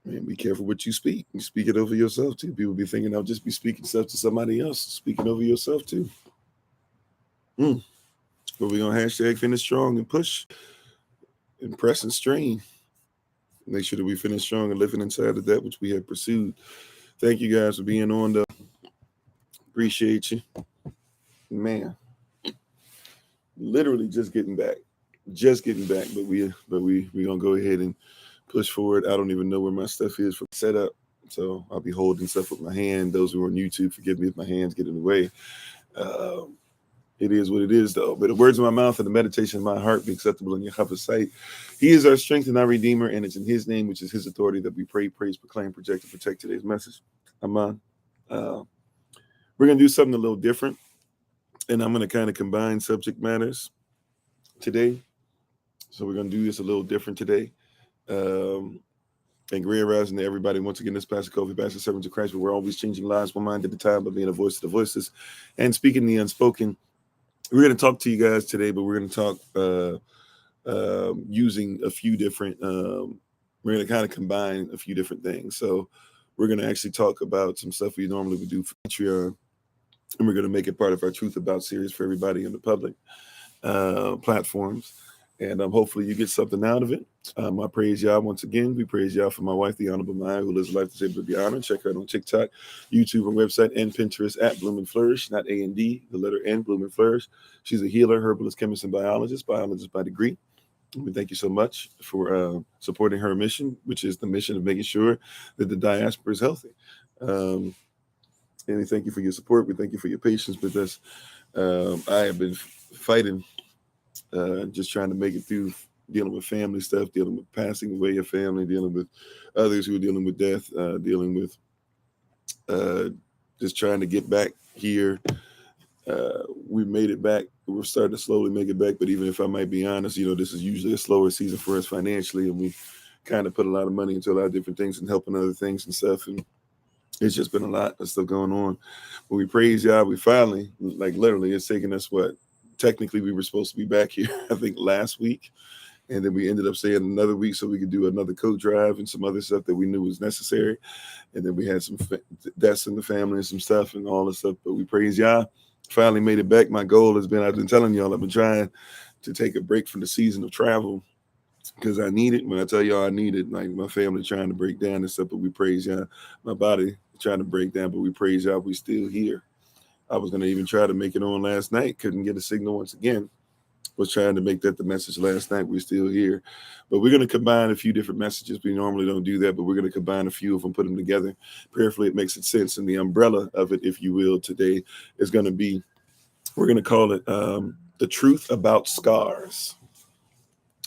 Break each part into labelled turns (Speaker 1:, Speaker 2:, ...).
Speaker 1: Man, be careful what you speak. You speak it over yourself too. People be thinking I'll just be speaking stuff to somebody else. Speaking over yourself too. Mm. But we're gonna hashtag finish strong and push and press and strain. Make sure that we finish strong and living inside of that which we have pursued. Thank you guys for being on though. Appreciate you. Man, literally just getting back. Just getting back. But we gonna go ahead and push forward. I don't even know where my stuff is for setup. So I'll be holding stuff with my hand. Those who are on YouTube, forgive me if my hands get in the way. Um, it is what it is, though. But the words of my mouth and the meditation of my heart be acceptable in Yahweh's sight. He is our strength and our Redeemer, and it's in His name, which is His authority, that we pray, praise, proclaim, project, and protect today's message. Amen. We're going to do something a little different, and I'm going to kind of combine subject matters today. So we're going to do this a little different today. And great rising to everybody. Once again, this is Pastor Kofi, Pastor Servant of Christ, but we're always changing lives one mind at a time by being a voice to the voiceless and speaking the unspoken. We're going to talk to you guys today, but we're going to talk using a few different, we're going to kind of combine a few different things. So we're going to actually talk about some stuff we normally would do for Patreon, and we're going to make it part of our Truth About series for everybody in the public platforms. And hopefully you get something out of it. I praise y'all once again. We praise y'all for my wife, the Honorable Maya, who lives a life that's able to be honored. Check her out on TikTok, YouTube, and website, and Pinterest at Bloom and Flourish, not A&D, the letter N, Bloom and Flourish. She's a healer, herbalist, chemist, and biologist by degree. We thank you so much for supporting her mission, which is the mission of making sure that the diaspora is healthy. And we thank you for your support. We thank you for your patience with us. I have been fighting, just trying to make it through, dealing with family stuff, dealing with passing away of family, dealing with others who are dealing with death, dealing with just trying to get back here. We made it back. We're starting to slowly make it back. But even if I might be honest, this is usually a slower season for us financially. And we kind of put a lot of money into a lot of different things and helping other things and stuff. And it's just been a lot of stuff going on. But we praise y'all. We finally, like literally, it's taken us technically we were supposed to be back here, I think last week. And then we ended up staying another week so we could do another coat drive and some other stuff that we knew was necessary. And then we had some deaths in the family and some stuff and all this stuff. But we praise y'all. Finally made it back. My goal has been, I've been telling y'all, I've been trying to take a break from the season of travel because I need it. When I tell y'all I need it, like my family trying to break down and stuff, but we praise y'all. My body trying to break down, but we praise y'all. We still here. I was going to even try to make it on last night. Couldn't get a signal once again. Was trying to make that the message last night. We're still here. But we're going to combine a few different messages. We normally don't do that, but we're going to combine a few of them, put them together. Prayerfully, it makes sense. And the umbrella of it, if you will, today is going to be, we're going to call it the truth about scars.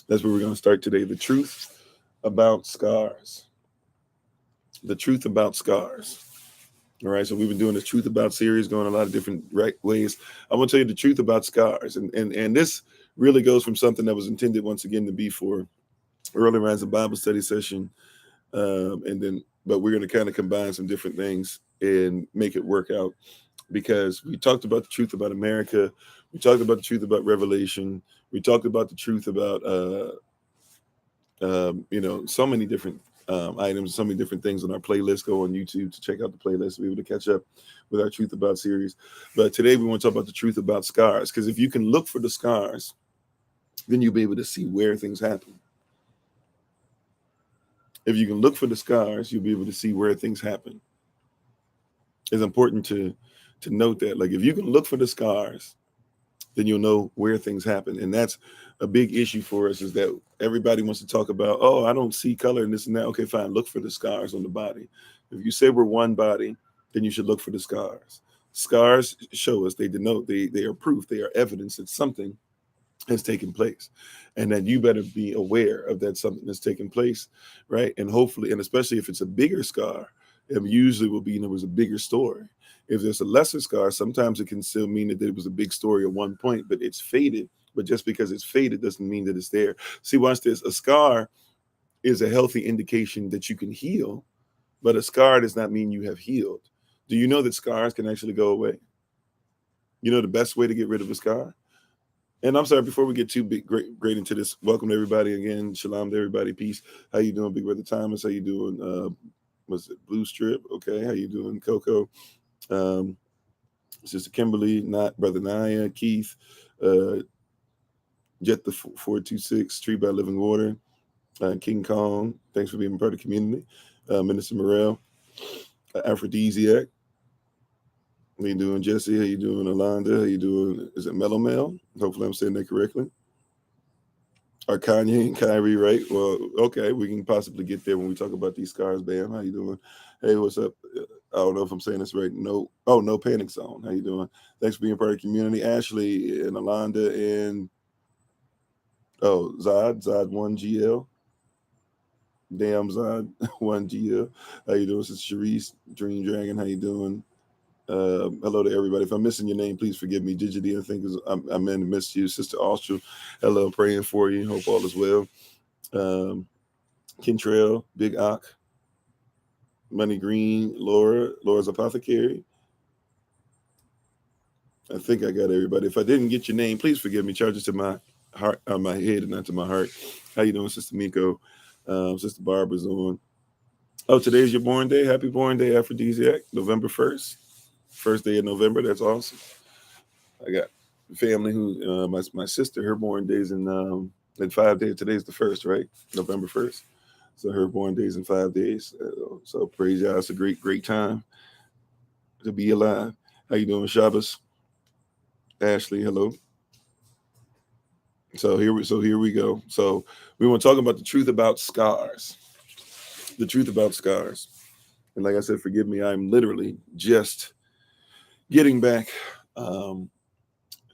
Speaker 1: That's where we're going to start today. The truth about scars. The truth about scars. All right, so we've been doing this Truth About series, going a lot of different ways. I want to tell you the truth about scars. And this really goes from something that was intended, once again, to be for early rising Bible study session. But we're going to kind of combine some different things and make it work out, because we talked about the truth about America. We talked about the truth about Revelation. We talked about the truth about, so many different items, so many different things on our playlist. Go on YouTube to check out the playlist to be able to catch up with our Truth About series. But today we want to talk about the truth about scars, because if you can look for the scars, then you'll be able to see where things happen. If you can look for the scars, you'll be able to see where things happen. It's important to note that, like, if you can look for the scars, then you'll know where things happen. And that's a big issue for us, is that everybody wants to talk about, I don't see color and this and that. Okay, fine. Look for the scars on the body. If you say we're one body, then you should look for the scars. Scars show us, they denote, they are proof, they are evidence that something has taken place, and that you better be aware of that something that's taken place, right? And hopefully, and especially if it's a bigger scar, it usually will be, there was a bigger story. If there's a lesser scar, sometimes it can still mean that it was a big story at one point, but it's faded. But just because it's faded doesn't mean that it's there. See, watch this. A scar is a healthy indication that you can heal, but a scar does not mean you have healed. Do you know that scars can actually go away? You know the best way to get rid of a scar? And I'm sorry, before we get too great into this, welcome to everybody again. Shalom to everybody. Peace. How you doing, Big Brother Thomas? How you doing? Was it Blue Strip? Okay. How you doing, Coco? Sister Kimberly, not Brother Naya, Keith, Jet the 426, Tree by Living Water, King Kong. Thanks for being part of the community. Minister Morel, Aphrodisiac. How you doing, Jesse? How you doing, Alonda? How you doing? Is it Mellow Mel? Hopefully I'm saying that correctly. Are Kanye and Kyrie right? Well, okay, we can possibly get there when we talk about these scars. Bam, how you doing? Hey, what's up? I don't know if I'm saying this right. No Panic Zone. How you doing? Thanks for being part of the community. Ashley and Alonda and Zod 1GL. Damn Zod 1GL. How you doing? This is Sharice Dream Dragon. How you doing? Hello to everybody. If I'm missing your name, please forgive me. Gigi, I think I meant to miss you. Sister Austral, hello, praying for you. Hope all is well. Kentrail, Big Ock, Money Green, Laura's Apothecary. I think I got everybody. If I didn't get your name, please forgive me. Charge it to my heart, my head, and not to my heart. How you doing, Sister Miko? Sister Barbara's on. Oh, today's your born day. Happy born day, Aphrodisiac. November 1st. First day of November. That's awesome. I got family who my sister, her born days in 5 days. Today's the 1st, right? November 1st. So her born days in 5 days. So praise y'all. It's a great time to be alive. How you doing, Shabbos? Ashley, hello. So here we go. So we want to talk about the truth about scars. The truth about scars. And like I said, forgive me, I'm literally just getting back.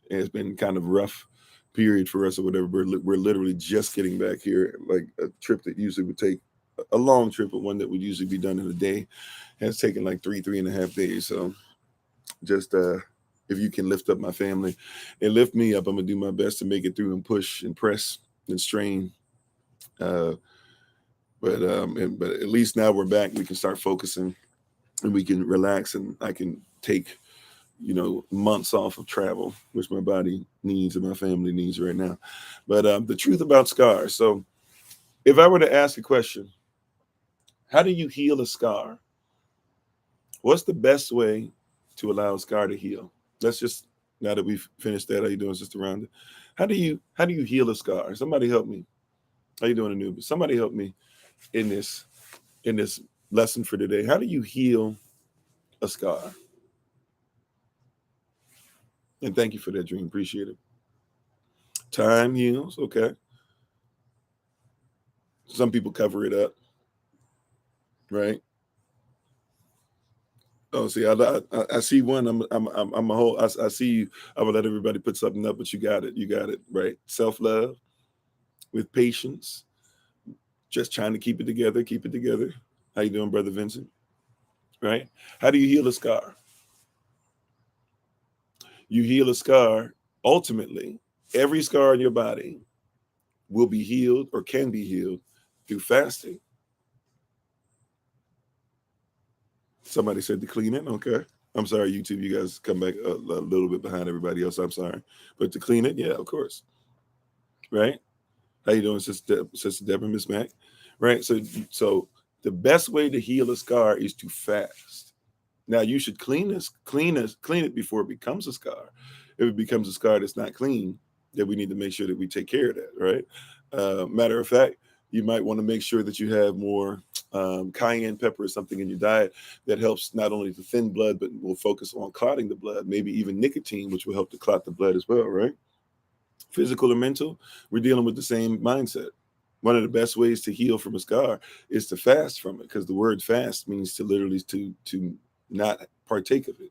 Speaker 1: It's been kind of rough period for us or whatever. We're literally just getting back here. Like a trip that usually would take a long trip, but one that would usually be done in a day has taken like 3.5 days. So just if you can lift up my family and lift me up, I'm gonna do my best to make it through and push and press and strain. But at least now we're back. We can start focusing and we can relax, and I can take months off of travel, which my body needs and my family needs right now. But the truth about scars. So if I were to ask a question, how do you heal a scar? What's the best way to allow a scar to heal? Let's just, now that we've finished that, how you doing, Sister Rhonda? How do you heal a scar? Somebody help me. How you doing, Anubis? Somebody help me in this lesson for today. How do you heal a scar? And thank you for that, Dream. Appreciate it. Time heals, okay. Some people cover it up, right? Oh, see, I see one. I'm a whole. I see you. I will let everybody put something up, but you got it, right? Self-love with patience, just trying to keep it together. How you doing, Brother Vincent? Right? How do you heal a scar? You heal a scar. Ultimately, every scar in your body will be healed or can be healed through fasting. Somebody said to clean it. Okay. I'm sorry, YouTube. You guys come back a little bit behind everybody else. I'm sorry. But to clean it, yeah, of course. Right? How you doing, Sister Deborah, Miss Mac? Right? So the best way to heal a scar is to fast. Now you should clean it before it becomes a scar. If it becomes a scar that's not clean, then we need to make sure that we take care of that, right? Matter of fact, you might want to make sure that you have more cayenne pepper or something in your diet that helps not only to thin blood, but will focus on clotting the blood, maybe even nicotine, which will help to clot the blood as well, right? Physical or mental, we're dealing with the same mindset. One of the best ways to heal from a scar is to fast from it, because the word fast means to literally to not partake of it,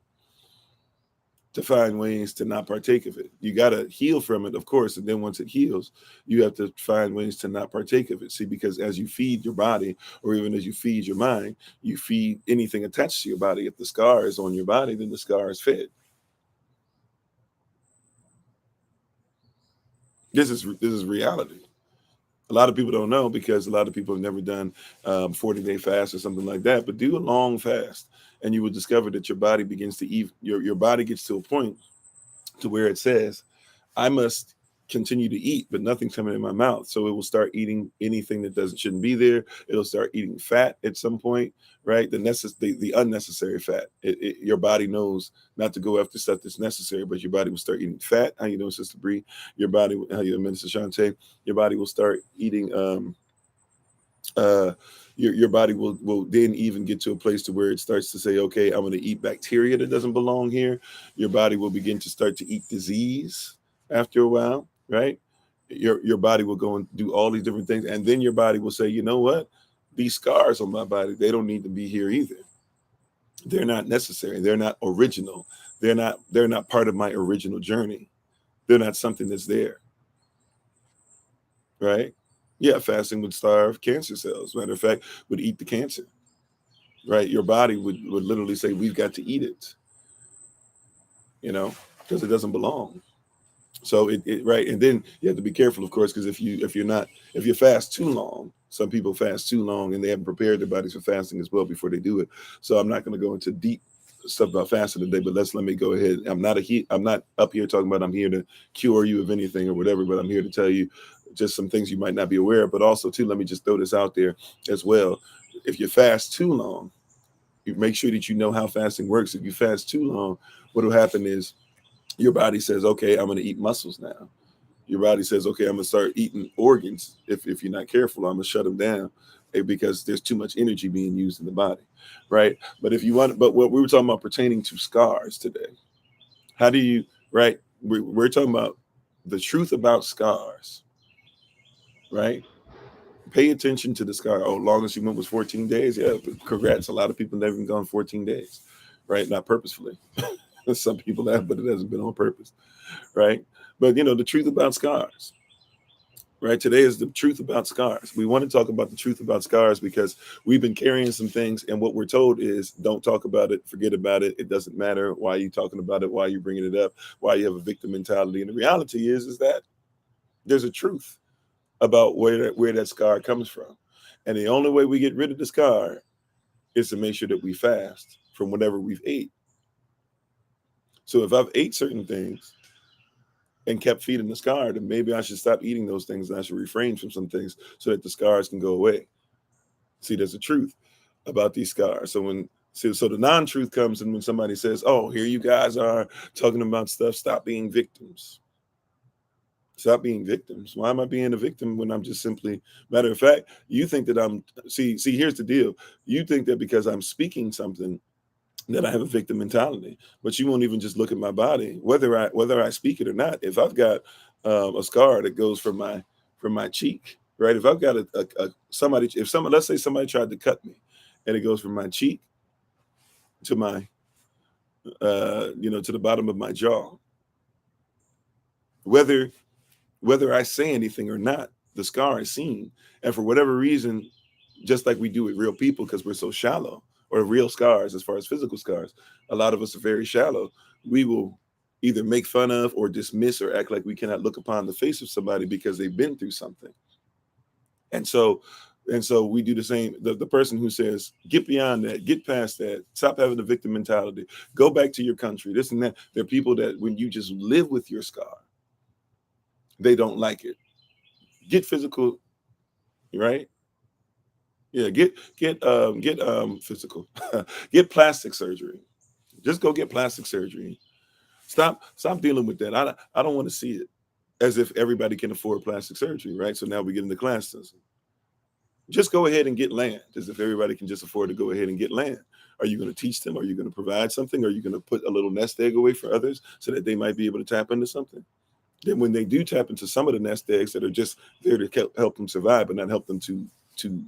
Speaker 1: to find ways to not partake of it. You got to heal from it, of course, and then once it heals, you have to find ways to not partake of it. See, because as you feed your body, or even as you feed your mind, you feed anything attached to your body. If the scar is on your body, then the scar is fed. This is reality. A lot of people don't know, because a lot of people have never done 40-day fast or something like that. But do a long fast, and you will discover that your body begins to eat. Your body gets to a point to where it says, I must continue to eat, but nothing's coming in my mouth. So it will start eating anything that shouldn't be there. It'll start eating fat at some point, right? The unnecessary fat. Your body knows not to go after stuff that's necessary, but your body will start eating fat. How you doing, Sister Bree? Your body, how you doing, Minister Shante? Your body will start eating uh your body will then even get to a place to where it starts to say, okay, I'm going to eat bacteria that doesn't belong here. Your body will begin to start to eat disease after a while, right? Your body will go and do all these different things, and then your body will say, you know what, these scars on my body, they don't need to be here either. They're not necessary. They're not original. They're not part of my original journey. They're not something that's there, right? Yeah, fasting would starve cancer cells. Matter of fact, would eat the cancer, right? Your body would literally say, we've got to eat it, because it doesn't belong. So right. And then you have to be careful, of course, because if you fast too long, some people fast too long and they haven't prepared their bodies for fasting as well before they do it. So I'm not going to go into deep stuff about fasting today, but let me go ahead. I'm not up here talking about I'm here to cure you of anything or whatever, but I'm here to tell you just some things you might not be aware of. But also too, let me just throw this out there as well. If you fast too long, you make sure that you know how fasting works. If you fast too long, what will happen is your body says, okay, I'm going to eat muscles now. Your body says, okay, I'm going to start eating organs. If you're not careful, I'm going to shut them down because there's too much energy being used in the body, right? But but what we were talking about pertaining to scars today, how do you, right? We're talking about the truth about scars, right? Pay attention to the scar. Oh, longest you went was 14 days. Yeah, congrats. A lot of people never even gone 14 days, right? Not purposefully. Some people have, but it hasn't been on purpose, right? But the truth about scars, right? Today is the truth about scars. We want to talk about the truth about scars because we've been carrying some things, and what we're told is don't talk about it, forget about it. It doesn't matter. Why are you talking about it? Why are you bringing it up? Why you have a victim mentality? And the reality is that there's a truth about where that scar comes from, and the only way we get rid of the scar is to make sure that we fast from whatever we've ate. So if I've ate certain things and kept feeding the scar, then maybe I should stop eating those things and I should refrain from some things so that the scars can go away. See, there's a truth about these scars. So the non-truth comes in when somebody says, oh, here you guys are talking about stuff. Stop being victims. Stop being victims. Why am I being a victim when I'm just simply, matter of fact, you think that here's the deal. You think that because I'm speaking something that I have a victim mentality, but you won't even just look at my body, whether I speak it or not. If I've got a scar that goes from my cheek, right? If I've got let's say somebody tried to cut me, and it goes from my cheek to my, to the bottom of my jaw, whether I say anything or not, the scar is seen, and for whatever reason, just like we do with real people, because we're so shallow, or real scars, as far as physical scars, a lot of us are very shallow. We will either make fun of or dismiss or act like we cannot look upon the face of somebody because they've been through something. And so we do the same. The person who says, get beyond that, get past that, stop having the victim mentality, go back to your country, this and that. There are people that when you just live with your scar, they don't like it. Get physical, right? Yeah, get physical. Get plastic surgery. Just go get plastic surgery. Stop dealing with that. I don't want to see it, as if everybody can afford plastic surgery, right? So now we get into class system. Just go ahead and get land, as if everybody can just afford to go ahead and get land. Are you going to teach them? Are you going to provide something? Are you going to put a little nest egg away for others so that they might be able to tap into something? Then when they do tap into some of the nest eggs that are just there to help them survive, but not help them to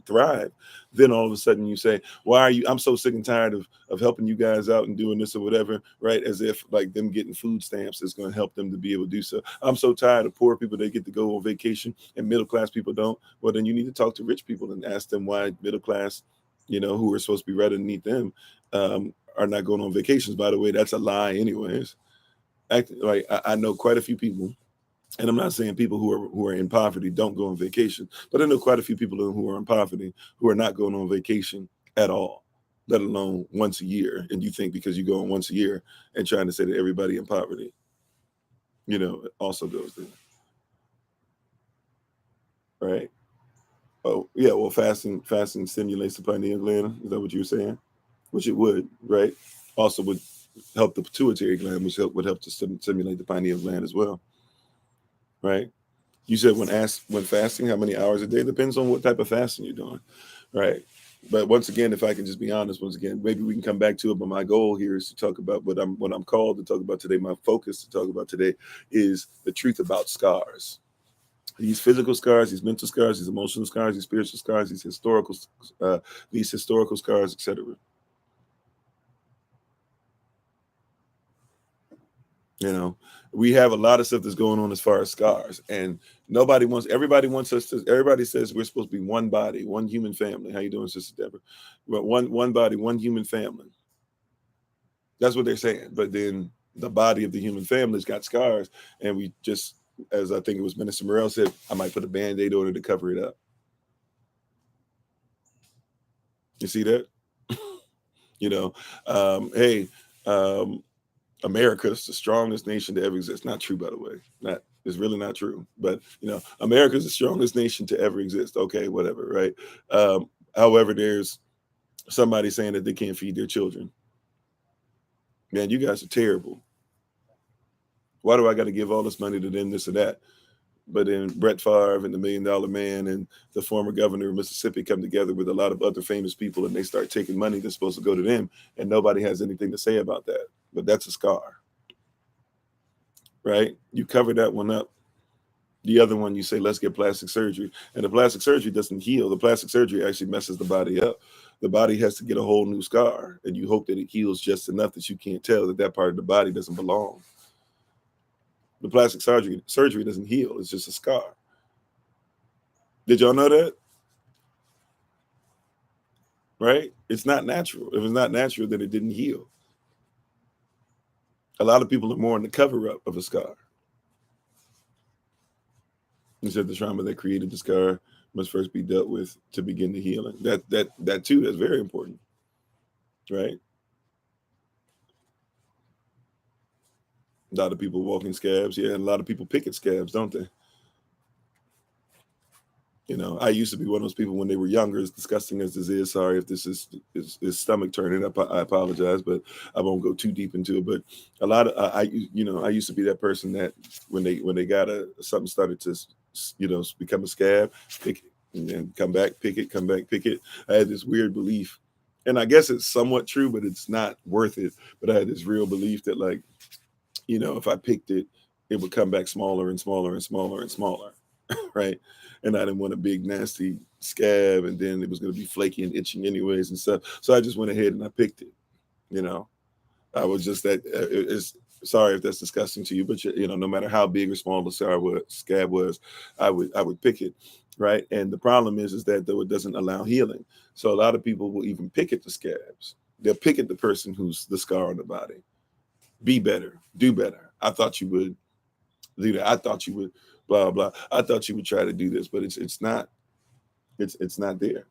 Speaker 1: thrive, then all of a sudden you say, I'm so sick and tired of helping you guys out and doing this or whatever, right? As if like them getting food stamps is going to help them to be able to do so. I'm so tired of poor people, they get to go on vacation and middle class people don't. Well, then you need to talk to rich people and ask them why middle class, who are supposed to be right underneath them, are not going on vacations. By the way, that's a lie anyways. Like I know quite a few people, and I'm not saying people who are in poverty don't go on vacation, but I know quite a few people who are in poverty who are not going on vacation at all, let alone once a year. And you think because you go on once a year and trying to say that everybody in poverty, also goes there. right? Oh yeah, well, fasting stimulates the pineal gland. Is that what you were saying? Which it would, right? Also would help the pituitary gland, which would help to stimulate the pineal gland as well, right? You said when fasting, how many hours a day? Depends on what type of fasting you're doing, right? But once again, if I can just be honest, once again, maybe we can come back to it. But my goal here is to talk about what I'm called to talk about today. My focus to talk about today is the truth about scars. These physical scars, these mental scars, these emotional scars, these spiritual scars, uh, these historical scars, etc. You know, we have a lot of stuff that's going on as far as scars, and everybody wants us to. Everybody says we're supposed to be one body, one human family. How you doing, Sister Deborah? But one body, one human family. That's what they're saying. But then the body of the human family's got scars, and we just, as I think it was Minister Morel said, I might put a band-aid on it to cover it up. You see that? You know, hey, um, America's the strongest nation to ever exist. Not true, by the way. Not It's really not true. But America's the strongest nation to ever exist. Okay, whatever, right? However, there's somebody saying that they can't feed their children. Man, you guys are terrible. Why do I got to give all this money to them, this or that? But then Brett Favre and the $1 Million Man and the former governor of Mississippi come together with a lot of other famous people, and they start taking money that's supposed to go to them, and nobody has anything to say about that. But that's a scar, right? You cover that one up. The other one, you say, let's get plastic surgery. And the plastic surgery doesn't heal. The plastic surgery actually messes the body up. The body has to get a whole new scar, and you hope that it heals just enough that you can't tell that that part of the body doesn't belong. The plastic surgery doesn't heal. It's just a scar. Did y'all know that? Right? It's not natural. If it's not natural, then it didn't heal. A lot of people are more in the cover up of a scar. Instead, the trauma that created the scar must first be dealt with to begin the healing. That too, that's very important, right? A lot of people walking scabs, yeah, and a lot of people pick at scabs, don't they? I used to be one of those people when they were younger, as disgusting as this is. Sorry if this is stomach turning up. I apologize, but I won't go too deep into it. But a lot of I used to be that person that when they got something started to become a scab, pick it and then come back, pick it, come back, pick it. I had this weird belief, and I guess it's somewhat true, but it's not worth it. But I had this real belief that if I picked it, it would come back smaller and smaller and smaller and smaller. Right? And I didn't want a big nasty scab, and then it was going to be flaky and itching anyways and stuff. So I just went ahead and I picked it. You know, I was just that. It's sorry if that's disgusting to you, but no matter how big or small the scab was, I would pick it. Right? And the problem is that though it doesn't allow healing. So a lot of people will even pick at the scabs. They'll pick at the person who's the scar on the body. Be better, do better. I thought you would do that. I thought you would blah blah. I thought you would try to do this, but it's not. It's not there.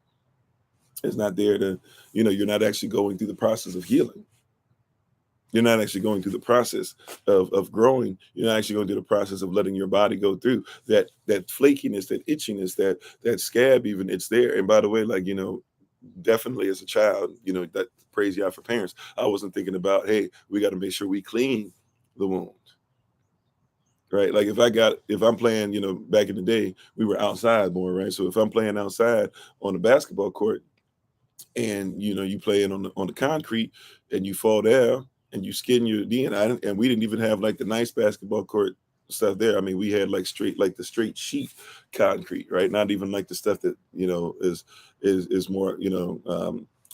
Speaker 1: It's not there to, you're not actually going through the process of healing. You're not actually going through the process of growing. You're not actually going through the process of letting your body go through that flakiness, that itchiness, that scab. Even it's there. And by the way, definitely as a child, that praise God for parents. I wasn't thinking about, hey, we got to make sure we clean the wound. Right. Like if I'm playing, back in the day, we were outside more, right? So if I'm playing outside on the basketball court and, you playing on the concrete and you fall down and you skin your knee, and we didn't even have like the nice basketball court stuff there. I mean, we had like the straight sheet concrete, right? Not even like the stuff that, is more,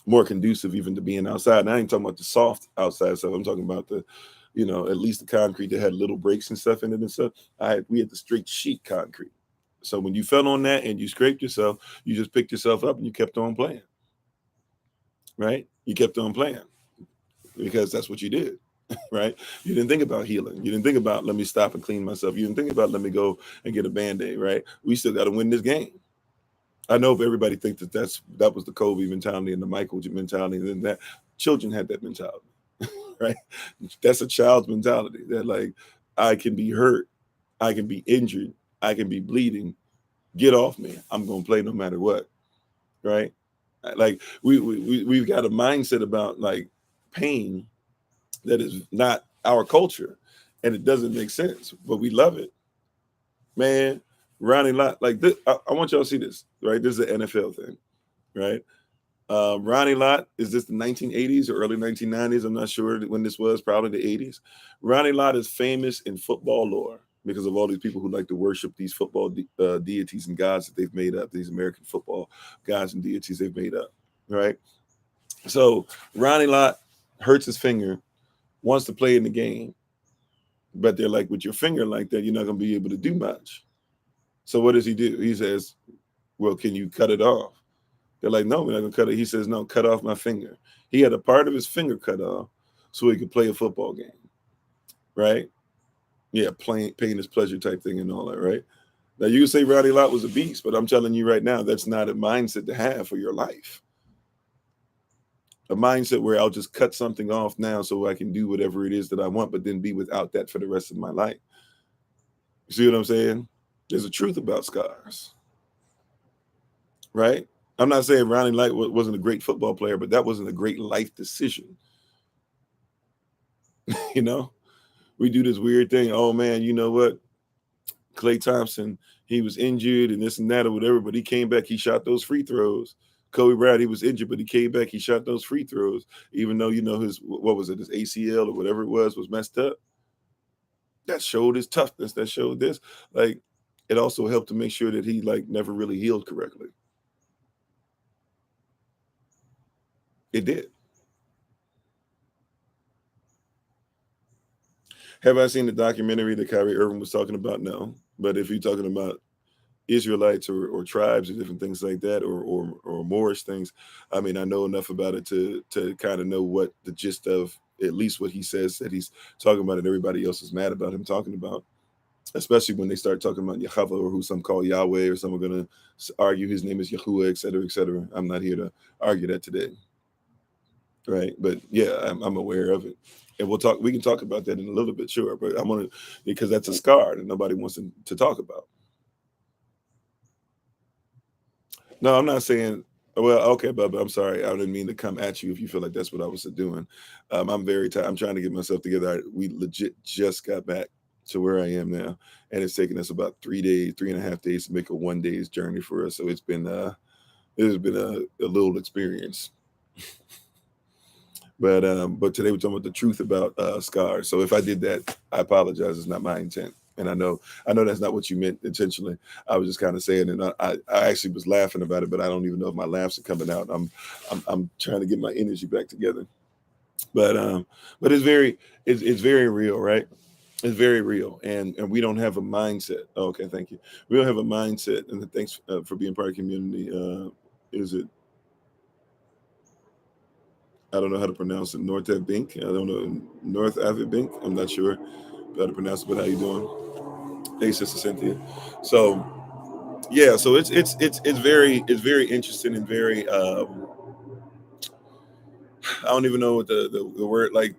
Speaker 1: more conducive even to being outside. And I ain't talking about the soft outside stuff. I'm talking about at least the concrete that had little breaks and stuff in it and stuff. We had the straight sheet concrete. So when you fell on that and you scraped yourself, you just picked yourself up and you kept on playing. Right? You kept on playing because that's what you did. Right? You didn't think about healing. You didn't think about, let me stop and clean myself. You didn't think about, let me go and get a Band-Aid. Right? We still got to win this game. I know if everybody thinks that was the Kobe mentality and the Michael mentality, then that children had that mentality. Right? That's a child's mentality that I can be hurt, I can be injured, I can be bleeding, get off me. I'm going to play no matter what. Right. Like we've got a mindset about like pain that is not our culture, and it doesn't make sense, but we love it, man. Ronnie Lott, like this, I want y'all to see this, right? This is an NFL thing, right? Ronnie Lott, is this the 1980s or early 1990s? I'm not sure when this was, probably the 80s. Ronnie Lott is famous in football lore because of all these people who like to worship these football deities and gods that they've made up, these American football gods and deities they've made up, right? So Ronnie Lott hurts his finger, wants to play in the game, but they're like, with your finger like that, you're not going to be able to do much. So what does he do? He says, well, can you cut it off? They're like, no, we're not going to cut it. He says, no, cut off my finger. He had a part of his finger cut off so he could play a football game, right? Yeah, pain is pleasure type thing and all that, right? Now, you can say Ronnie Lott was a beast, but I'm telling you right now, that's not a mindset to have for your life. A mindset where I'll just cut something off now so I can do whatever it is that I want, but then be without that for the rest of my life. You see what I'm saying? There's a truth about scars, right? I'm not saying Ronnie Lott wasn't a great football player, but that wasn't a great life decision. You know, we do this weird thing. Oh man, you know what? Klay Thompson, he was injured and this and that or whatever, but he came back. He shot those free throws. Kobe Bryant, he was injured, but he came back. He shot those free throws, even though, you know, his ACL or whatever it was messed up. That showed his toughness. That showed this. Like, it also helped to make sure that he like never really healed correctly. It did. Have I seen the documentary that Kyrie Irving was talking about? No. But if you're talking about Israelites or tribes or different things like that, or Moorish things, I mean, I know enough about it to kind of know what the gist of at least what he says that he's talking about, and everybody else is mad about him talking about, especially when they start talking about Yahweh, or who some call Yahweh, or some are going to argue his name is Yahuwah, et cetera, et cetera. I'm not here to argue that today, right? But yeah, I'm aware of it. And we can talk about that in a little bit, sure. But I want to, because that's a scar that nobody wants to talk about. No, I'm not saying. Well, okay, Bubba, I'm sorry. I didn't mean to come at you if you feel like that's what I was doing. I'm very tired. I'm trying to get myself together. We legit just got back to where I am now, and it's taken us about 3.5 days to make a 1 day's journey for us. So it's been a little experience. But today we're talking about the truth about scars. So if I did that, I apologize. It's not my intent. And I know that's not what you meant intentionally. I was just kind of saying, and I actually was laughing about it, but I don't even know if my laughs are coming out. I'm trying to get my energy back together. But it's very real, right? It's very real, and we don't have a mindset. Oh, okay, thank you. We don't have a mindset, and thanks for being part of the community. Is it? I don't know how to pronounce it. North Bink. I don't know. North Avid Bink. I'm not sure how to pronounce it, but how you doing? Hey, Sister Cynthia. So yeah, so it's very interesting and very I don't even know what the word, like,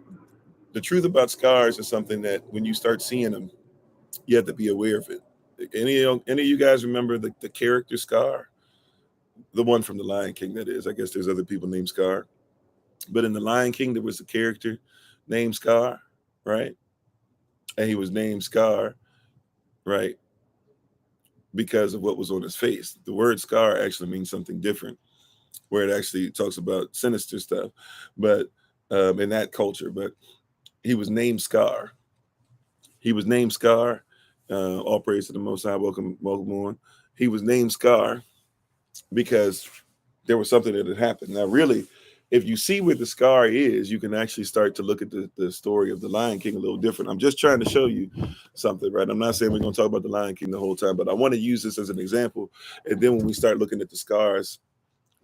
Speaker 1: the truth about scars is something that when you start seeing them, you have to be aware of it. Any of you guys remember the character Scar? The one from the Lion King, that is. I guess there's other people named Scar. But in the Lion King, there was a character named Scar, right? And he was named Scar, right, because of what was on his face. The word scar actually means something different, where it actually talks about sinister stuff, but in that culture. But he was named Scar. He was named Scar. All praise to the Most High. Welcome on. He was named Scar because there was something that had happened. Now, really, if you see where the scar is, you can actually start to look at the story of the Lion King a little different. I'm just trying to show you something, right? I'm not saying we're going to talk about the Lion King the whole time, but I want to use this as an example. And then when we start looking at the scars,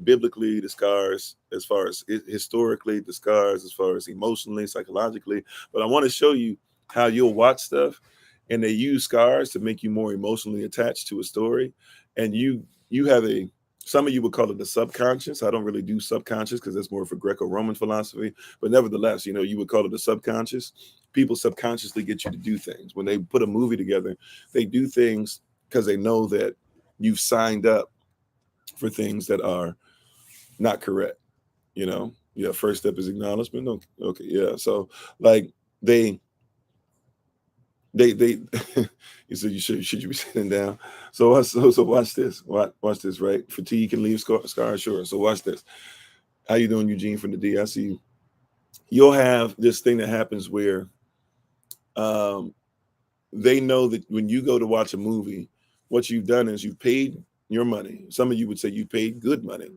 Speaker 1: biblically, the scars as far as historically, the scars as far as emotionally, psychologically, but I want to show you how you'll watch stuff and they use scars to make you more emotionally attached to a story. And you have some of you would call it the subconscious. I don't really do subconscious because that's more for Greco-Roman philosophy. But nevertheless, you would call it the subconscious. People subconsciously get you to do things. When they put a movie together, they do things because they know that you've signed up for things that are not correct. Yeah, first step is acknowledgement. Okay, yeah. So like they they you said should you be sitting down. So watch this. Watch this, right? Fatigue can leave scars, sure. So watch this. How you doing, Eugene from the D? I see you. You'll have this thing that happens where um they know that when you go to watch a movie, what you've done is you've paid your money. Some of you would say you paid good money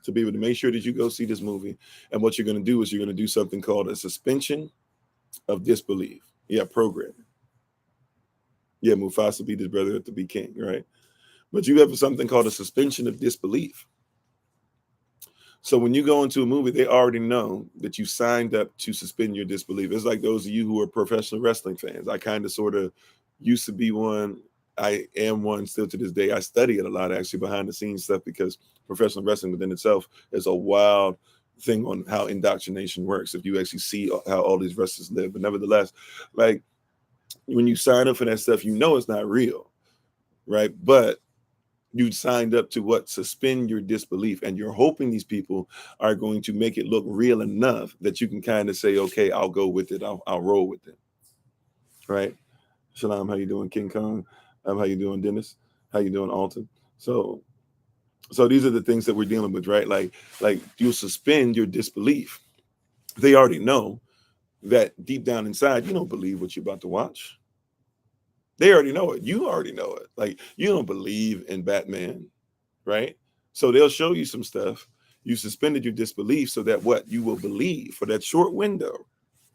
Speaker 1: to be able to make sure that you go see this movie. And what you're going to do is you're going to do something called a suspension of disbelief. Yeah, programming. Yeah, Mufasa be the brother to be king, right? But you have something called a suspension of disbelief. So when you go into a movie, they already know that you signed up to suspend your disbelief. It's like those of you who are professional wrestling fans. I kind of sort of used to be one. I am one still to this day. I study it a lot, actually, behind the scenes stuff, because professional wrestling within itself is a wild thing on how indoctrination works. If you actually see how all these wrestlers live, but nevertheless, like when you sign up for that stuff, you know it's not real, right? But you signed up to what? Suspend your disbelief. And you're hoping these people are going to make it look real enough that you can kind of say, okay, I'll go with it. I'll roll with it. Right. Shalom, how you doing, King Kong? How you doing, Dennis? How you doing, Alton? So these are the things that we're dealing with, right? Like you suspend your disbelief. They already know that deep down inside, you don't believe what you're about to watch. They already know it. You already know it. Like you don't believe in Batman, right? So they'll show you some stuff. You suspended your disbelief so that what you will believe for that short window.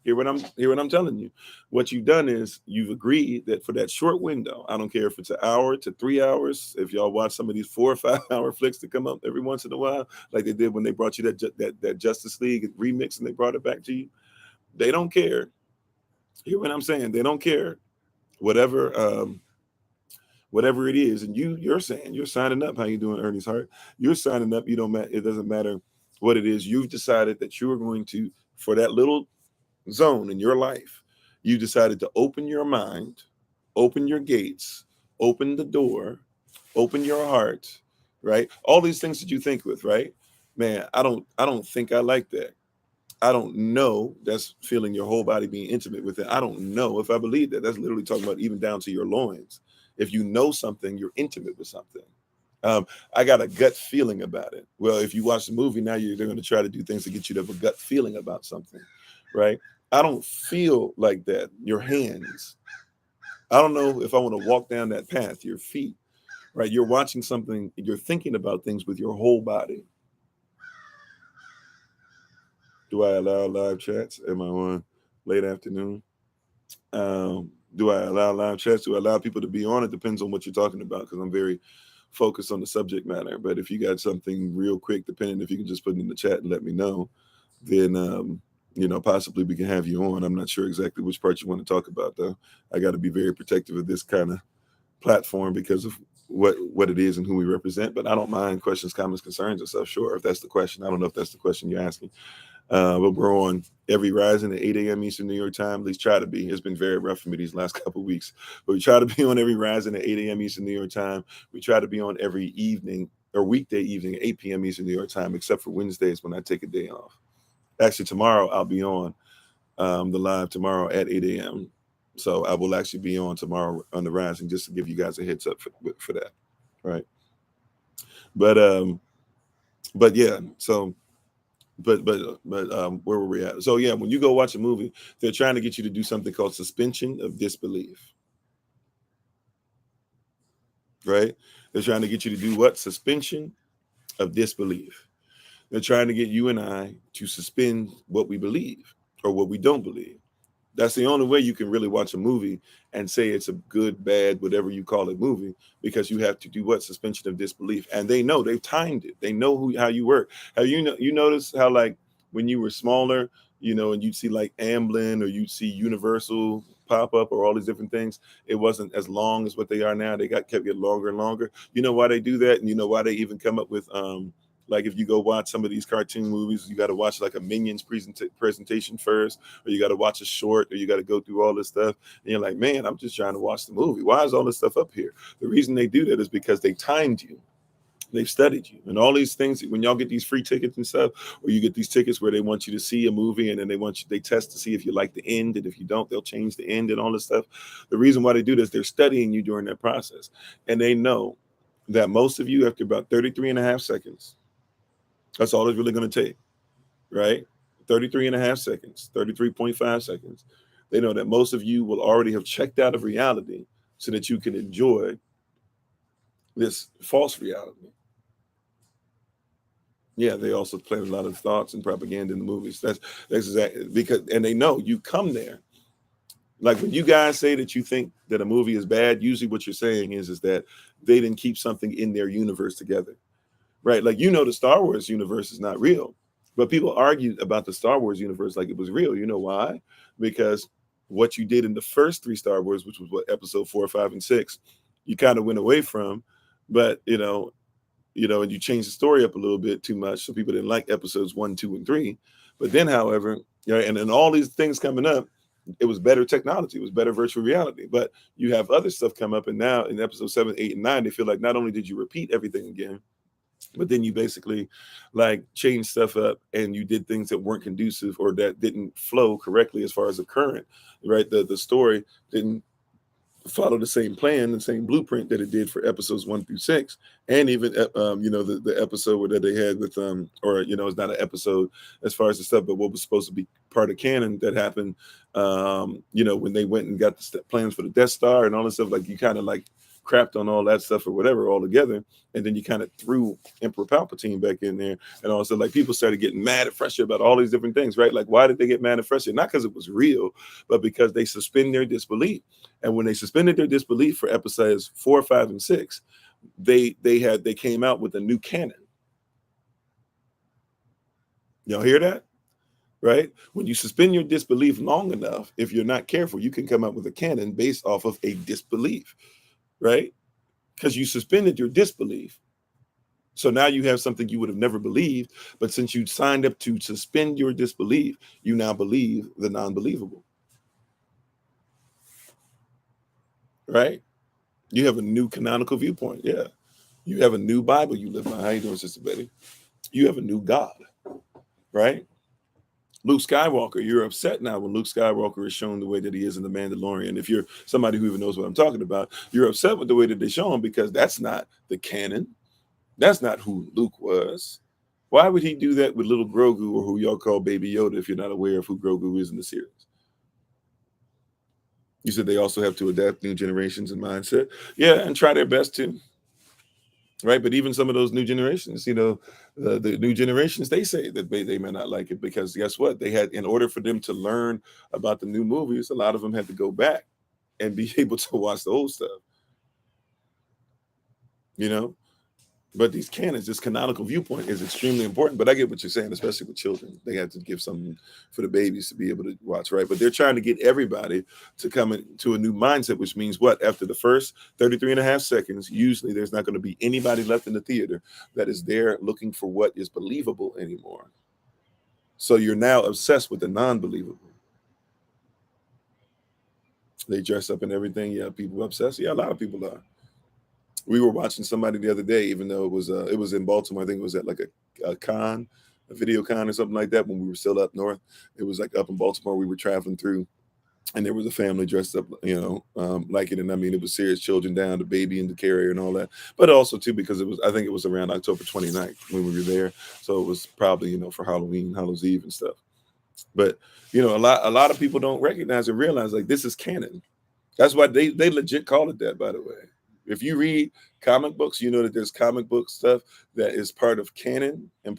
Speaker 1: Hear what I'm telling you. What you've done is you've agreed that for that short window, I don't care if it's an hour to 3 hours. If y'all watch some of these 4 or 5 hour flicks that come up every once in a while, like they did when they brought you that Justice League remix and they brought it back to you, they don't care. Hear what I'm saying? They don't care. Whatever whatever it is, and you're saying you're signing up. How you doing, Ernie's Heart? You're signing up. You don't matter. It doesn't matter what it is. You've decided that you are going to, for that little zone in your life, you decided to open your mind, open your gates, open the door, open your heart, right? All these things that you think with, right? Man, I don't think I like that. I don't know. That's feeling your whole body being intimate with it. I don't know if I believe that. That's literally talking about even down to your loins. If you know something, you're intimate with something. I got a gut feeling about it. Well, if you watch the movie now, they're going to try to do things to get you to have a gut feeling about something, right? I don't feel like that. Your hands. I don't know if I want to walk down that path. Your feet, right? You're watching something. You're thinking about things with your whole body. Do I allow live chats? Am I on late afternoon? Do I allow live chats? Do I allow people to be on? It depends on what you're talking about, because I'm very focused on the subject matter. But if you got something real quick, depending if you can just put it in the chat and let me know, then possibly we can have you on. I'm not sure exactly which part you want to talk about, though. I got to be very protective of this kind of platform because of what it is and who we represent. But I don't mind questions, comments, concerns, and stuff. Sure, if that's the question. I don't know if that's the question you're asking. But we're on every rising at 8 a.m. Eastern New York time. At least try to be. It's been very rough for me these last couple of weeks. But we try to be on every rising at 8 a.m. Eastern New York time. We try to be on every evening or weekday evening at 8 p.m. Eastern New York time, except for Wednesdays when I take a day off. Actually, tomorrow I'll be on the live tomorrow at 8 a.m. So I will actually be on tomorrow on the rising, just to give you guys a heads up for that. Right. But yeah, so where were we at? So yeah, when you go watch a movie, they're trying to get you to do something called suspension of disbelief, right? They're trying to get you to do what? Suspension of disbelief. They're trying to get you and I to suspend what we believe or what we don't believe. That's the only way you can really watch a movie and say it's a good, bad, whatever you call it movie, because you have to do what? Suspension of disbelief. And they know, they've timed it. They know how you work. Have you notice how, like, when you were smaller, and you'd see like Amblin or you'd see Universal pop up or all these different things, it wasn't as long as what they are now. They kept getting longer and longer. You know why they do that? And you know why they even come up with Like if you go watch some of these cartoon movies, you got to watch like a Minions presentation first, or you got to watch a short, or you got to go through all this stuff. And you're like, man, I'm just trying to watch the movie. Why is all this stuff up here? The reason they do that is because they timed you. They've studied you and all these things. When y'all get these free tickets and stuff, or you get these tickets where they want you to see a movie and then they test to see if you like the end. And if you don't, they'll change the end and all this stuff. The reason why they do this, they're studying you during that process. And they know that most of you, after about 33 and a half seconds, that's all it's really going to take, right? 33 and a half seconds, 33.5 seconds. They know that most of you will already have checked out of reality so that you can enjoy this false reality. Yeah, they also plant a lot of thoughts and propaganda in the movies. That's exactly because, and they know you come there. Like when you guys say that you think that a movie is bad, usually what you're saying is that they didn't keep something in their universe together, right? Like, the Star Wars universe is not real, but people argued about the Star Wars universe like it was real. You know why? Because what you did in the first 3 Star Wars, which was what, episode 4, 5, and 6, you kind of went away from, but and you changed the story up a little bit too much, so people didn't like episodes 1, 2, and 3. But then, however, and then all these things coming up, it was better technology, it was better virtual reality. But you have other stuff come up, and now in episode 7, 8, and 9, they feel like not only did you repeat everything again, but then you basically like changed stuff up, and you did things that weren't conducive or that didn't flow correctly as far as the current, right? The story didn't follow the same plan, the same blueprint that it did for episodes 1 through 6, and even the episode that they had with it's not an episode as far as the stuff, but what was supposed to be part of canon that happened, when they went and got the plans for the Death Star and all this stuff. Like you kind of like crapped on all that stuff or whatever all together, and then you kind of threw Emperor Palpatine back in there, and all of a sudden, like, people started getting mad and frustrated about all these different things, right? Like, why did they get mad and frustrated? Not because it was real, but because they suspend their disbelief. And when they suspended their disbelief for episodes 4, 5, and 6, they came out with a new canon. Y'all hear that? Right? When you suspend your disbelief long enough, if you're not careful, you can come up with a canon based off of a disbelief, right? Because you suspended your disbelief. So now you have something you would have never believed, but since you signed up to suspend your disbelief, you now believe the non-believable. Right? You have a new canonical viewpoint. Yeah. You have a new Bible you live by. How you doing, Sister Betty? You have a new God, right? Luke Skywalker, you're upset now when Luke Skywalker is shown the way that he is in The Mandalorian. If you're somebody who even knows what I'm talking about, you're upset with the way that they show him because that's not the canon. That's not who Luke was. Why would he do that with little Grogu, or who y'all call Baby Yoda, if you're not aware of who Grogu is in the series? You said they also have to adapt new generations and mindset. Yeah, and try their best to. Right, but even some of those new generations, the new generations, they say that they may not like it because guess what? They had, in order for them to learn about the new movies, a lot of them had to go back and be able to watch the old stuff. But these canons, this canonical viewpoint is extremely important. But I get what you're saying, especially with children. They have to give something for the babies to be able to watch, right? But they're trying to get everybody to come into a new mindset, which means what? After the first 33 and a half seconds, usually there's not going to be anybody left in the theater that is there looking for what is believable anymore. So you're now obsessed with the non-believable. They dress up and everything. Yeah, people obsessed. Yeah, a lot of people are. We were watching somebody the other day, even though it was in Baltimore. I think it was at like a con, a video con or something like that, when we were still up north. It was like up in Baltimore. We were traveling through, and there was a family dressed up, like it. And I mean, it was serious children down, the baby and the carrier and all that. But also too, because I think it was around October 29th when we were there. So it was probably, for Halloween, Hallows Eve and stuff. But, a lot of people don't recognize and realize, like, this is canon. That's why they legit call it that, by the way. If you read comic books, you know that there's comic book stuff that is part of canon and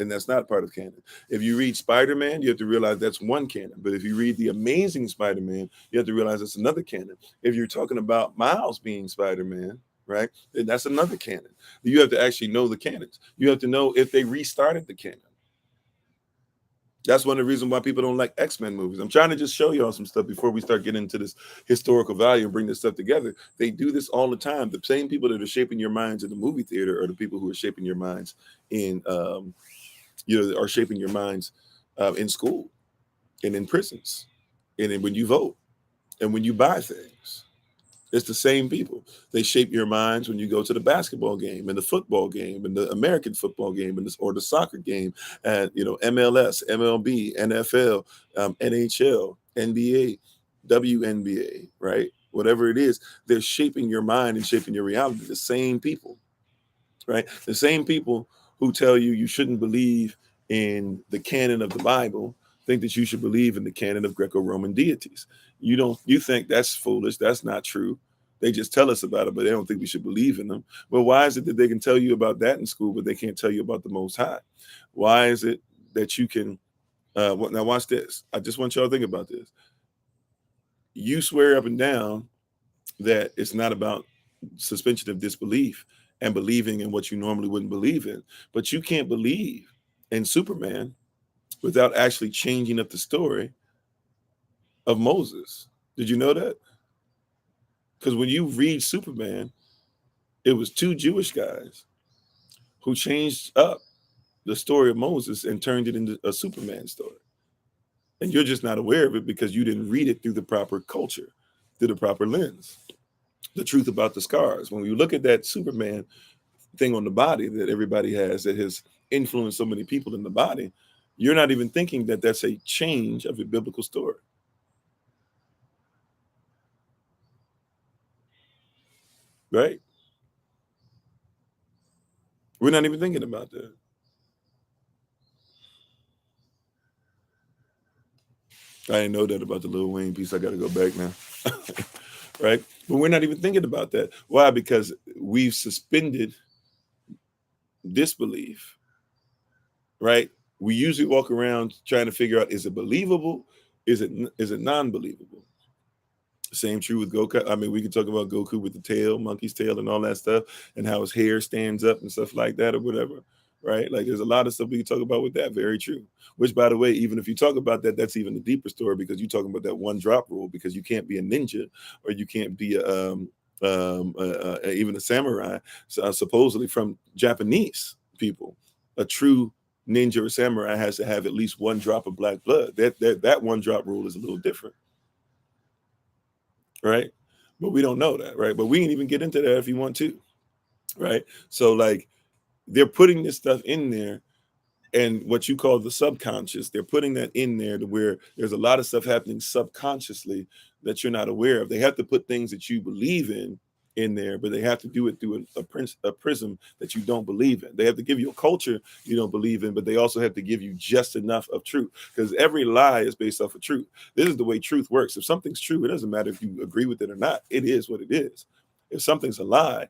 Speaker 1: that's not part of canon. If you read Spider-Man, you have to realize that's one canon. But if you read The Amazing Spider-Man, you have to realize it's another canon. If you're talking about Miles being Spider-Man, right, then that's another canon. You have to actually know the canons. You have to know if they restarted the canon. That's one of the reasons why people don't like X-Men movies. I'm trying to just show y'all some stuff before we start getting into this historical value and bring this stuff together. They do this all the time. The same people that are shaping your minds in the movie theater are the people who are shaping your minds in, are shaping your minds in school and in prisons, and when you vote and when you buy things. It's the same people. They shape your minds when you go to the basketball game and the football game and the American football game or the soccer game, and MLS, MLB, NFL, NHL, NBA, WNBA, right? Whatever it is, they're shaping your mind and shaping your reality. The same people, right? The same people who tell you you shouldn't believe in the canon of the Bible think that you should believe in the canon of Greco-Roman deities. You think that's foolish, that's not true. They just tell us about it, but they don't think we should believe in them. Well, why is it that they can tell you about that in school, but they can't tell you about the Most High? Why is it that you can now watch this? I just want y'all to think about this. You swear up and down that it's not about suspension of disbelief and believing in what you normally wouldn't believe in. But you can't believe in Superman without actually changing up the story of Moses. Did you know that? Because when you read Superman, it was two Jewish guys who changed up the story of Moses and turned it into a Superman story. And you're just not aware of it because you didn't read it through the proper culture, through the proper lens. The truth about the scars. When you look at that Superman thing on the body that everybody has that has influenced so many people in the body, you're not even thinking that that's a change of a biblical story. Right? We're not even thinking about that. I didn't know that about the Lil Wayne piece. I got to go back now. Right? But we're not even thinking about that. Why? Because we've suspended disbelief. Right? We usually walk around trying to figure out, is it believable? Is it non-believable? Same true with Goku. I mean, we can talk about Goku with the tail, monkey's tail, and all that stuff, and how his hair stands up and stuff like that, or whatever. Right? Like, there's a lot of stuff we can talk about with that. Very true. Which, by the way, even if you talk about that, that's even the deeper story because you're talking about that one drop rule. Because you can't be a ninja, or you can't be even a samurai. Supposedly from Japanese people, a true ninja or samurai has to have at least one drop of black blood. That one drop rule is a little different. Right? But we don't know that, right? But we can even get into that if you want to, right? So like they're putting this stuff in there, and what you call the subconscious, they're putting that in there to where there's a lot of stuff happening subconsciously that you're not aware of. They have to put things that you believe in there, but they have to do it through a prism that you don't believe in. They have to give you a culture you don't believe in, but they also have to give you just enough of truth, because every lie is based off of truth. This is the way truth works. If something's true, it doesn't matter if you agree with it or not. It is what it is. If something's a lie,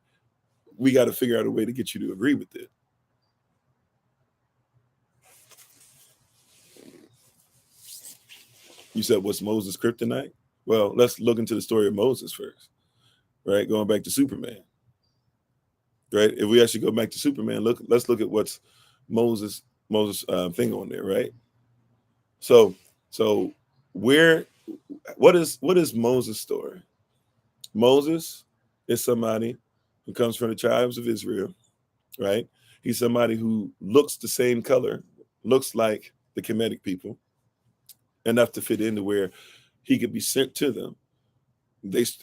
Speaker 1: we got to figure out a way to get you to agree with it. You said, what's Moses' kryptonite? Well, let's look into the story of Moses first, right? Going back to Superman, right? If we actually go back to Superman, let's look at what's Moses thing on there, right? So so where what is Moses' story? Moses is somebody who comes from the tribes of Israel, right? He's somebody who looks the same color, looks like the Kemetic people, enough to fit into where he could be sent to them.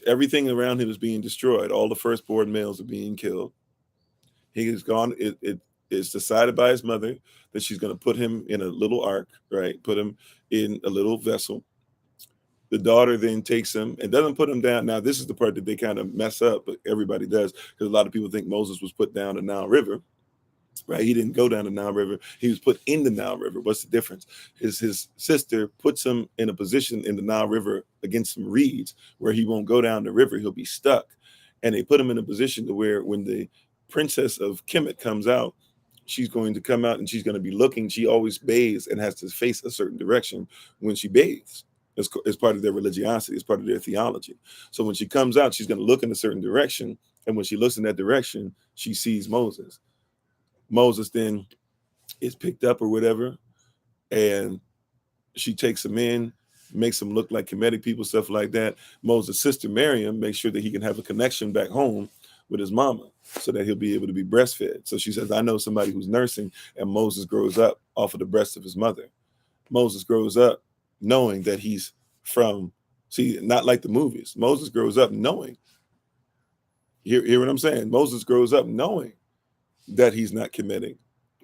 Speaker 1: Everything around him is being destroyed. All the firstborn males are being killed. He is gone. It is decided by his mother that she's going to put him in a little ark, right? Put him in a little vessel. The daughter then takes him and doesn't put him down. Now, this is the part that they kind of mess up, but everybody does, because a lot of people think Moses was put down the Nile River. Right, he didn't go down the Nile River. He was put in the Nile River. What's the difference? His sister puts him in a position in the Nile River against some reeds where he won't go down the river. He'll be stuck. And they put him in a position to where when the princess of Kemet comes out, she's going to come out and she's going to be looking. She always bathes and has to face a certain direction when she bathes. It's part of their religiosity. It's part of their theology. So when she comes out, she's going to look in a certain direction. And when she looks in that direction, she sees Moses. Moses then is picked up or whatever, and She takes him in, makes him look like Kemetic people, stuff like that. Moses' sister Miriam makes sure that he can have a connection back home with his mama so that he'll be able to be breastfed. So she says, I know somebody who's nursing, and Moses grows up off of the breast of his mother. Moses grows up knowing that he's from, see, not like the movies. Moses grows up knowing. Hear what I'm saying? Moses grows up knowing that he's not Kemetic,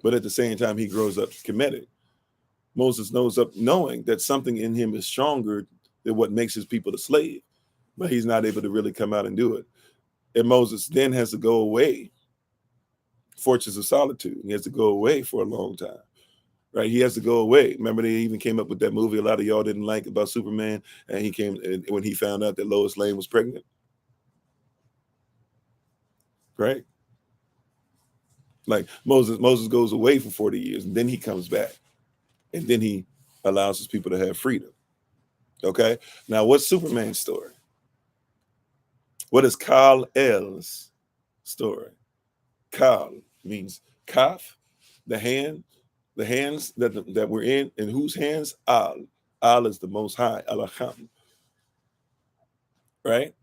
Speaker 1: but at the same time, he grows up Kemetic. Moses knows up knowing that something in him is stronger than what makes his people a slave, but he's not able to really come out and do it. And Moses then has to go away, fortress of solitude. He has to go away for a long time, right? He has to go away. Remember, they even came up with that movie a lot of y'all didn't like about Superman, and he came and when he found out that Lois Lane was pregnant, right? Like Moses goes away for 40 years, and then he comes back, and then he allows his people to have freedom. Okay, now what's Superman's story? What is Kal-El's story? Kal means kaf, the hand, the hands that we're in whose hands? Al. Al is the Most High, Alacham, right?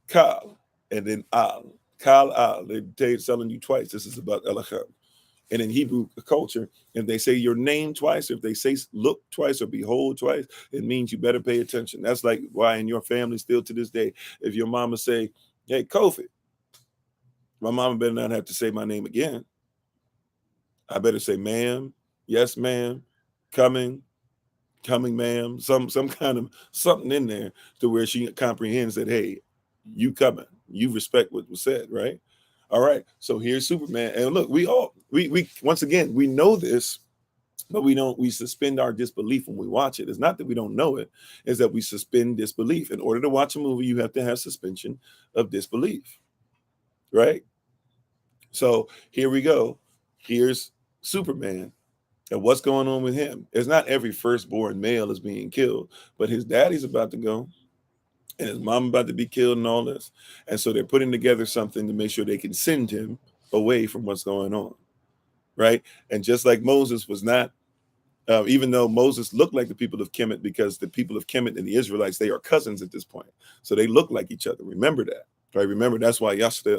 Speaker 1: Kal, and then Al. Kal-Al. They're telling you twice. This is about Alacham. And in Hebrew culture, if they say your name twice, if they say look twice or behold twice, it means you better pay attention. That's like why in your family still to this day, if your mama say, hey, Kofi, my mama better not have to say my name again. I better say, ma'am, yes, ma'am, coming, ma'am, some kind of something in there to where she comprehends that, hey, you coming, you respect what was said, right? All right, so here's Superman, and look, we once again we know this, but we suspend our disbelief when we watch it. It's not that we don't know it, it's that we suspend disbelief. In order to watch a movie, you have to have suspension of disbelief, right? So here we go. Here's Superman. And what's going on with him? It's not every firstborn male is being killed, but his daddy's about to go and his mom about to be killed and all this. And so they're putting together something to make sure they can send him away from what's going on, right? And just like Moses was not, even though Moses looked like the people of Kemet, because the people of Kemet and the Israelites, they are cousins at this point. So they look like each other. Remember that. Right, remember that's why Yashphai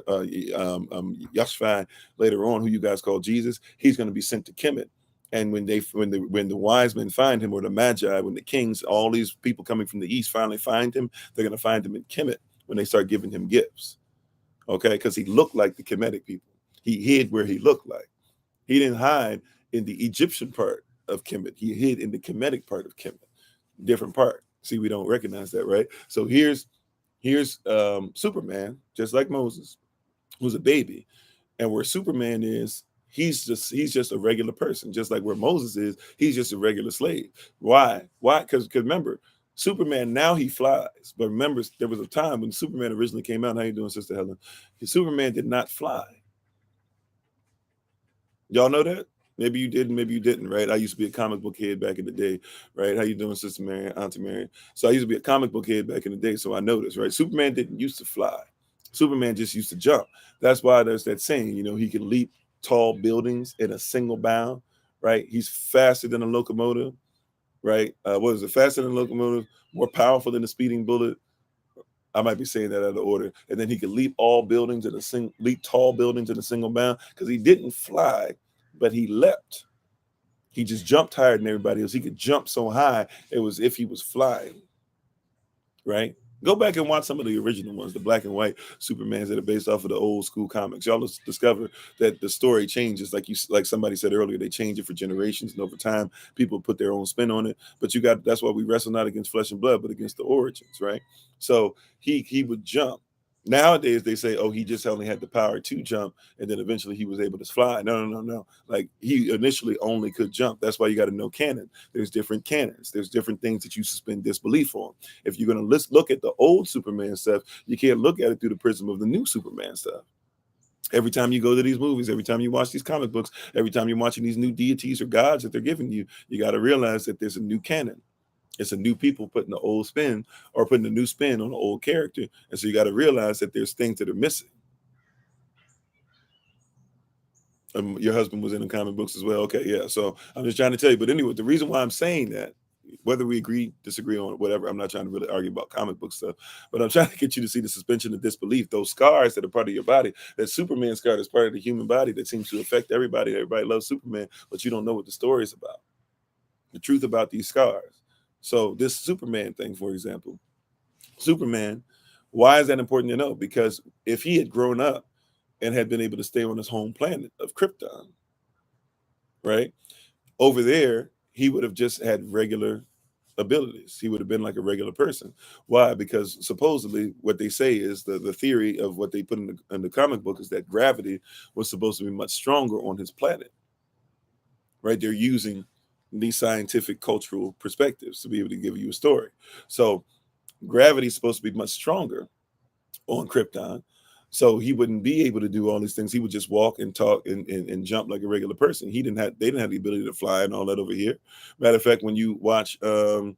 Speaker 1: later on, who you guys call Jesus, he's going to be sent to Kemet. And when the wise men find him, or the magi, when the kings, all these people coming from the east finally find him, they're going to find him in Kemet when they start giving him gifts. Okay, because he looked like the Kemetic people. He hid where he looked like. He didn't hide in the Egyptian part of Kemet. He hid in the Kemetic part of Kemet. Different part. See, we don't recognize that, right? So here's Superman, just like Moses, who's a baby, and where Superman is, he's just a regular person, just like where Moses is, he's just a regular slave. Why? Because remember, Superman now he flies, but remember there was a time when Superman originally came out. How you doing, Sister Helen? Superman did not fly. Y'all know that? Maybe you did, maybe you didn't, right? I used to be a comic book head back in the day, right? How you doing, Sister Mary, Auntie Mary? So I used to be a comic book head back in the day, so I know this, right? Superman didn't used to fly. Superman just used to jump. That's why there's that saying, he can leap tall buildings in a single bound, right? He's faster than a locomotive, right? What is it? Faster than a locomotive, more powerful than a speeding bullet. I might be saying that out of order. And then he could leap leap tall buildings in a single bound, because he didn't fly, but he leapt. He just jumped higher than everybody else. He could jump so high, it was if he was flying, right? Go back and watch some of the original ones, the black and white Supermans that are based off of the old school comics. Y'all will discover that the story changes, like somebody said earlier. They change it for generations, and over time, people put their own spin on it. But that's why we wrestle not against flesh and blood, but against the origins, right? So he would jump. Nowadays they say, oh, he just only had the power to jump, and then eventually he was able to fly. No. Like, he initially only could jump. That's why you got to know canon. There's different canons. There's different things that you suspend disbelief on. If you're going to look at the old Superman stuff, you can't look at it through the prism of the new Superman stuff. Every time you go to these movies, every time you watch these comic books, every time you're watching these new deities or gods that they're giving you, you got to realize that there's a new canon. It's a new people putting the old spin, or putting a new spin on the old character. And so you got to realize that there's things that are missing. Your husband was in the comic books as well. Okay, yeah. So I'm just trying to tell you. But anyway, the reason why I'm saying that, whether we agree, disagree on whatever. I'm not trying to really argue about comic book stuff, but I'm trying to get you to see the suspension of disbelief, those scars that are part of your body, that Superman scar is part of the human body that seems to affect everybody. Everybody loves Superman, but you don't know what the story is about, the truth about these scars. So this Superman thing, for example, Superman, why is that important to know? Because if he had grown up and had been able to stay on his home planet of Krypton, right? Over there, he would have just had regular abilities. He would have been like a regular person. Why? Because supposedly what they say is the theory of what they put in the comic book is that gravity was supposed to be much stronger on his planet, right? They're using these scientific cultural perspectives to be able to give you a story. So gravity is supposed to be much stronger on Krypton. So he wouldn't be able to do all these things. He would just walk and talk and jump like a regular person. They didn't have the ability to fly and all that over here. Matter of fact, when you watch when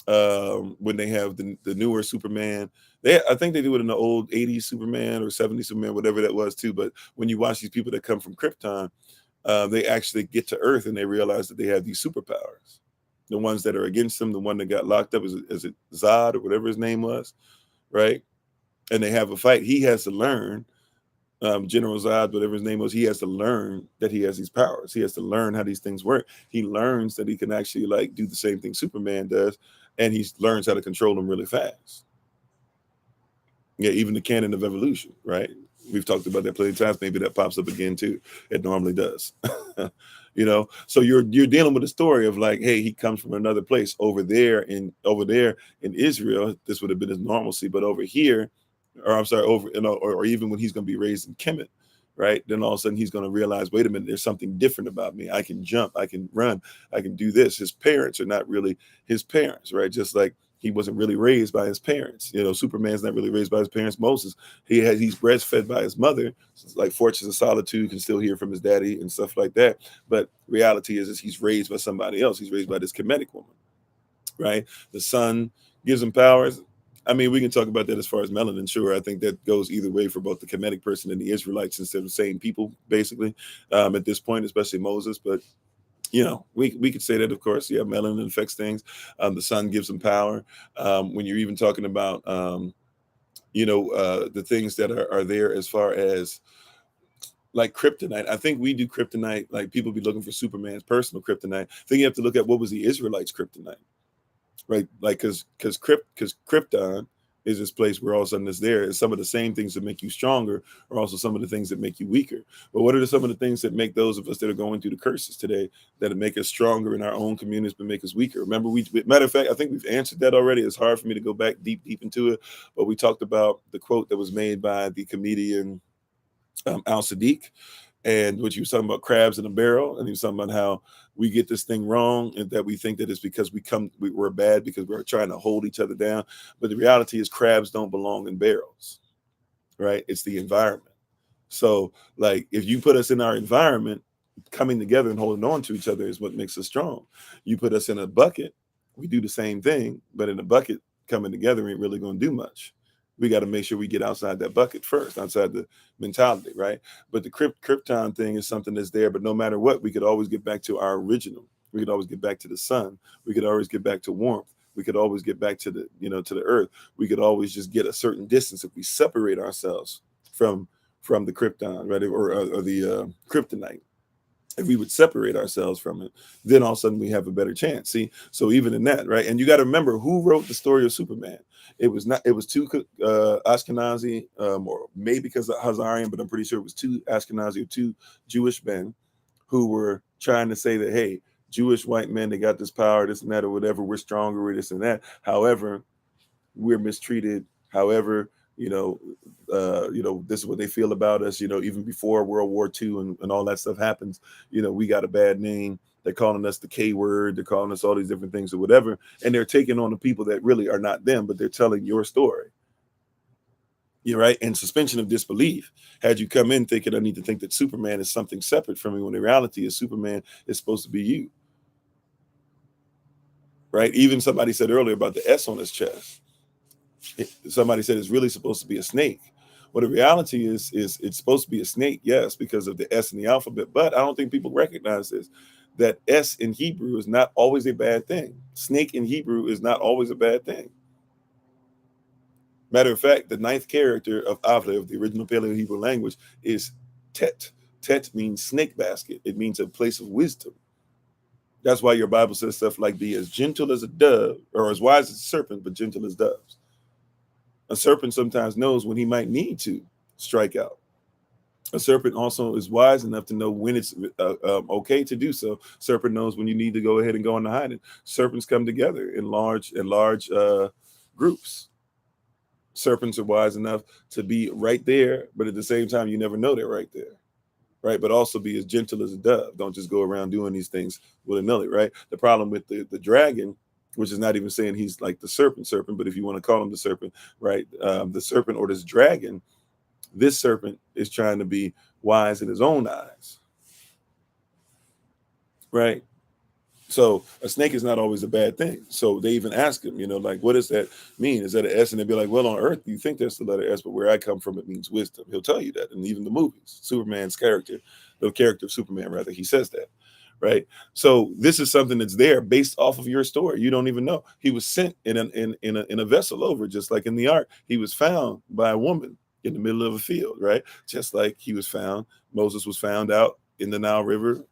Speaker 1: they have the newer Superman, I think they do it in the old 80s Superman or 70s Superman, whatever that was too. But when you watch these people that come from Krypton, they actually get to Earth and they realize that they have these superpowers. The ones that are against them, the one that got locked up, is it Zod or whatever his name was, right? And they have a fight. He has to learn, General Zod, whatever his name was, he has to learn that he has these powers. He has to learn how these things work. He learns that he can actually like do the same thing Superman does, and he learns how to control them really fast. Yeah, even the canon of evolution, right? We've talked about that plenty of times. Maybe that pops up again too. It normally does. So you're dealing with a story of like, hey, he comes from another place over there in Israel. This would have been his normalcy, but over here, or I'm sorry, or even when he's going to be raised in Kemet, right? Then all of a sudden he's going to realize, wait a minute, there's something different about me. I can jump, I can run, I can do this. His parents are not really his parents, right? Just like he wasn't really raised by his parents. Superman's not really raised by his parents. Moses, he's breastfed by his mother. So like Fortress of Solitude, can still hear from his daddy and stuff like that. But reality is he's raised by somebody else. He's raised by this Kemetic woman, right? The sun gives him powers. I mean, we can talk about that as far as melanin. Sure, I think that goes either way for both the Kemetic person and the Israelites, since they're the same people, basically, at this point, especially Moses. But we could say that, of course, yeah, melanin affects things. The sun gives them power. When you're even talking about, the things that are there as far as like kryptonite. I think we do kryptonite. Like people be looking for Superman's personal kryptonite. I think you have to look at what was the Israelites' kryptonite, right? Like because Krypton is this place where all of a sudden it's there. And some of the same things that make you stronger are also some of the things that make you weaker. But what are some of the things that make those of us that are going through the curses today that make us stronger in our own communities but make us weaker? Remember, matter of fact, I think we've answered that already. It's hard for me to go back deep into it, but we talked about the quote that was made by the comedian Al Sadiq, and what you was talking about, crabs in a barrel, and he was talking about how we get this thing wrong and that we think that it's because we're bad because we're trying to hold each other down. But the reality is crabs don't belong in barrels, right? It's the environment. So like if you put us in our environment, coming together and holding on to each other is what makes us strong. You put us in a bucket, we do the same thing, but in a bucket, coming together ain't really going to do much. We got to make sure we get outside that bucket first, outside the mentality, right? But the Krypton thing is something that's there, but no matter what, we could always get back to our original. We could always get back to the sun. We could always get back to warmth. We could always get back to the earth. We could always just get a certain distance if we separate ourselves from the Krypton, right? Or the kryptonite. If we would separate ourselves from it, then all of a sudden we have a better chance. See, so even in that, right? And you got to remember who wrote the story of Superman. It was two Ashkenazi, or maybe because of Hazarian, but I'm pretty sure it was two Ashkenazi or two Jewish men who were trying to say that, hey, Jewish white men, they got this power, this and that, or whatever. We're stronger, we're this and that. However, we're mistreated. However, this is what they feel about us. Even before World War II and all that stuff happens, we got a bad name. They're calling us the K word. They're calling us all these different things or whatever. And they're taking on the people that really are not them, but they're telling your story. You're right. And suspension of disbelief. Had you come in thinking I need to think that Superman is something separate from me, when the reality is Superman is supposed to be you. Right. Even somebody said earlier about the S on his chest. Somebody said it's really supposed to be a snake. Well, the reality is it's supposed to be a snake, yes, because of the S in the alphabet. But I don't think people recognize this. that S in Hebrew is not always a bad thing. Snake in Hebrew is not always a bad thing. Matter of fact, the ninth character of Avle, of the original Paleo Hebrew language, is Tet. Tet means snake basket. It means a place of wisdom. That's why your Bible says stuff like, be as gentle as a dove, or as wise as a serpent, but gentle as doves. A serpent sometimes knows when he might need to strike out. A serpent also is wise enough to know when it's okay to do so. Serpent knows when you need to go ahead and go into hiding. Serpents come together in large groups. Serpents are wise enough to be right there, but at the same time, you never know they're right there, right? But also be as gentle as a dove. Don't just go around doing these things willy-nilly, right? The problem with the dragon, which is not even saying he's like the serpent, but if you want to call him the serpent, right? The serpent or this dragon, this serpent is trying to be wise in his own eyes, right? So a snake is not always a bad thing. So they even ask him, like, what does that mean? Is that an S? And they'd be like, well, on earth, you think that's the letter S, but where I come from, it means wisdom. He'll tell you that. And even the movies, Superman's character, the character of Superman, rather, he says that, right? So this is something that's there based off of your story. You don't even know. He was sent in a vessel over, just like in the ark. He was found by a woman in the middle of a field, right? Just like he was found, Moses was found out in the Nile River,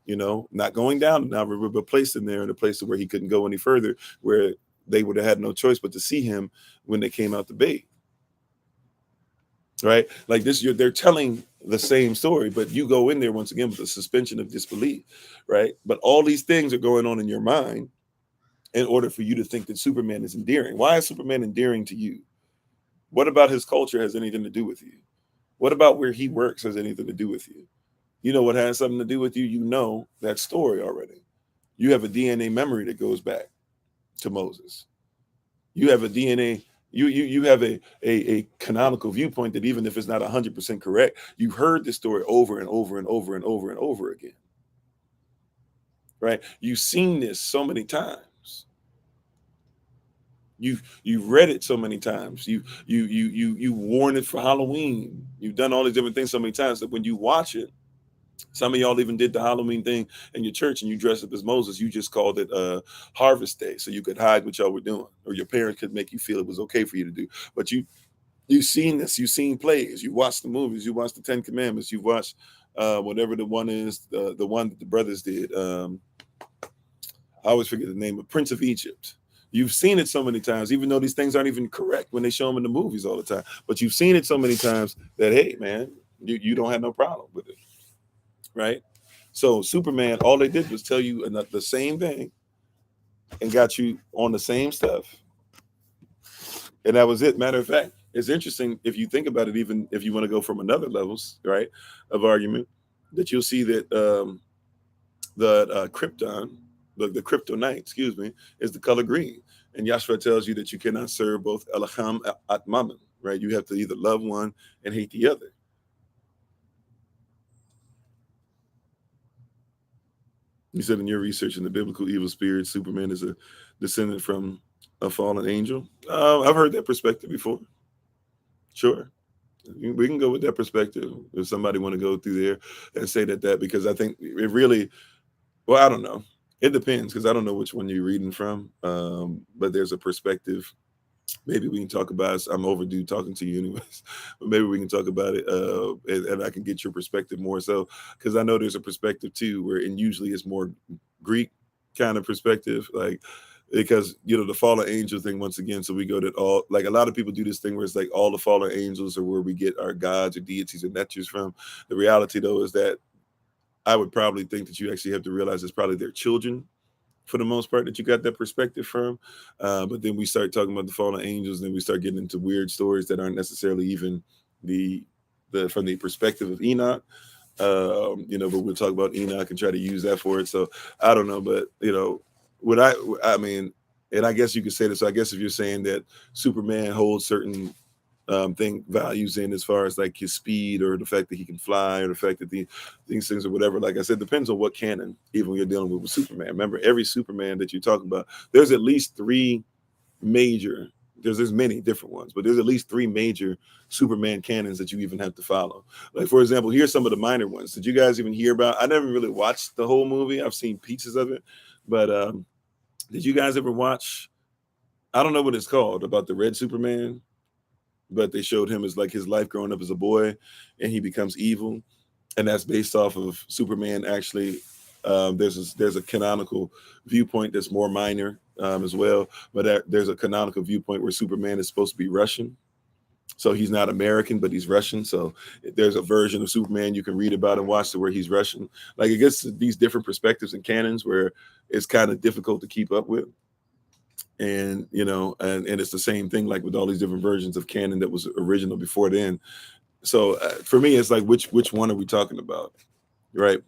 Speaker 1: not going down the Nile River, but placed in there in a place where he couldn't go any further, where they would have had no choice but to see him when they came out the bait. Right? Like this, they're telling the same story, but you go in there once again with a suspension of disbelief, right? But all these things are going on in your mind in order for you to think that Superman is endearing. Why is Superman endearing to you? What about his culture has anything to do with you? What about where he works has anything to do with you? You know what has something to do with you? You know that story already. You have a DNA memory that goes back to Moses. You have a DNA, you have a canonical viewpoint that even if it's not 100% correct, you heard the story over and over and over and over and over again. Right? You've seen this so many times. You've read it so many times. You worn it for Halloween. You've done all these different things so many times that when you watch it, some of y'all even did the Halloween thing in your church and you dressed up as Moses. You just called it Harvest Day so you could hide what y'all were doing, or your parents could make you feel it was okay for you to do. But you've seen this. You've seen plays. You watched the movies. You watched the Ten Commandments. You watched whatever the one is, the one that the brothers did. I always forget the name of Prince of Egypt. You've seen it so many times, even though these things aren't even correct when they show them in the movies all the time. But you've seen it so many times that, hey, man, you don't have no problem with it. Right? So Superman, all they did was tell you the same thing and got you on the same stuff. And that was it. Matter of fact, it's interesting if you think about it, even if you want to go from another levels, right, of argument, that you'll see that the Krypton, the kryptonite, excuse me, is the color green. And Yahshua tells you that you cannot serve both Elohim at Mammon, right? You have to either love one and hate the other. You said in your research in the biblical evil spirit, Superman is a descendant from a fallen angel. I've heard that perspective before. Sure. We can go with that perspective if somebody want to go through there and say that, because I think it really, well, I don't know. It depends, because I don't know which one you're reading from. But there's a perspective. Maybe we can talk about it. I'm overdue talking to you anyways, but maybe we can talk about it and I can get your perspective more so, because I know there's a perspective too and usually it's more Greek kind of perspective, like, because the fallen angel thing once again. So we go to all, like, a lot of people do this thing where it's like all the fallen angels are where we get our gods or deities or neters from. The reality though is that I would probably think that you actually have to realize it's probably their children for the most part that you got that perspective from. But then we start talking about the fallen angels, and then we start getting into weird stories that aren't necessarily even the from the perspective of Enoch. But we'll talk about Enoch and try to use that for it. So I don't know, but what I mean, and I guess you could say this. So I guess if you're saying that Superman holds certain values in as far as like his speed or the fact that he can fly or the fact that these things or whatever, like I said, depends on what canon even you're dealing with Superman. Remember, every Superman that you talk about, there's at least 3 major There's many different ones, but there's at least 3 major Superman canons that you even have to follow. Like, for example, here's some of the minor ones. Did you guys even hear about? I never really watched the whole movie. I've seen pieces of it, but did you guys ever watch? I don't know what it's called, about the Red Superman, but they showed him as like his life growing up as a boy, and he becomes evil, and that's based off of Superman. Actually, there's a canonical viewpoint that's more minor as well, but there's a canonical viewpoint where Superman is supposed to be Russian. So he's not American, but he's Russian. So there's a version of Superman you can read about and watch to where he's Russian. Like, it gets these different perspectives and canons where it's kind of difficult to keep up with. And and it's the same thing, like with all these different versions of canon that was original before then. So for me, it's like, which one are we talking about, right?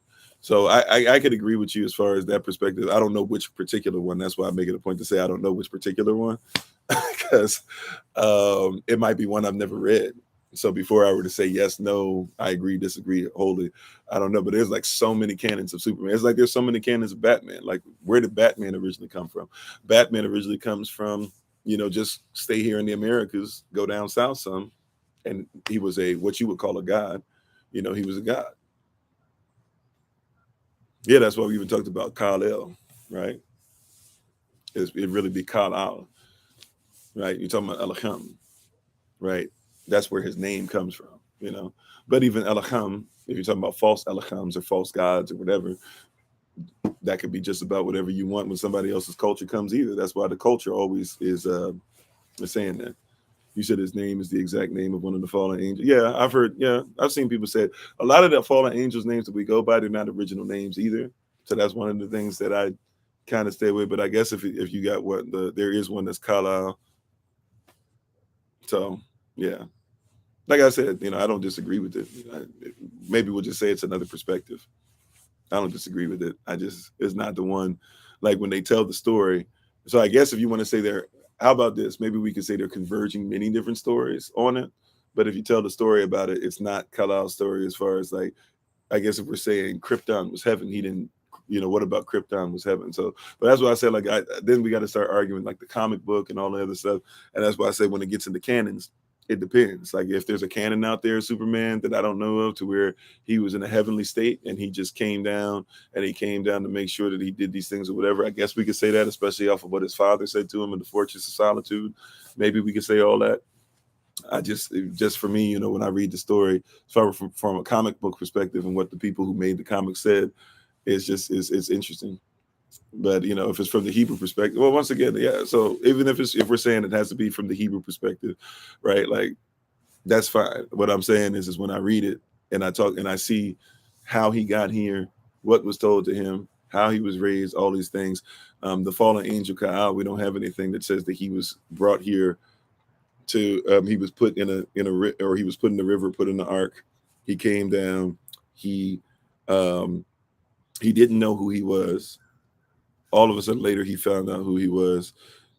Speaker 1: So I could agree with you as far as that perspective. I don't know which particular one. That's why I make it a point to say I don't know which particular one, because it might be one I've never read. So before I were to say yes, no, I agree, disagree, wholly, I don't know. But there's like so many canons of Superman. It's like there's so many canons of Batman. Like, where did Batman originally come from? Batman originally comes from, just stay here in the Americas, go down south some, and he was what you would call a god. He was a god. Yeah, that's why we even talked about Kal-El, right? It really be Kal-Al, right? You're talking about Elohim, right? That's where his name comes from. But even Elohim, if you're talking about false Elohims or false gods or whatever, that could be just about whatever you want when somebody else's culture comes either. That's why the culture always is saying that. You said his name is the exact name of one of the fallen angels. Yeah, I've heard. Yeah, I've seen people say a lot of the fallen angels' names that we go by, they're not original names either. So that's one of the things that I kind of stay away. But I guess if you got there is one that's Kala. So yeah, like I said, I don't disagree with it. Maybe we'll just say it's another perspective. I don't disagree with it. It's not the one. Like, when they tell the story. So I guess if you want to say how about this? Maybe we could say they're converging many different stories on it. But if you tell the story about it, it's not Kal-El's story as far as, like, I guess if we're saying Krypton was heaven, he didn't, what about Krypton was heaven? So, but that's why I said, like, then we got to start arguing like the comic book and all the other stuff. And that's why I say when it gets into canons, it depends. Like, if there's a canon out there, Superman, that I don't know of, to where he was in a heavenly state and he just came down to make sure that he did these things or whatever. I guess we could say that, especially off of what his father said to him in the Fortress of Solitude. Maybe we could say all that. Just for me, when I read the story, so from a comic book perspective and what the people who made the comic said, it's interesting. But if it's from the Hebrew perspective, well, once again, yeah. So even if we're saying it has to be from the Hebrew perspective, right? Like, that's fine. What I'm saying is when I read it and I talk and I see how he got here, what was told to him, how he was raised, all these things. The fallen angel Ka'al, we don't have anything that says that he was brought here he was put or he was put in the river, put in the ark. He came down. Um, he didn't know who he was. All of a sudden later, he found out who he was.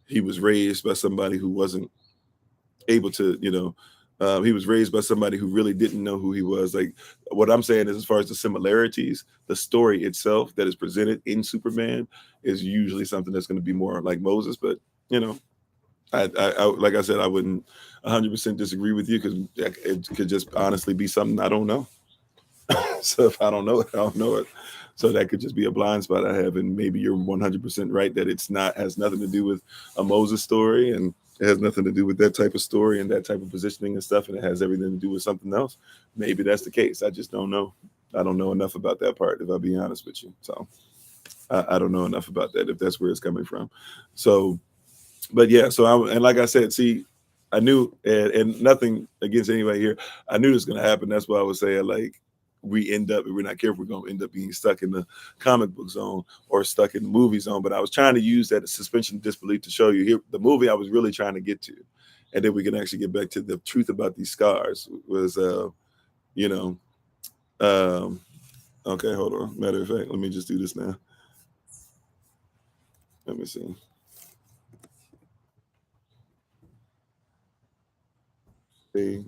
Speaker 1: He was raised by somebody who wasn't able to, he was raised by somebody who really didn't know who he was. Like, what I'm saying is, as far as the similarities, the story itself that is presented in Superman is usually something that's going to be more like Moses. But, I like I said, I wouldn't 100% disagree with you, because it could just honestly be something I don't know. So if I don't know it, I don't know it. So that could just be a blind spot I have, and maybe you're 100% right that has nothing to do with a Moses story, and it has nothing to do with that type of story and that type of positioning and stuff, and it has everything to do with something else. Maybe that's the case. I just don't know. I don't know enough about that part, if I'll be honest with you. So I don't know enough about that, if that's where it's coming from. So, but yeah, and like I said, see, I knew, and nothing against anybody here, I knew this was going to happen. That's why I was saying, like, if we're not careful, we're going to end up being stuck in the comic book zone or stuck in the movie zone. But I was trying to use that suspension of disbelief to show you here the movie I was really trying to get to. And then we can actually get back to the truth about these scars was, okay, hold on. Matter of fact, let me just do this now. Let me see. Ayeil.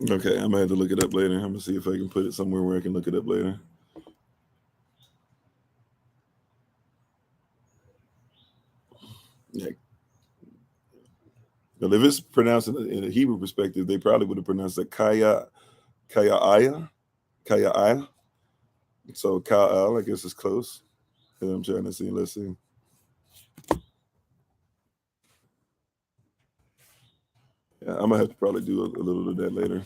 Speaker 1: Okay, I'm gonna have to look it up later. I'm gonna see if I can put it somewhere where I can look it up later. Yeah. But if it's pronounced in a Hebrew perspective, they probably would have pronounced it Kaya Aya. So Ka'al, I guess is close. And I'm trying to see. Let's see. Yeah, I'm gonna have to probably do a little of that later.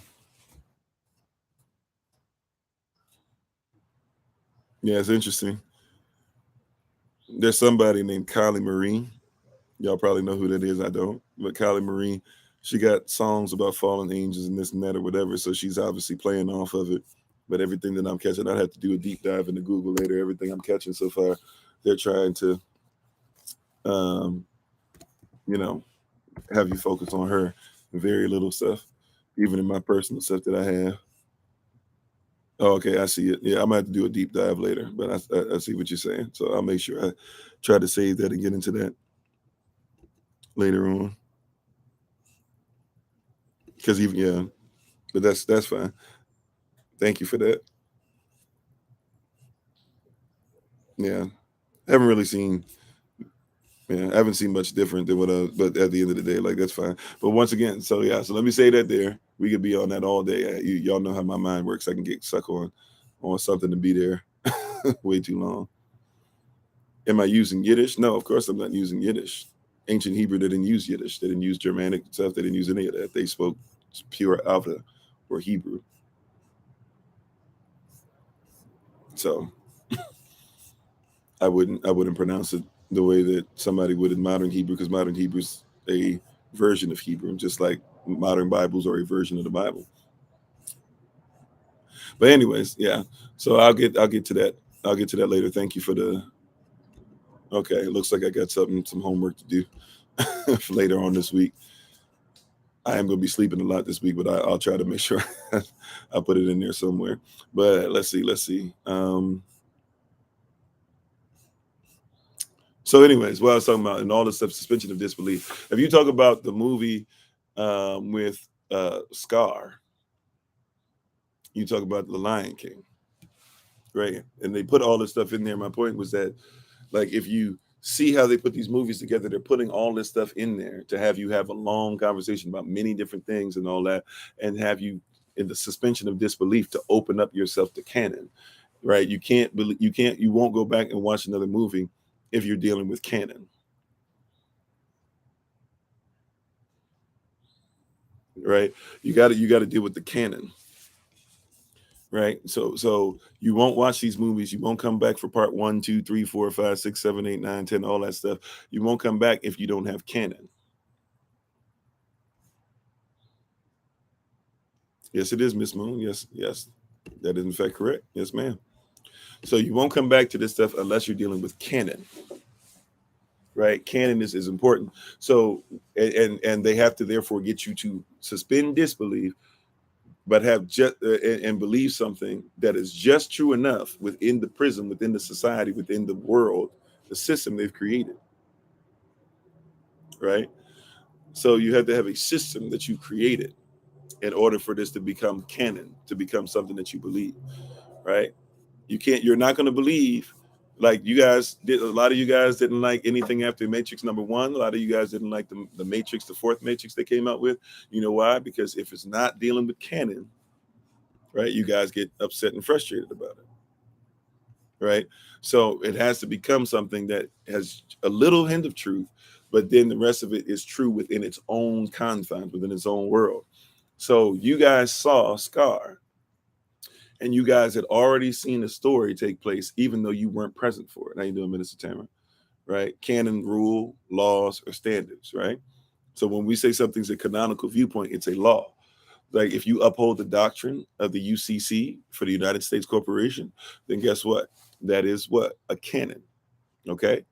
Speaker 1: Yeah, it's interesting. There's somebody named Kylie Marie. Y'all probably know who that is. I don't. But Kylie Marie, she got songs about fallen angels and this and that or whatever. So she's obviously playing off of it. But everything that I'm catching, I'd have to do a deep dive into Google later. Everything I'm catching so far, they're trying to, um, you know, have you focus on her. Very little stuff, even in my personal stuff that I have. Oh, okay, I see it. Yeah, I'm gonna have to do a deep dive later, but I see what you're saying. So I'll make sure I try to save that and get into that later on. Because even yeah, but that's fine. Thank you for that. Yeah, I haven't really seen. Yeah, I haven't seen much different than what I. But at the end of the day, like that's fine. But once again, so yeah, so let me say that there. We could be on that all day. Y'all know how my mind works. I can get stuck on something to be there way too long. Am I using Yiddish? No, of course I'm not using Yiddish. Ancient Hebrew, they didn't use Yiddish. They didn't use Germanic stuff. They didn't use any of that. They spoke pure Alpha or Hebrew. So I wouldn't pronounce it the way that somebody would in modern Hebrew because modern Hebrew is a version of Hebrew, just like modern Bibles are a version of the Bible. But anyways, yeah. So I'll get to that. I'll get to that later. Thank you for the. Okay, it looks like I got some homework to do later on this week. I am going to be sleeping a lot this week, but I'll try to make sure I put it in there somewhere. But let's see, let's see. So, anyways, what I was talking about and all this stuff, suspension of disbelief. If you talk about the movie with Scar, you talk about the Lion King, right? And they put all this stuff in there. My point was that, like, if you see how they put these movies together, they're putting all this stuff in there to have you have a long conversation about many different things and all that, and have you in the suspension of disbelief to open up yourself to canon, right? You won't go back and watch another movie if you're dealing with canon, right? You got to deal with the canon, right? So you won't watch these movies. You won't come back for part one, two, three, four, five, six, seven, eight, nine, 10, all that stuff. You won't come back if you don't have canon. Yes, it is, Miss Moon. Yes, yes. That is in fact correct. Yes, ma'am. So you won't come back to this stuff unless you're dealing with canon, right? Canon is important. So and they have to therefore get you to suspend disbelief, but have just and believe something that is just true enough within the prism, within the society, within the world, the system they've created, right? So you have to have a system that you created in order for this to become canon, to become something that you believe, right? You're not going to believe like you guys did. A lot of you guys didn't like anything after Matrix number one. A lot of you guys didn't like the Matrix, the fourth Matrix they came out with. You know why? Because if it's not dealing with canon, right, you guys get upset and frustrated about it, right? So it has to become something that has a little hint of truth, but then the rest of it is true within its own confines, within its own world. So you guys saw Scar, and you guys had already seen the story take place, even though you weren't present for it. How you doing, Minister Tamara? Right? Canon, rule, laws, or standards, right? So when we say something's a canonical viewpoint, it's a law. Like if you uphold the doctrine of the UCC for the United States Corporation, then guess what? That is what? A canon. Okay.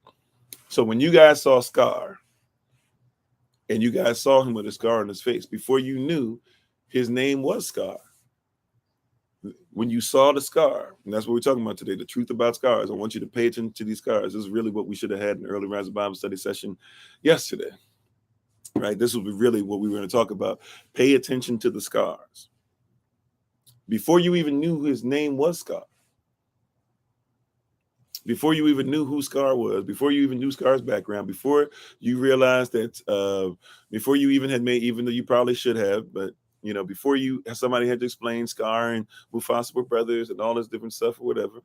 Speaker 1: So when you guys saw Scar and you guys saw him with a scar on his face, before you knew his name was Scar, when you saw the scar, and that's what we're talking about today, the truth about scars. I want you to pay attention to these scars. This is really what we should have had in the early Rise of Bible study session yesterday, right? This will be really what we were going to talk about. Pay attention to the scars, before you even knew his name was Scar, before you even knew who Scar was, before you even knew Scar's background, before you realized that, before you even had made, even though you probably should have, but before somebody had to explain Scar and Mufasa were brothers and all this different stuff or whatever,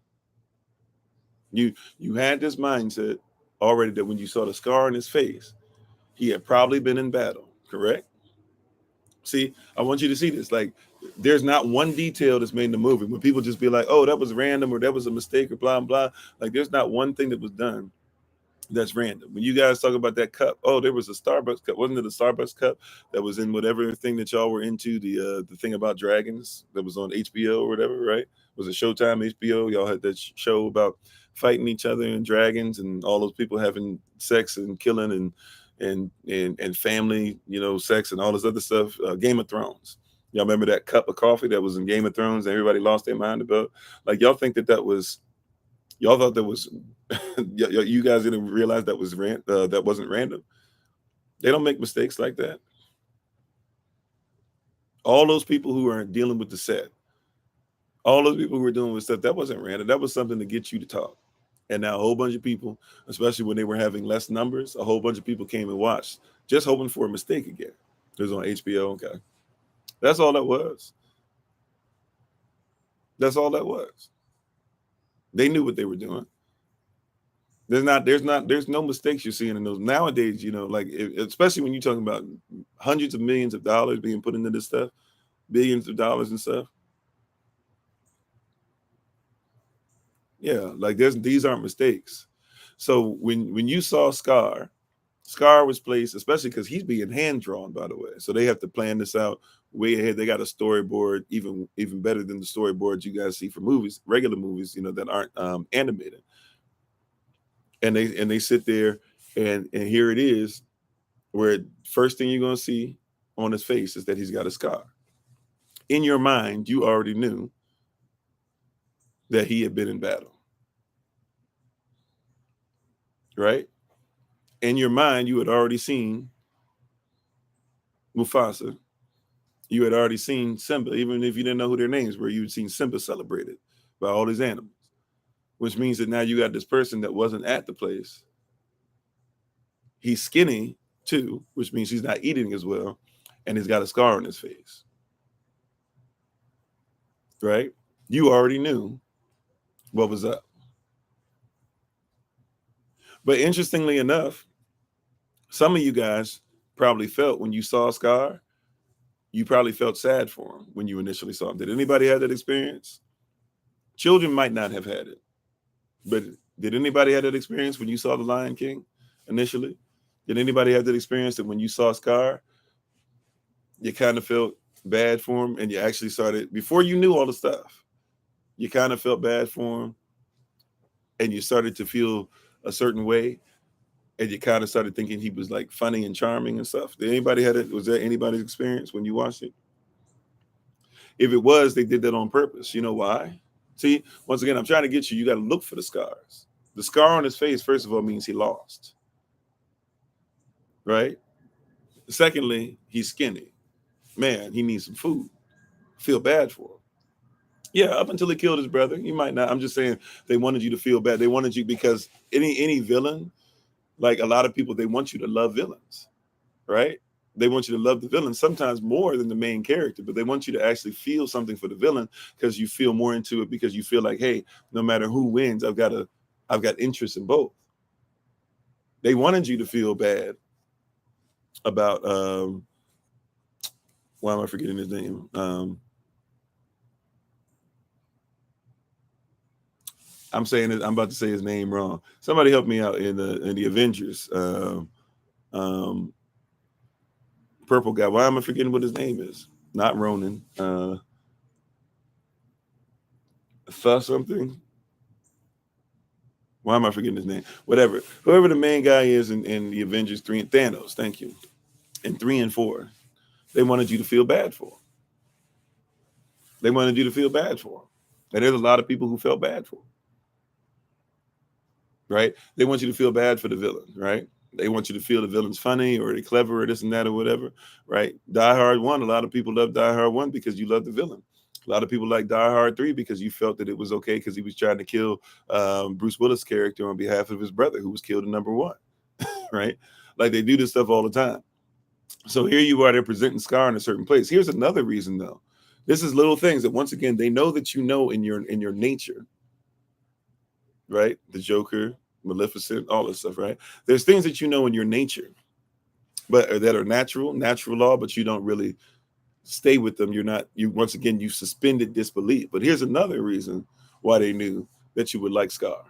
Speaker 1: you had this mindset already that when you saw the scar on his face, he had probably been in battle, correct? See, I want you to see this. Like, there's not one detail that's made in the movie. When people just be like, oh, that was random or that was a mistake or blah, blah. Like, there's not one thing that was done that's random. When you guys talk about that cup, oh, there was a Starbucks cup. Wasn't it a Starbucks cup that was in whatever thing that y'all were into? The thing about dragons that was on HBO or whatever, right? Was it Showtime, HBO? Y'all had that show about fighting each other and dragons and all those people having sex and killing and family, sex and all this other stuff. Game of Thrones. Y'all remember that cup of coffee that was in Game of Thrones and everybody lost their mind about? Like, y'all think that was, y'all thought that was, you guys didn't realize that that wasn't random. They don't make mistakes like that. All those people who are dealing with the set, all those people who were doing with stuff, that wasn't random. That was something to get you to talk. And now a whole bunch of people, especially when they were having less numbers, a whole bunch of people came and watched, just hoping for a mistake again. It was on HBO. Okay. That's all that was. That's all that was. They knew what they were doing. There's no mistakes you're seeing in those nowadays, like, especially when you're talking about hundreds of millions of dollars being put into this stuff, billions of dollars and stuff. Yeah, like these aren't mistakes. So when you saw Scar was placed, especially because he's being hand drawn, by the way. So they have to plan this out way ahead. They got a storyboard, even better than the storyboards you guys see for movies, regular movies, that aren't animated. And they sit there and here it is, where first thing you're gonna see on his face is that he's got a scar. In your mind, you already knew that he had been in battle. Right? In your mind, you had already seen Mufasa. You had already seen Simba, even if you didn't know who their names were, you had seen Simba celebrated by all these animals. Which means that now you got this person that wasn't at the place. He's skinny too, which means he's not eating as well, and he's got a scar on his face. Right? You already knew what was up. But interestingly enough, some of you guys probably felt when you saw Scar, you probably felt sad for him when you initially saw him. Did anybody have that experience? Children might not have had it, but did anybody have that experience when you saw The Lion King initially? Did anybody have that experience that when you saw Scar, you kind of felt bad for him and you actually started, before you knew all the stuff, you kind of felt bad for him and you started to feel a certain way and you kind of started thinking he was like funny and charming and stuff? Did anybody have it? Was that anybody's experience when you watched it? If it was, they did that on purpose. You know why? See, once again, I'm trying to get you, you got to look for the scars. The scar on his face, first of all, means he lost. Right? Secondly, he's skinny. Man, he needs some food. Feel bad for him. Yeah, up until he killed his brother. You might not. I'm just saying they wanted you to feel bad. They wanted you, because any villain, like a lot of people, they want you to love villains, right? They want you to love the villain sometimes more than the main character, but they want you to actually feel something for the villain because you feel more into it, because you feel like, hey, no matter who wins, I've got interest in both. They wanted you to feel bad about why am I forgetting his name? I'm saying it, I'm about to say his name wrong. Somebody help me out in the Avengers. Purple guy. Why am I forgetting what his name is? Not Ronan. Something. Why am I forgetting his name? Whatever. Whoever the main guy is in the Avengers 3, Thanos, thank you. In 3 and 4, they wanted you to feel bad for him. They wanted you to feel bad for him. And there's a lot of people who felt bad for him. Right? They want you to feel bad for the villain, right? They want you to feel the villain's funny or they're clever or this and that or whatever, right? Die Hard 1, a lot of people love Die Hard 1 because you love the villain. A lot of people like Die Hard 3 because you felt that it was okay because he was trying to kill Bruce Willis' character on behalf of his brother who was killed in number 1, right? Like they do this stuff all the time. So here you are, they're presenting Scar in a certain place. Here's another reason though. This is little things that once again, they know that you know in your nature, right? The Joker, Maleficent, all this stuff, right? There's things that you know in your nature, but that are natural law, but you don't really stay with them. You once again, you suspended disbelief. But here's another reason why they knew that you would like Scar.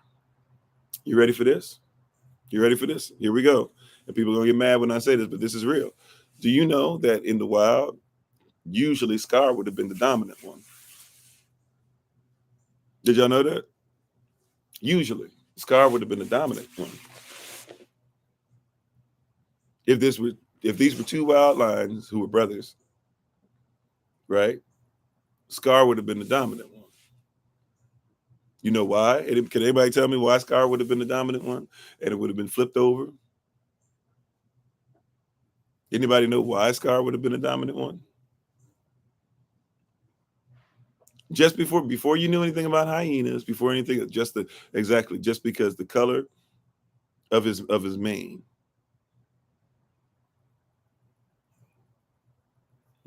Speaker 1: You ready for this? You ready for this? Here we go. And people are gonna get mad when I say this, but this is real. Do you know that in the wild, usually Scar would have been the dominant one? Did y'all know that? Usually, Scar would have been the dominant one. If these were 2 wild lions who were brothers, right? Scar would have been the dominant one. You know why? Can anybody tell me why Scar would have been the dominant one and it would have been flipped over? Anybody know why Scar would have been the dominant one? Just before you knew anything about hyenas, before anything, just because the color of his mane.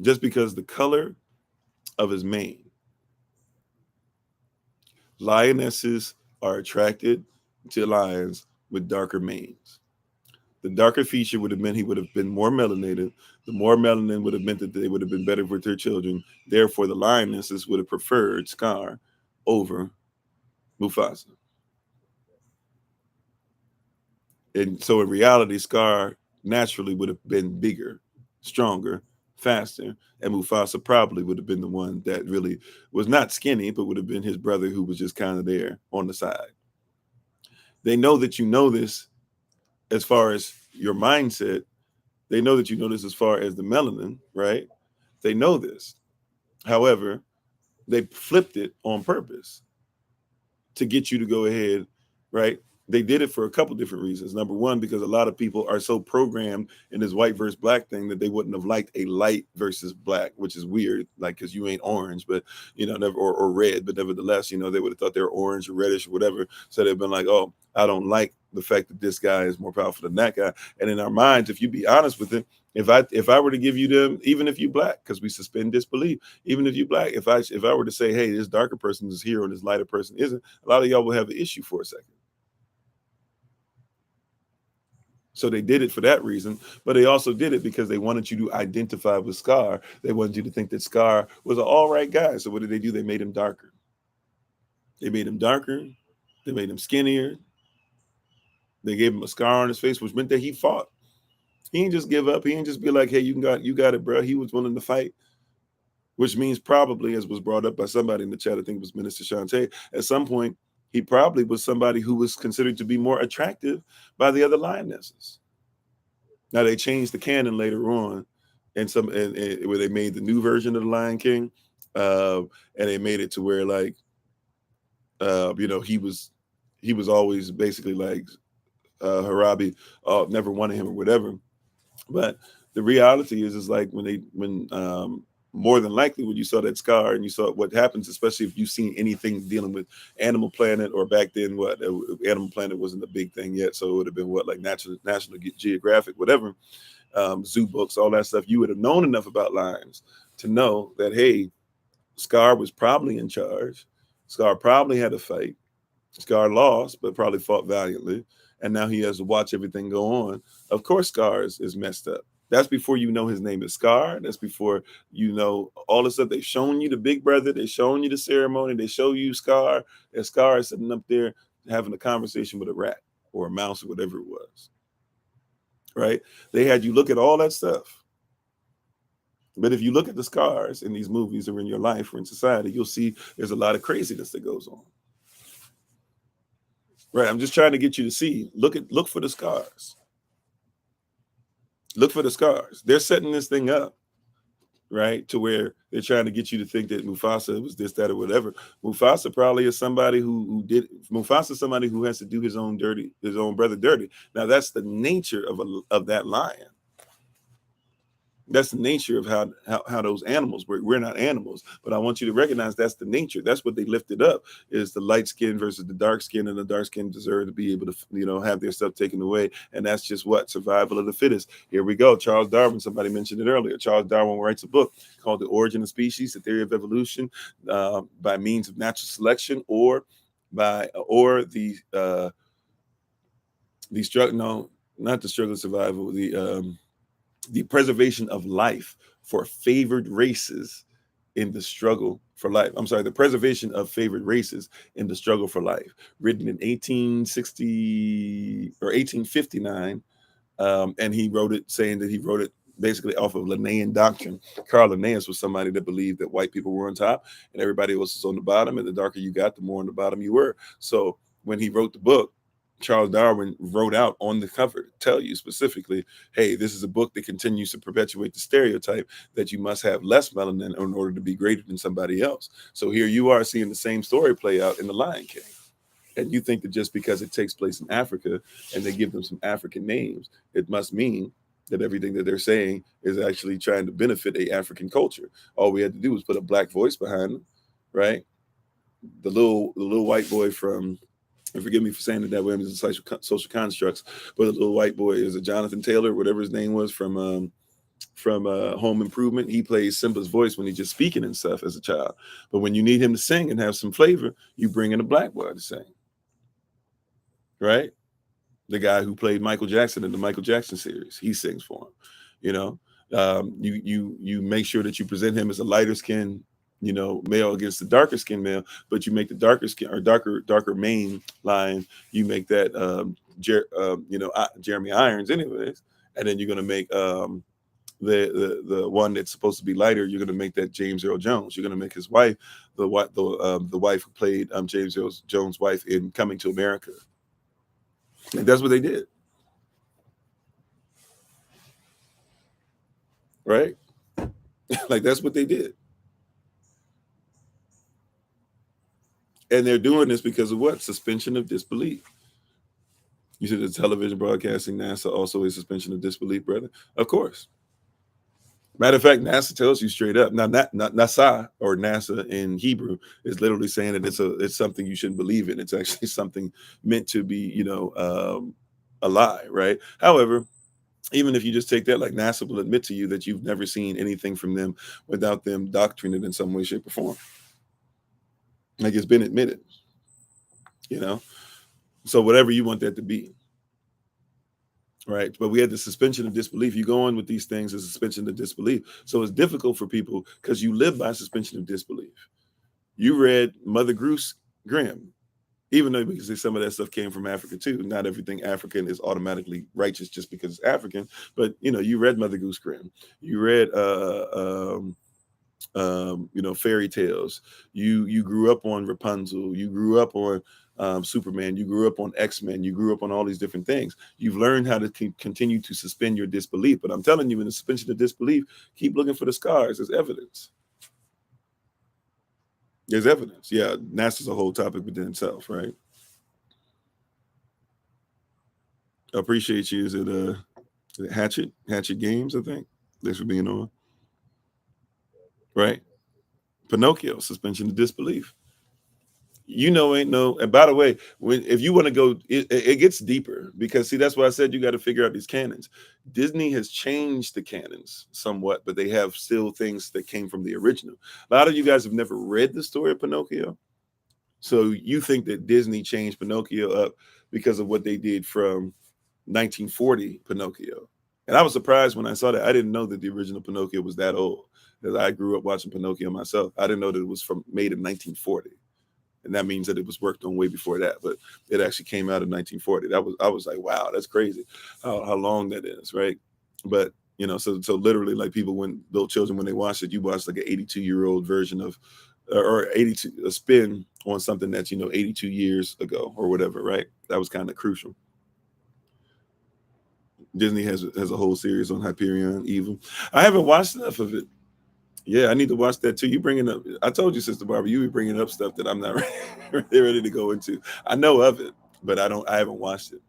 Speaker 1: Just because the color of his mane. Lionesses are attracted to lions with darker manes. The darker feature would have meant he would have been more melanated. The more melanin would have meant that they would have been better with their children. Therefore, the lionesses would have preferred Scar over Mufasa. And so in reality, Scar naturally would have been bigger, stronger, faster, and Mufasa probably would have been the one that really was not skinny, but would have been his brother who was just kind of there on the side. They know that you know this as far as your mindset. They know that you know this as far as the melanin, right? They know this. However, they flipped it on purpose to get you to go ahead, right? They did it for a couple different reasons. Number one, because a lot of people are so programmed in this white versus black thing that they wouldn't have liked a light versus black, which is weird, like because you ain't orange, but never or red, but nevertheless, they would have thought they were orange or reddish or whatever. So they've been like, oh, I don't like the fact that this guy is more powerful than that guy. And in our minds, if you be honest with it, if I were to give you them, even if you black, because we suspend disbelief, even if you black, if I were to say, hey, this darker person is here and this lighter person isn't, a lot of y'all will have an issue for a second. So they did it for that reason, but they also did it because they wanted you to identify with Scar. They wanted you to think that Scar was an all right guy. So what did they do? They made him darker. They made him darker. They made him skinnier. They gave him a scar on his face, which meant that he fought. He didn't just give up. He didn't just be like, hey, you got it, bro. He was willing to fight, which means probably, as was brought up by somebody in the chat, I think it was Minister Shantae, at some point, he probably was somebody who was considered to be more attractive by the other lionesses. Now they changed the canon later on, and where they made the new version of the Lion King, and they made it to where he was always basically like Harabi never wanted him or whatever. But the reality is like when more than likely when you saw that scar and you saw what happens, especially if you've seen anything dealing with Animal Planet, or back then Animal Planet wasn't a big thing yet, so it would have been like National Geographic, whatever, zoo books, all that stuff. You would have known enough about lions to know that, hey, Scar was probably in charge. Scar probably had a fight. Scar lost, but probably fought valiantly. And now he has to watch everything go on. Of course, Scar is messed up. That's before you know his name is Scar. That's before you know all the stuff. They've shown you the big brother. They've shown you the ceremony. They show you Scar. And Scar is sitting up there having a conversation with a rat or a mouse or whatever it was. Right? They had you look at all that stuff. But if you look at the scars in these movies or in your life or in society, you'll see there's a lot of craziness that goes on. Right? I'm just trying to get you to see. Look for the scars. Look for the scars. They're setting this thing up, right, to where they're trying to get you to think that Mufasa was this, that, or whatever. Mufasa probably is somebody Mufasa is somebody who has to do his own brother dirty. Now that's the nature of that lion. That's the nature of how those animals work. We're not animals, but I want you to recognize that's the nature. That's what they lifted up, is the light skin versus the dark skin, and the dark skin deserve to be able to, have their stuff taken away. And that's just what survival of the fittest. Here we go. Charles Darwin, somebody mentioned it earlier. Charles Darwin writes a book called The Origin of Species, The Theory of Evolution, by means of natural selection the struggle, no, not the struggle of survival, the preservation of life for favored races in the struggle for life. I'm sorry, the preservation of favored races in the struggle for life, written in 1860 or 1859. And he wrote it saying that he wrote it basically off of Linnaean doctrine. Carl Linnaeus was somebody that believed that white people were on top and everybody else was on the bottom. And the darker you got, the more on the bottom you were. So when he wrote the book, Charles Darwin wrote out on the cover to tell you specifically, hey, this is a book that continues to perpetuate the stereotype that you must have less melanin in order to be greater than somebody else. So here you are seeing the same story play out in The Lion King. And you think that just because it takes place in Africa and they give them some African names, it must mean that everything that they're saying is actually trying to benefit a African culture. All we had to do was put a black voice behind them, right? The little white boy from, and forgive me for saying it that way, I'm just social constructs, but the little white boy is a Jonathan Taylor, whatever his name was from Home Improvement. He plays Simba's voice when he's just speaking and stuff as a child. But when you need him to sing and have some flavor, you bring in a black boy to sing, right? The guy who played Michael Jackson in the Michael Jackson series, he sings for him. You make sure that you present him as a lighter skin, male against the darker skin male, but you make the darker skin or darker main line. You make that Jeremy Irons, anyways, and then you're gonna make the one that's supposed to be lighter. You're gonna make that James Earl Jones. You're gonna make his wife the wife who played James Earl Jones' wife in Coming to America. And that's what they did, right? Like that's what they did. And they're doing this because of what? Suspension of disbelief. You said the television broadcasting NASA also a suspension of disbelief, brother? Of course. Matter of fact, NASA tells you straight up. Now, not NASA or NASA in Hebrew is literally saying that it's something you shouldn't believe in. It's actually something meant to be, a lie, right? However, even if you just take that, like NASA will admit to you that you've never seen anything from them without them doctoring it in some way, shape, or form. Like it's been admitted, So whatever you want that to be. Right. But we had the suspension of disbelief. You go on with these things as suspension of disbelief. So it's difficult for people because you live by suspension of disbelief. You read Mother Goose Grimm, even though because some of that stuff came from Africa too. Not everything African is automatically righteous just because it's African. But you read Mother Goose Grimm. You read fairy tales. You grew up on Rapunzel. You grew up on Superman. You grew up on X-Men. You grew up on all these different things. You've learned how to continue to suspend your disbelief. But I'm telling you, in the suspension of disbelief, keep looking for the scars as evidence. There's evidence. Yeah, NASA's a whole topic within itself, right? I appreciate you. Is it Hatchet Games, I think? Thanks for being on. Right? Pinocchio, suspension of disbelief. Ain't no, and by the way, if you want to go, it gets deeper because see, that's why I said you got to figure out these canons. Disney has changed the canons somewhat, but they have still things that came from the original. A lot of you guys have never read the story of Pinocchio. So you think that Disney changed Pinocchio up because of what they did from 1940 Pinocchio. And I was surprised when I saw that. I didn't know that the original Pinocchio was that old because I grew up watching Pinocchio myself. I didn't know that it was made in 1940. And that means that it was worked on way before that, but it actually came out in 1940. I was like, wow, that's crazy how long that is, right? But so literally, like little children when they watch it, you watch like an 82-year-old version of, or 82 a spin on something that's 82 years ago or whatever, right? That was kind of crucial. Disney has a whole series on Hyperion Evil. I haven't watched enough of it. Yeah, I need to watch that too. You bringing up? I told you, Sister Barbara, you be bringing up stuff that I'm not ready to go into. I know of it, but I haven't watched it.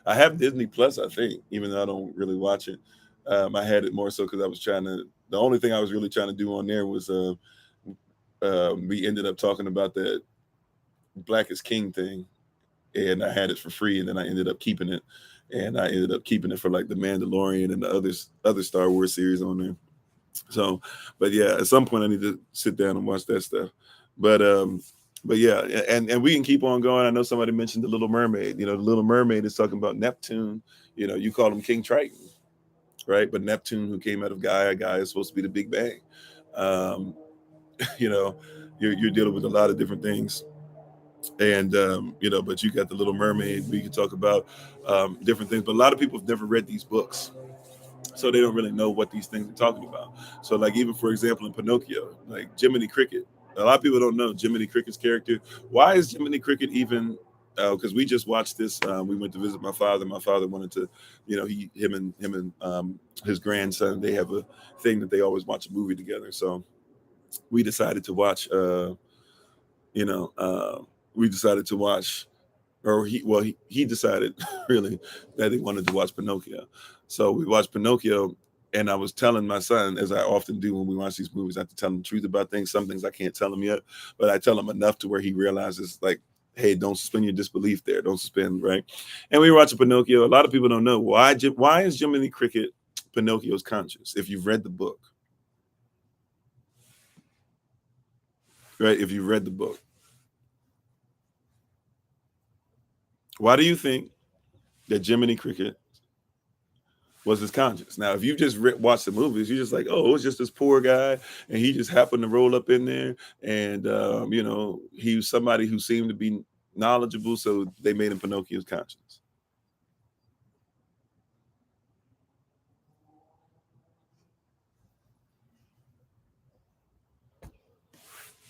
Speaker 1: I have Disney Plus, I think, even though I don't really watch it. I had it more so because I was trying to. The only thing I was really trying to do on there was we ended up talking about that Black is King thing, and I had it for free, and then I ended up keeping it, and I ended up keeping it for like the Mandalorian and the other Star Wars series on there. So, but yeah, at some point I need to sit down and watch that stuff. But but yeah, and we can keep on going. I know somebody mentioned the Little Mermaid. You know, the Little Mermaid is talking about Neptune. You know, you call him King Triton, right? But Neptune, who came out of Gaia is supposed to be the Big Bang. Um, you know, you're dealing with a lot of different things, and you know, but you got the Little Mermaid. We can talk about different things, but a lot of people have never read these books, so they don't really know what these things are talking about. So, like even for example, in Pinocchio, like Jiminy Cricket, a lot of people don't know Jiminy Cricket's character. Why is Jiminy Cricket even? Because we just watched this. We went to visit my father. My father wanted to, you know, him and his grandson. They have a thing that they always watch a movie together. So we decided to watch. You know, we decided to watch, or he decided really that he wanted to watch Pinocchio. So we watched Pinocchio, and I was telling my son, as I often do when we watch these movies, I have to tell him the truth about things. Some things I can't tell him yet, but I tell him enough to where he realizes, like, hey, don't suspend your disbelief there. Don't suspend, right? And we were watching Pinocchio. A lot of people don't know why is Jiminy Cricket Pinocchio's conscience? If you've read the book, right? If you've read the book, why do you think that Jiminy Cricket was his conscience? Now, if you just watch the movies, you're just like, oh, it was just this poor guy, and he just happened to roll up in there, and you know, he was somebody who seemed to be knowledgeable, so they made him Pinocchio's conscience,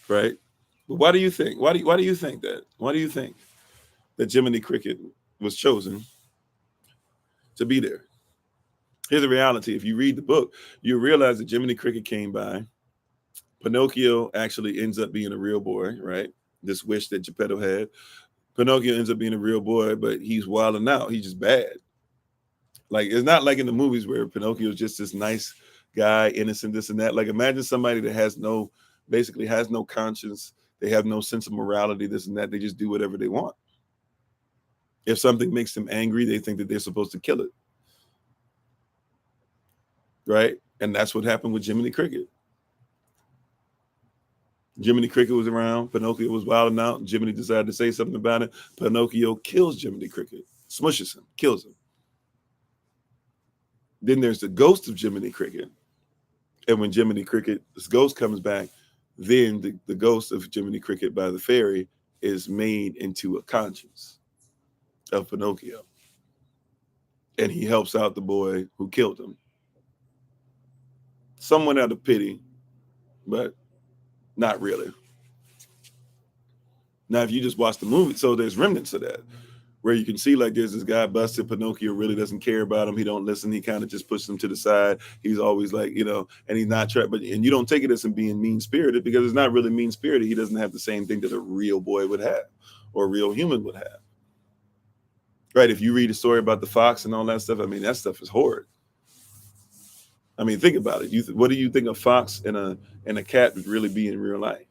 Speaker 1: right? But why do you think? Why do you think that? Why do you think that Jiminy Cricket was chosen to be there? Here's the reality: if you read the book, you realize that Jiminy Cricket came by. Pinocchio actually ends up being a real boy, right? This wish that Geppetto had. Pinocchio ends up being a real boy, but he's wilding out. He's just bad. Like it's not like in the movies where Pinocchio is just this nice guy, innocent, this and that. Like imagine somebody that basically has no conscience. They have no sense of morality, this and that. They just do whatever they want. If something makes them angry, they think that they're supposed to kill it, right? And that's what happened with Jiminy Cricket. Jiminy Cricket was around. Pinocchio was wilding out. Jiminy decided to say something about it. Pinocchio kills Jiminy Cricket, smushes him, kills him. Then there's the ghost of Jiminy Cricket. And when Jiminy Cricket's ghost comes back, then the ghost of Jiminy Cricket by the fairy is made into a conscience of Pinocchio. And he helps out the boy who killed him. Somewhat out of pity, but not really. Now, if you just watch the movie, so there's remnants of that. Where you can see like there's this guy busted. Pinocchio really doesn't care about him. He don't listen. He kind of just pushes him to the side. He's always like, you know, and he's not trying. And you don't take it as him being mean spirited because it's not really mean spirited. He doesn't have the same thing that a real boy would have or a real human would have. Right? If you read a story about the fox and all that stuff, I mean, that stuff is horrid. I mean, think about it. What do you think a fox and a cat would really be in real life?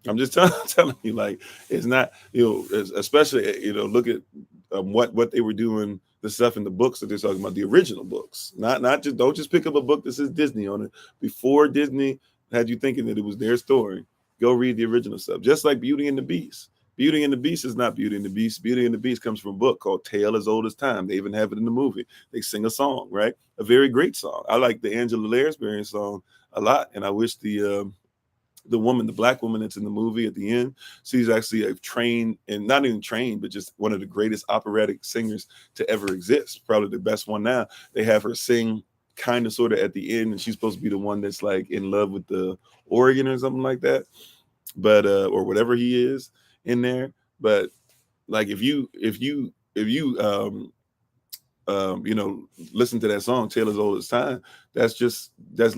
Speaker 1: I'm just telling you, like it's not, you know, especially look at what they were doing, the stuff in the books that they're talking about, the original books, not just don't just pick up a book that says Disney on it. Before Disney had you thinking that it was their story, go read the original stuff. Just like Beauty and the Beast. Beauty and the Beast is not Beauty and the Beast. Beauty and the Beast comes from a book called Tale as Old as Time. They even have it in the movie. They sing a song, right? A very great song. I like the Angela Lansbury song a lot, and I wish the woman, the black woman that's in the movie at the end, she's actually a trained, and not even trained, but just one of the greatest operatic singers to ever exist. Probably the best one now. They have her sing kind of sort of at the end, and she's supposed to be the one that's like in love with the organ or something like that. But or whatever he is in there. But like if you listen to that song, Taylor's Old as Time, that's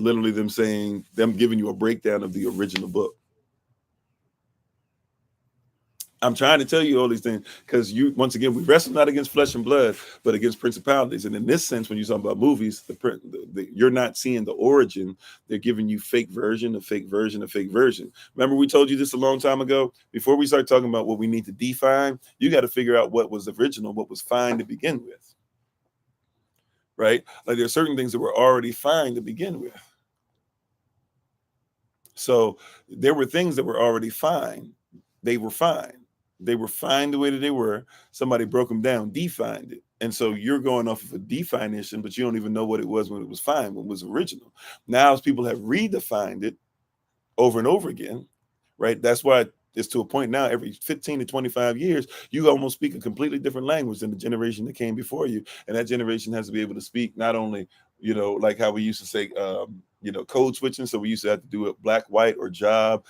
Speaker 1: literally them giving you a breakdown of the original book. I'm trying to tell you all these things because once again, we wrestle not against flesh and blood, but against principalities. And in this sense, when you talk about movies, you're not seeing the origin. They're giving you fake version, a fake version, a fake version. Remember, we told you this a long time ago. Before we start talking about what we need to define, you got to figure out what was original, what was fine to begin with. Right? Like there's certain things that were already fine to begin with. So there were things that were already fine. They were fine. They were fine the way that they were. Somebody broke them down, defined it. And so you're going off of a definition, but you don't even know what it was when it was fine, when it was original. Now, as people have redefined it over and over again, right? That's why it's to a point now, every 15 to 25 years, you almost speak a completely different language than the generation that came before you. And that generation has to be able to speak not only, like how we used to say, code switching. So we used to have to do it black, white, or job,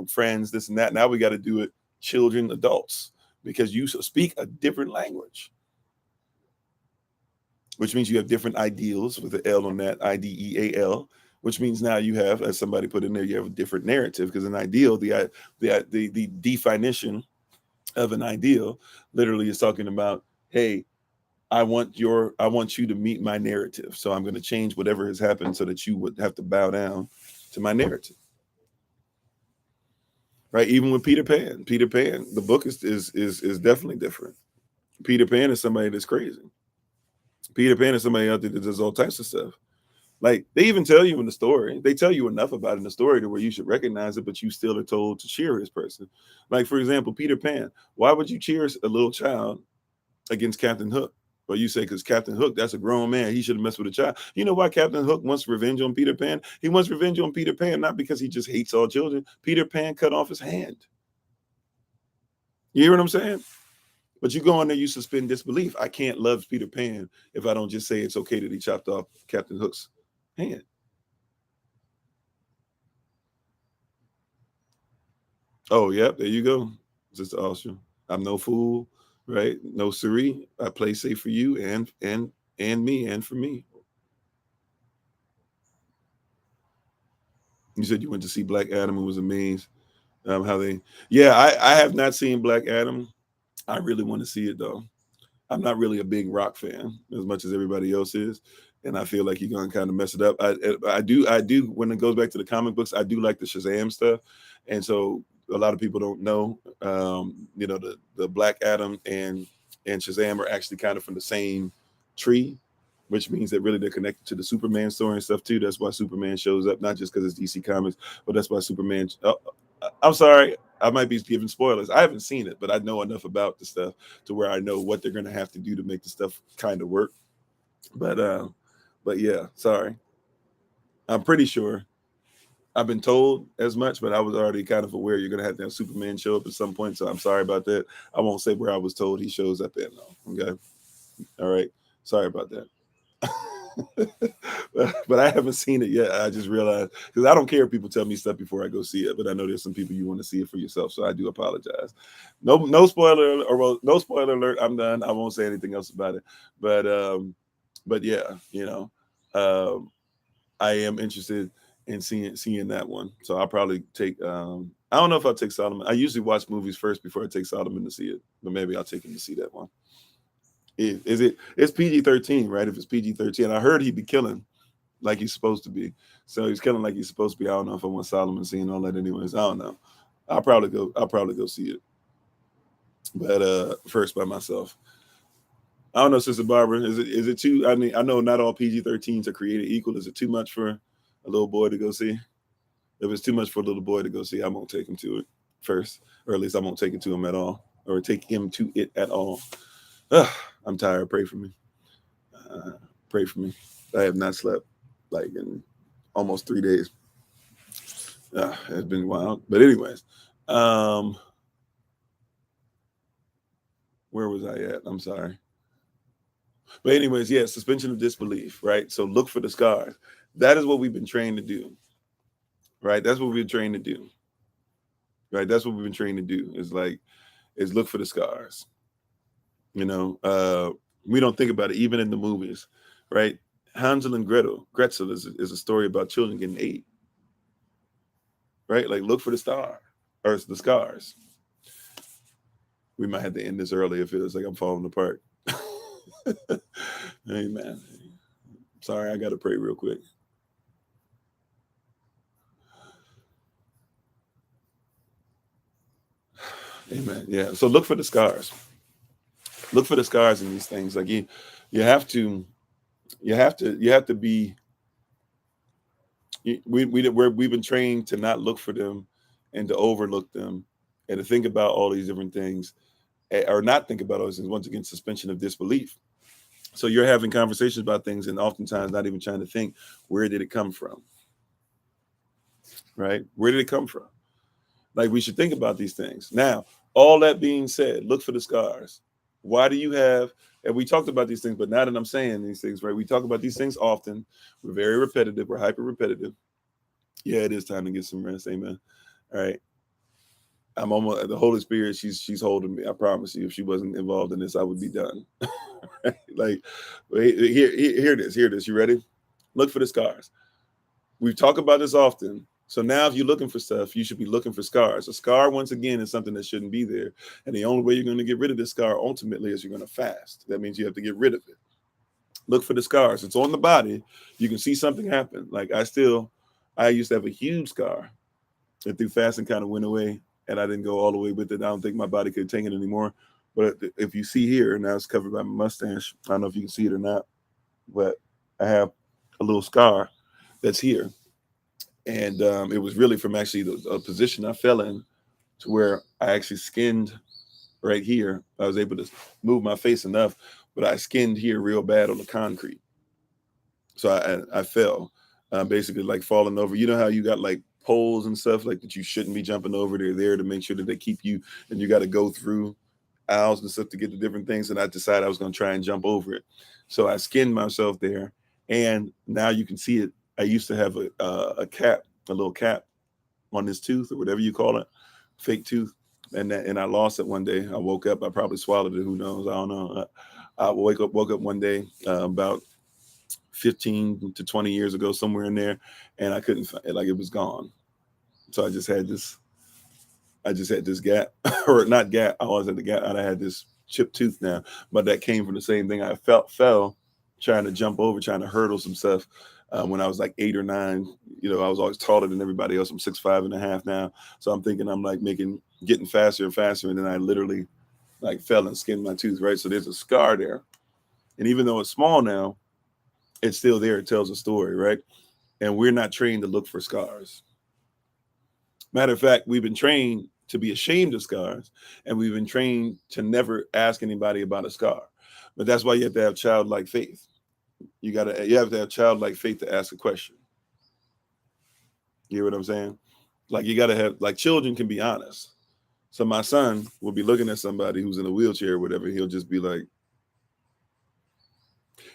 Speaker 1: friends, this and that. Now we got to do it children, adults, because you speak a different language, which means you have different ideals with the L on that, IDEAL, which means now you have, as somebody put in there, you have a different narrative, because an ideal, the definition of an ideal literally is talking about, hey, I want you to meet my narrative. So I'm going to change whatever has happened so that you would have to bow down to my narrative. Right? Even with Peter Pan, the book is definitely different. Peter Pan is somebody that's crazy. Peter Pan is somebody out there that does all types of stuff. Like they even tell you in the story, they tell you enough about it in the story to where you should recognize it, but you still are told to cheer this person. Like, for example, Peter Pan. Why would you cheer a little child against Captain Hook? Well, you say because Captain Hook, that's a grown man. He should have messed with a child. You know why Captain Hook wants revenge on Peter Pan? He wants revenge on Peter Pan, not because he just hates all children. Peter Pan cut off his hand. You hear what I'm saying? But you go in there, you suspend disbelief. I can't love Peter Pan if I don't just say it's okay that he chopped off Captain Hook's hand. Oh, yep, there you go. Sister Austria. I'm no fool, right? No siree. I play safe for you and me and for me. You said you went to see Black Adam and was amazed how they. Yeah, I have not seen Black Adam. I really want to see it though. I'm not really a big rock fan as much as everybody else is, and I feel like you're gonna kind of mess it up. I do when it goes back to the comic books. I do like the Shazam stuff, and so a lot of people don't know. The Black Adam and Shazam are actually kind of from the same tree, which means that really they're connected to the Superman story and stuff too. That's why Superman shows up, not just because it's DC Comics, but that's why Superman. I'm sorry, I might be giving spoilers. I haven't seen it, but I know enough about the stuff to where I know what they're going to have to do to make the stuff kind of work. But yeah, sorry. I'm pretty sure I've been told as much, but I was already kind of aware you're going to have Superman show up at some point. So I'm sorry about that. I won't say where I was told he shows up at. No. Okay. All right. Sorry about that. but I haven't seen it yet. I just realized because I don't care if people tell me stuff before I go see it, but I know there's some people you want to see it for yourself, so I do apologize. No spoiler, or well, no spoiler alert. I'm done. I won't say anything else about it. But yeah, I am interested in seeing that one. So I'll probably take. I don't know if I'll take Solomon. I usually watch movies first before I take Solomon to see it, but maybe I'll take him to see that one. It's PG-13, right? If it's PG-13, I heard he'd be killing like he's supposed to be. So he's killing like he's supposed to be. I don't know if I want Solomon seeing all that anyways. I don't know. I'll probably go see it. But first by myself. I don't know, Sister Barbara. Is it too, I mean, I know not all PG-13s are created equal. Is it too much for a little boy to go see? If it's too much for a little boy to go see, I won't take him to it first. Or at least I won't take it to him at all. Or take him to it at all. I'm tired. Pray for me. Pray for me. I have not slept like in almost 3 days. It's been wild. But anyways, where was I at? I'm sorry. But anyways, yeah, suspension of disbelief, right? So look for the scars. That is what we've been trained to do, right? That's what we've been trained to do, right? That's what we've been trained to do is look for the scars. We don't think about it even in the movies, right? Hansel and Gretel is a story about children getting ate, right? Like look for the star or the scars. We might have to end this early if it feels like I'm falling apart. Amen. Sorry, I got to pray real quick. Amen. Yeah. So look for the scars. Look for the scars in these things. Like you have to, you have to be. We've been trained to not look for them, and to overlook them, and to think about all these different things, or not think about all these things. Once again, suspension of disbelief. So you're having conversations about things, and oftentimes not even trying to think, where did it come from? Right? Where did it come from? Like, we should think about these things. Now, all that being said, look for the scars. Why do you have, and we talked about these things, but now that I'm saying these things, right? We talk about these things often. We're very repetitive. We're hyper repetitive. Yeah, it is time to get some rest. Amen. All right. I'm almost, the Holy Spirit, she's holding me. I promise you, if she wasn't involved in this, I would be done. Like, here it is. Here it is. You ready? Look for the scars. We talk about this often. So now if you're looking for stuff, you should be looking for scars. A scar, once again, is something that shouldn't be there. And the only way you're going to get rid of this scar ultimately is you're going to fast. That means you have to get rid of it. Look for the scars. It's on the body. You can see something happen. Like I used to have a huge scar that through fasting kind of went away, and I didn't go all the way with it. I don't think my body could take it anymore. But if you see here, now it's covered by my mustache. I don't know if you can see it or not, but I have a little scar that's here. And it was really from actually a position I fell in, to where I actually skinned right here. I was able to move my face enough, but I skinned here real bad on the concrete. So I fell, basically like falling over. You know how you got like poles and stuff like that you shouldn't be jumping over. They're there to make sure that they keep you, and you got to go through aisles and stuff to get the different things. And I decided I was going to try and jump over it. So I skinned myself there, and now you can see it. I used to have a cap, a little cap on this tooth, or whatever you call it, fake tooth. And I lost it one day. I woke up. I probably swallowed it. Who knows? I don't know. I woke up one day about 15 to 20 years ago, somewhere in there, and I couldn't find it. Like, it was gone. So I just had this gap, or not gap. I always had the gap. I had this chipped tooth now, but that came from the same thing. I fell trying to jump over, trying to hurdle some stuff. When I was like 8 or 9, I was always taller than everybody else. I'm 6'5.5" now. So I'm thinking I'm like getting faster and faster. And then I literally like fell and skinned my tooth, right? So there's a scar there. And even though it's small now, it's still there. It tells a story, right? And we're not trained to look for scars. Matter of fact, we've been trained to be ashamed of scars, and we've been trained to never ask anybody about a scar. But that's why you have to have childlike faith. You have to have childlike faith to ask a question. You hear what I'm saying? Like, you got to have, like, children can be honest. So my son will be looking at somebody who's in a wheelchair or whatever. He'll just be like,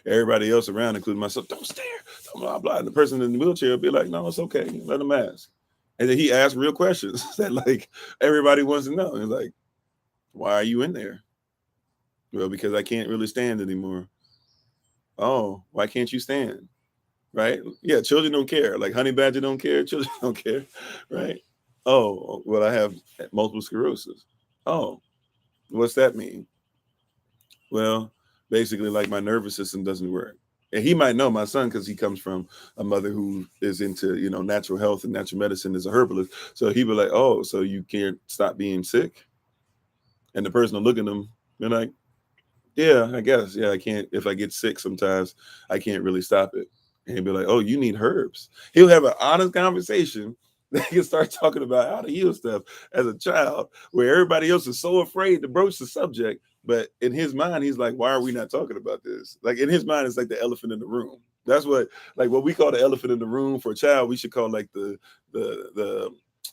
Speaker 1: everybody else around, including myself, don't stare, blah, blah, blah. And the person in the wheelchair will be like, no, it's okay. Let him ask. And then he asks real questions that like everybody wants to know. He's like, why are you in there? Well, because I can't really stand anymore. Oh, why can't you stand? Right? Yeah, children don't care. Like Honey Badger don't care. Children don't care. Right? Oh, well, I have multiple sclerosis. Oh, what's that mean? Well, basically, like, my nervous system doesn't work. And he might know, my son, because he comes from a mother who is into, natural health and natural medicine, is a herbalist. So he'd be like, oh, so you can't stop being sick? And the person will look at him and like, yeah, I guess. Yeah, I can't. If I get sick sometimes, I can't really stop it. And he'll be like, oh, you need herbs. He'll have an honest conversation. They can start talking about how to heal stuff as a child, where everybody else is so afraid to broach the subject. But in his mind, he's like, why are we not talking about this? Like, in his mind, it's like the elephant in the room. That's what we call the elephant in the room for a child, we should call like the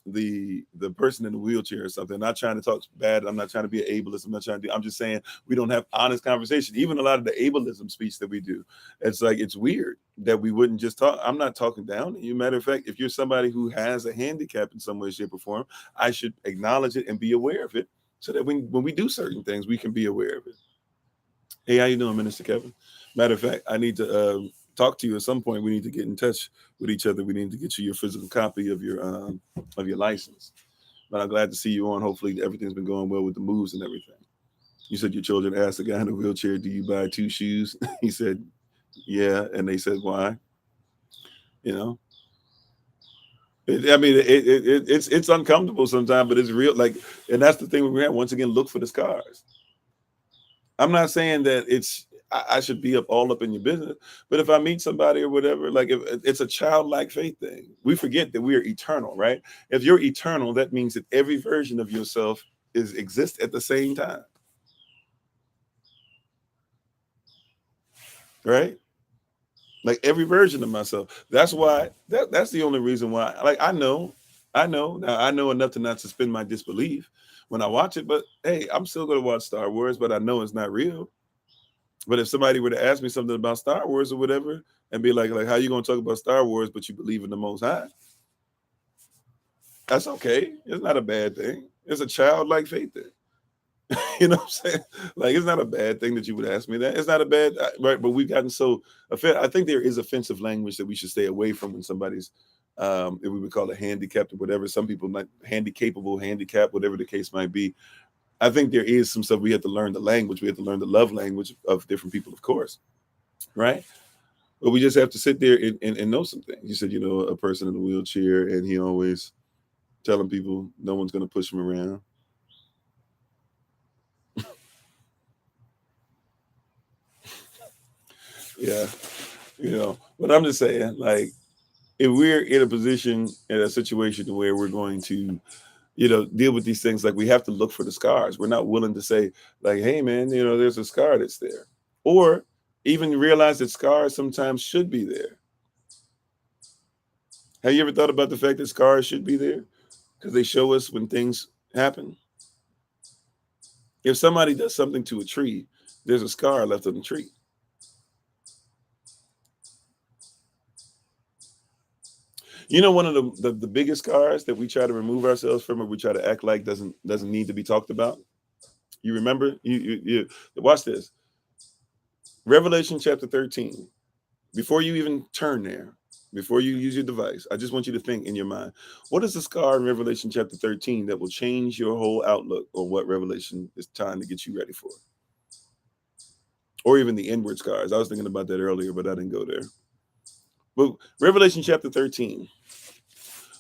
Speaker 1: the person in the wheelchair or something. I'm not trying to talk bad. I'm not trying to be an ableist. I'm just saying we don't have honest conversation. Even a lot of the ableism speech that we do, it's like, it's weird that we wouldn't just talk. I'm not talking down to you. Matter of fact, if you're somebody who has a handicap in some way, shape, or form, I should acknowledge it and be aware of it, so that when we do certain things, we can be aware of it. Hey, how you doing, Minister Kevin? Matter of fact, I need to talk to you at some point. We need to get in touch with each other. We need to get you your physical copy of your license. But I'm glad to see you on. Hopefully everything's been going well with the moves and everything. You said your children asked the guy in the wheelchair, "Do you buy 2 shoes?" He said, "Yeah," and they said, "Why?" You know, it's uncomfortable sometimes, but it's real. Like, and that's the thing we have. Once again, look for the scars. I'm not saying that I should be all up in your business, but if I meet somebody or whatever, like if it's a childlike faith thing, we forget that we are eternal, right? If you're eternal, that means that every version of yourself exists at the same time, right? Like every version of myself. That's why that's the only reason why. Like I know enough to not suspend my disbelief when I watch it, but hey, I'm still gonna watch Star Wars, but I know it's not real. But if somebody were to ask me something about Star Wars or whatever, and be like, how you gonna talk about Star Wars, but you believe in the Most High? That's okay. It's not a bad thing. It's a childlike faith thing. You know what I'm saying? Like, it's not a bad thing that you would ask me that. It's not a bad, right? But we've gotten so offended. I think there is offensive language that we should stay away from when somebody's, if we would call it handicapped or whatever. Some people might handicapable, handicapped, whatever the case might be. I think there is some stuff we have to learn the language. We have to learn the love language of different people, of course, right? But we just have to sit there and know some things. You said, a person in a wheelchair, and he always telling people no one's going to push him around. Yeah, but I'm just saying, like, if we're in a position, in a situation where we're going to, deal with these things, like, we have to look for the scars. We're not willing to say, like, hey, man, there's a scar that's there. Or even realize that scars sometimes should be there. Have you ever thought about the fact that scars should be there? Because they show us when things happen. If somebody does something to a tree, there's a scar left on the tree. One of the biggest scars that we try to remove ourselves from, or we try to act like doesn't need to be talked about. You remember? You watch this. Revelation chapter 13. Before you even turn there, before you use your device, I just want you to think in your mind, what is the scar in Revelation chapter 13 that will change your whole outlook on what Revelation is trying to get you ready for? Or even the inward scars. I was thinking about that earlier, but I didn't go there. But Revelation chapter 13.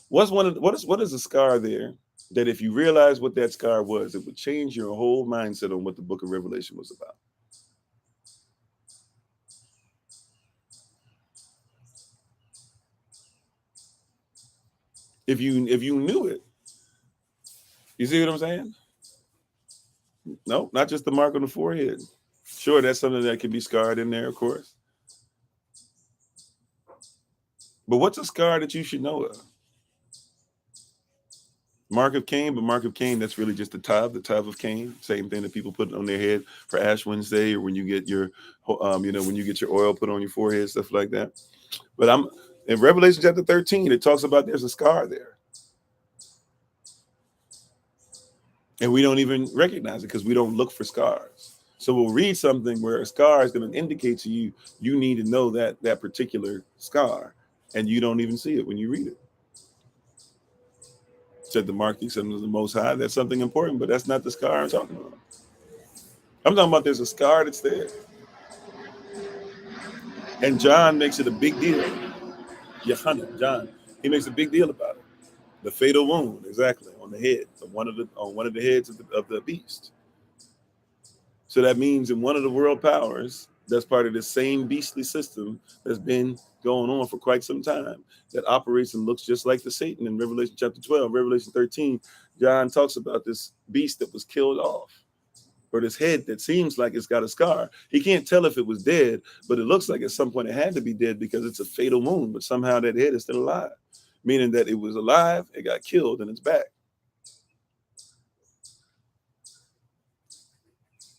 Speaker 1: What is a scar there that if you realize what that scar was, it would change your whole mindset on what the book of Revelation was about? If you knew it, you see what I'm saying? No, not just the mark on the forehead. Sure, that's something that can be scarred in there, of course. But what's a scar that you should know of? Mark of Cain, but Mark of Cain, that's really just the tithe of Cain. Same thing that people put on their head for Ash Wednesday, or when you get your, when you get your oil put on your forehead, stuff like that. But I'm in Revelation chapter 13. It talks about there's a scar there, and we don't even recognize it because we don't look for scars. So we'll read something where a scar is going to indicate to you you need to know that particular scar, and you don't even see it when you read it. Said the mark the assembly of the Most High. That's something important, but that's not the scar I'm talking about. I'm talking about there's a scar that's there, and John makes it a big deal. John, he makes a big deal about it. The fatal wound, exactly, on the head of one of the heads of the beast. So that means in one of the world powers, that's part of the same beastly system that's been going on for quite some time, that operates and looks just like the Satan in Revelation chapter 12, Revelation 13. John talks about this beast that was killed off, or this head that seems like it's got a scar. He can't tell if it was dead, but it looks like at some point it had to be dead because it's a fatal wound, but somehow that head is still alive, meaning that it was alive, it got killed, and it's back.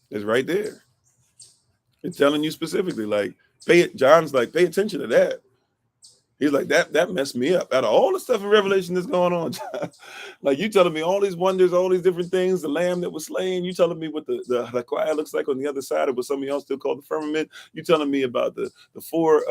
Speaker 1: It's right there. It's telling you specifically, like, John's like, pay attention to that. He's like, that messed me up. Out of all the stuff in Revelation that's going on, like you telling me all these wonders, all these different things, the lamb that was slain, you telling me what the choir looks like on the other side of what some of y'all still call the firmament. You telling me about the four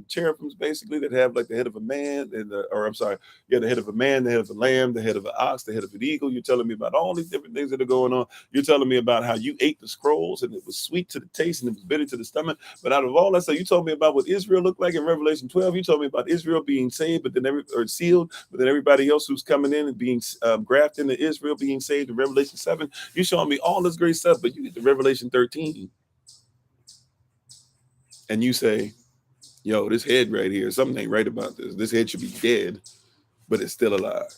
Speaker 1: cherubims basically that have like the head of a man the head of a man, the head of a lamb, the head of an ox, the head of an eagle. You're telling me about all these different things that are going on. You're telling me about how you ate the scrolls and it was sweet to the taste and it was bitter to the stomach. But out of all that stuff, you told me about what Israel looked like in Revelation 12. You told me about Israel being saved, but then sealed, but then everybody else who's coming in and being grafted into Israel being saved in Revelation 7. You showing me all this great stuff, but you get to Revelation 13 and you say, yo, this head right here, something ain't right about this. This head should be dead, but it's still alive.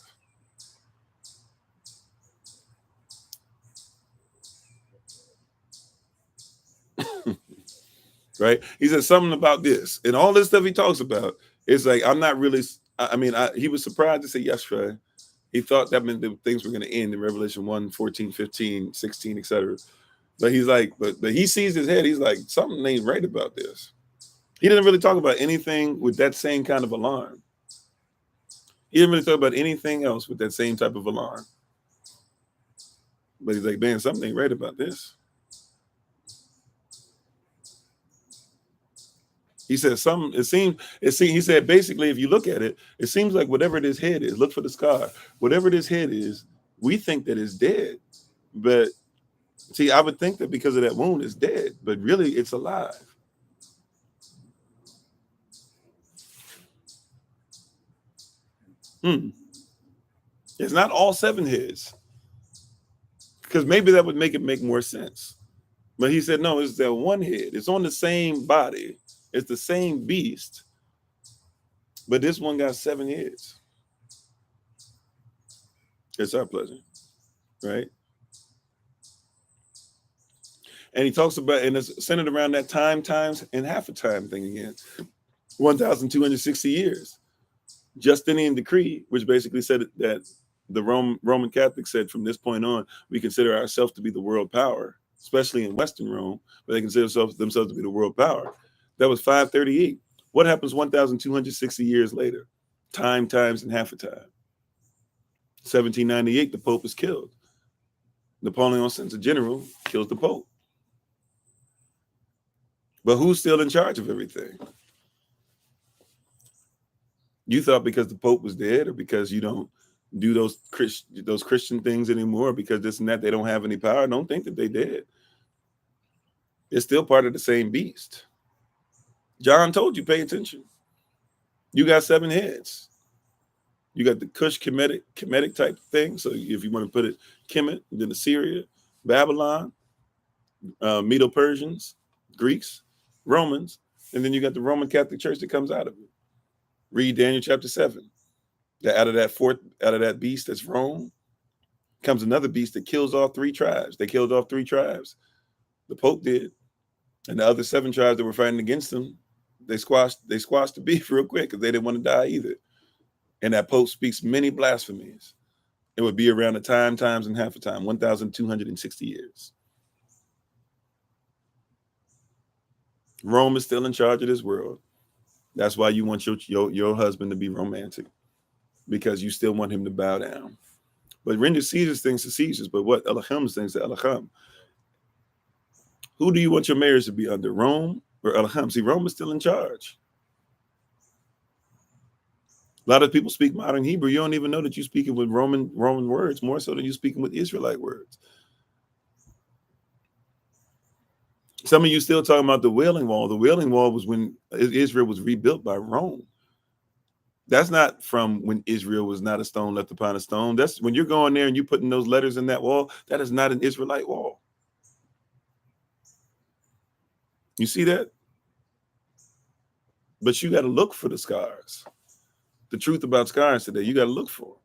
Speaker 1: Right? He said something about this and all this stuff he talks about. It's like, I'm not really, he was surprised to say yesterday. He thought that meant that things were going to end in Revelation 1, 14, 15, 16, etc. But he's like, but he sees his head. He's like, something ain't right about this. He didn't really talk about anything with that same kind of alarm. He didn't really talk about anything else with that same type of alarm. But he's like, man, something ain't right about this. He said he said basically, if you look at it, it seems like whatever this head is, look for the scar. Whatever this head is, we think that it's dead. But see, I would think that because of that wound, it's dead, but really it's alive. It's not all 7 heads. Because maybe that would make more sense. But he said, no, it's that one head. It's on the same body. It's the same beast. But this one got 7 heads. It's our pleasure. Right? And he talks about, and it's centered around that times, and half a time thing again. 1,260 years. Justinian decree, which basically said that the Roman Catholics said from this point on, we consider ourselves to be the world power, especially in Western Rome, where they consider themselves to be the world power. That was 538. What happens 1,260 years later? Times, and half a time. 1798, the Pope is killed. Napoleon sends a general, kills the Pope. But who's still in charge of everything? You thought because the Pope was dead, or because you don't do those Christian things anymore, because this and that, they don't have any power. Don't think that they did. It's still part of the same beast. John told you, pay attention. You got 7 heads. You got the Cush Kemetic type thing. So if you want to put it, Kemet, then Assyria, Babylon, Medo-Persians, Greeks, Romans, and then you got the Roman Catholic Church that comes out of it. Read Daniel chapter 7. Out of that beast that's Rome comes another beast that kills all 3 tribes. They killed off 3 tribes. The Pope did. And the other 7 tribes that were fighting against them, they squashed the beef real quick because they didn't want to die either. And that Pope speaks many blasphemies. It would be around the times, and half a time, 1,260 years. Rome is still in charge of this world. That's why you want your husband to be romantic, because you still want him to bow down. But render Caesar's things to Caesar's, but what Elohim's things to Elohim. Who do you want your marriage to be under, Rome or Elohim? See, Rome is still in charge. A lot of people speak modern Hebrew. You don't even know that you're speaking with Roman words, more so than you're speaking with Israelite words. Some of you still talking about the Wailing Wall. The Wailing Wall was when Israel was rebuilt by Rome. That's not from when Israel was not a stone left upon a stone. That's when you're going there and you're putting those letters in that wall. That is not an Israelite wall. You see that? But you got to look for the scars. The truth about scars today, you got to look for them.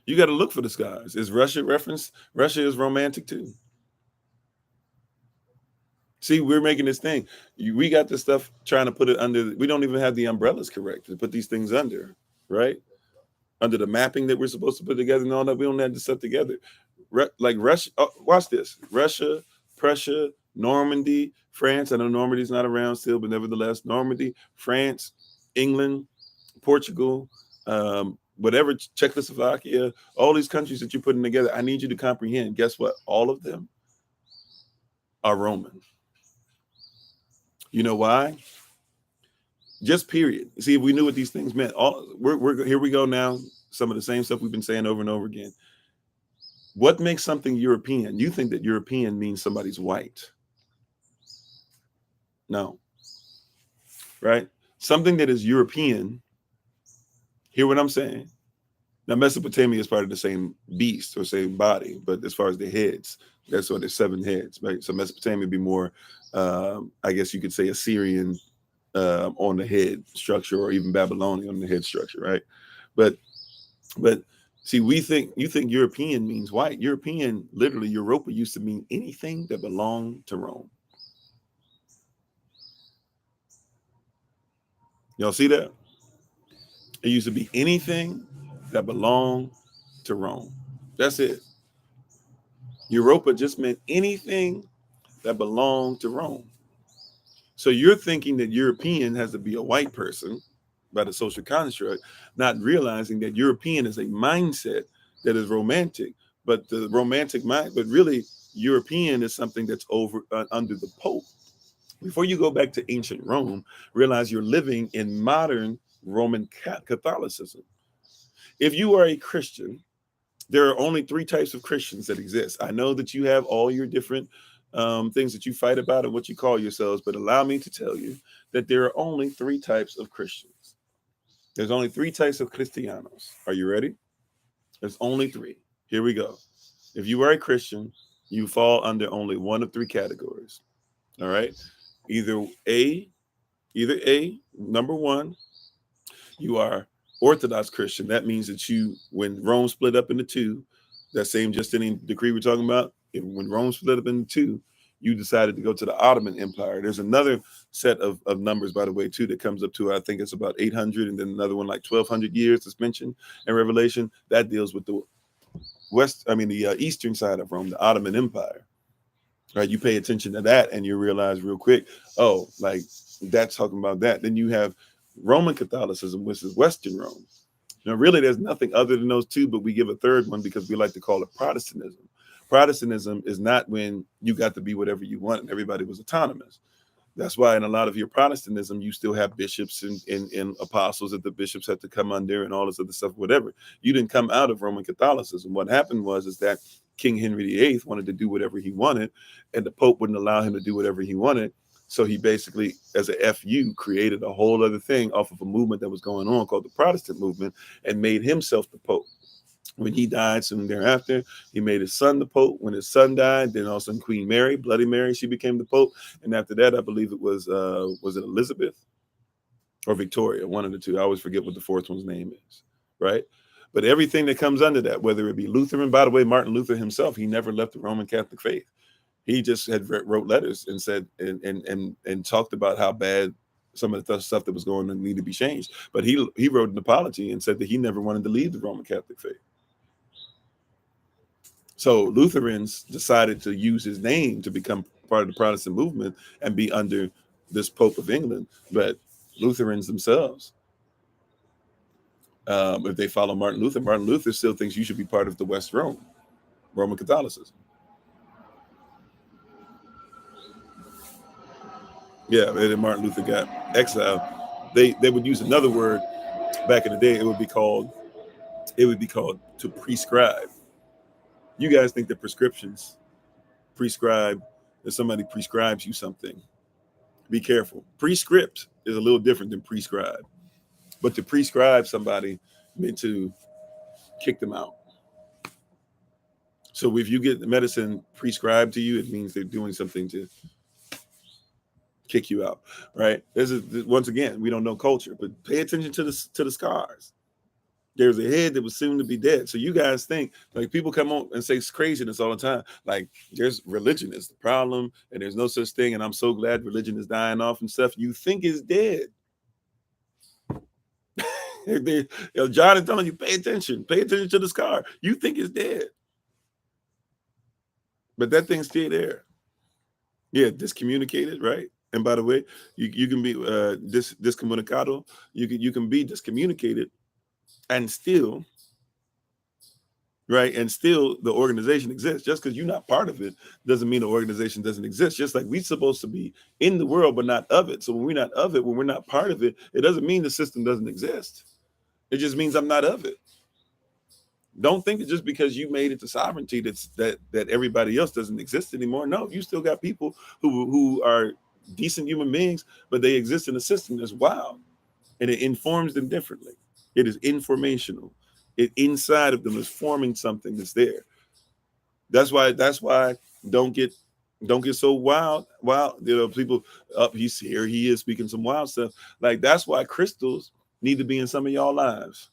Speaker 1: You got to look for the scars. Is Russia referenced? Russia is romantic too. See, we're making this thing. We got this stuff trying to put it under. We don't even have the umbrellas correct to put these things under, right? Under the mapping that we're supposed to put together and all that. We don't have this stuff together. Like Russia, watch this. Russia, Prussia, Normandy, France. I know Normandy's not around still, but nevertheless, Normandy, France, England, Portugal, whatever, Czechoslovakia, all these countries that you're putting together, I need you to comprehend. Guess what? All of them are Roman. You know why? Just period. See, if we knew what these things meant, we're here we go now. Some of the same stuff we've been saying over and over again. What makes something European? You think that European means somebody's white. No. Right? Something that is European, hear what I'm saying? Now, Mesopotamia is part of the same beast or same body, but as far as the heads, that's why there's 7 heads, right? So Mesopotamia would be more, I guess you could say, Assyrian on the head structure, or even Babylonian on the head structure, right? But see, you think European means white. European, literally, Europa used to mean anything that belonged to Rome. Y'all see that? It used to be anything that belonged to Rome. That's it. Europa just meant anything that belonged to Rome. So you're thinking that European has to be a white person by the social construct, not realizing that European is a mindset that is romantic, but the romantic mind, but really European is something that's over under the Pope. Before you go back to ancient Rome, realize you're living in modern Roman Catholicism. If you are a Christian, there are only 3 types of Christians that exist. I know that you have all your different things that you fight about and what you call yourselves, but allow me to tell you that there are only 3 types of Christians. There's only 3 types of Cristianos. Are you ready? There's only 3. Here we go. If you are a Christian, you fall under only one of 3 categories. All right. Either A, number 1, you are Orthodox Christian. That means that when Rome split up into 2, that same Justinian decree we're talking about, when Rome split up into 2, you decided to go to the Ottoman Empire. There's another set of numbers, by the way, too, that comes up to, I think it's about 800, and then another one like 1200 years that's mentioned in Revelation. That deals with the eastern side of Rome, the Ottoman Empire. Right? You pay attention to that and you realize real quick, oh, like that's talking about that. Then you have Roman Catholicism, which is Western Rome. Now, really, there's nothing other than those 2, but we give a third one because we like to call it Protestantism. Protestantism is not when you got to be whatever you want and everybody was autonomous. That's why in a lot of your Protestantism, you still have bishops and apostles that the bishops had to come under and all this other stuff, whatever. You didn't come out of Roman Catholicism. What happened is that King Henry VIII wanted to do whatever he wanted, and the Pope wouldn't allow him to do whatever he wanted. So he basically, as a FU, created a whole other thing off of a movement that was going on called the Protestant movement and made himself the Pope. When he died soon thereafter, he made his son the Pope. When his son died, then all of a sudden Queen Mary, Bloody Mary, she became the Pope. And after that, I believe it was it Elizabeth or Victoria, one of the 2. I always forget what the 4th one's name is, right? But everything that comes under that, whether it be Lutheran, by the way, Martin Luther himself, he never left the Roman Catholic faith. He just had wrote letters and said and talked about how bad some of the stuff that was going on need to be changed. But he wrote an apology and said that he never wanted to leave the Roman Catholic faith. So Lutherans decided to use his name to become part of the Protestant movement and be under this Pope of England. But Lutherans themselves, if they follow Martin Luther still thinks you should be part of the West Roman Catholicism. Yeah, and then Martin Luther got exiled. They would use another word back in the day. It would be called to prescribe. You guys think that prescribe, if somebody prescribes you something, be careful. Prescript is a little different than prescribe. But to prescribe somebody meant to kick them out. So if you get the medicine prescribed to you, it means they're doing something to kick you out, right? Once again, we don't know culture, but pay attention to the scars. There's a head that was soon to be dead. So you guys think, like, people come on and say craziness all the time. Like, there's religion is the problem, and there's no such thing. And I'm so glad religion is dying off and stuff. You think it's dead. John is telling you, pay attention to the scar. You think it's dead, but that thing's still there. Yeah, discommunicated, right? And by the way, you can be discomunicado. You can be discommunicated and still, right, and still the organization exists. Just because you're not part of it doesn't mean the organization doesn't exist. Just like we're supposed to be in the world but not of it. So when we're not of it, when we're not part of it, it doesn't mean the system doesn't exist. It just means I'm not of it. Don't think that just because you made it to sovereignty that everybody else doesn't exist anymore. No, you still got people who are decent human beings, but they exist in a system that's wild, and it informs them differently. It is informational. It inside of them is forming something that's there. That's why don't get don't get so wild. People up. He's here. He is speaking some wild stuff. Like that's why crystals need to be in some of y'all lives.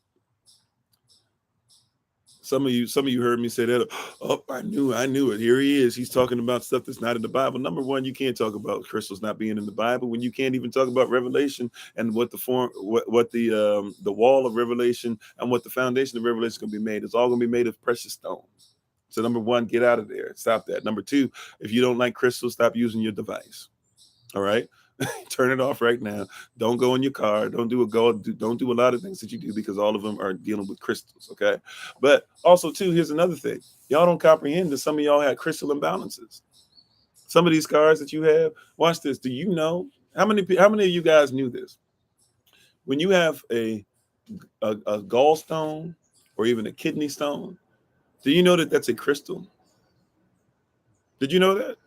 Speaker 1: Some of you heard me say that. Oh, I knew it. Here he is. He's talking about stuff that's not in the Bible. Number one, you can't talk about crystals not being in the Bible when you can't even talk about Revelation and what the wall of Revelation and what the foundation of Revelation is going to be made. It's all going to be made of precious stones. So number one, get out of there. Stop that. Number two, if you don't like crystals, stop using your device. All right. Turn it off right now. Don't go in your car. Don't do a lot of things that you do because all of them are dealing with crystals. Okay. But also too, here's another thing. Y'all don't comprehend that some of y'all had crystal imbalances. Some of these scars that you have, watch this. Do you know how many of you guys knew this? When you have a gallstone or even a kidney stone, do you know that that's a crystal? Did you know that?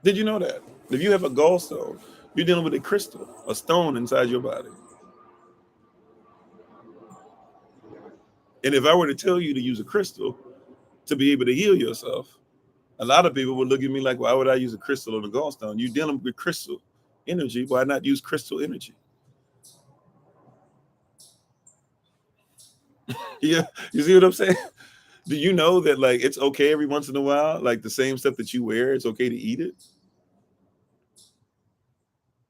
Speaker 1: Did you know that? If you have a gallstone, you're dealing with a crystal, a stone inside your body. And if I were to tell you to use a crystal to be able to heal yourself, a lot of people would look at me like, why would I use a crystal on a gallstone? You're dealing with crystal energy. Why not use crystal energy? Yeah. You see what I'm saying? Do you know that like it's okay every once in a while, like the same stuff that you wear, it's okay to eat it?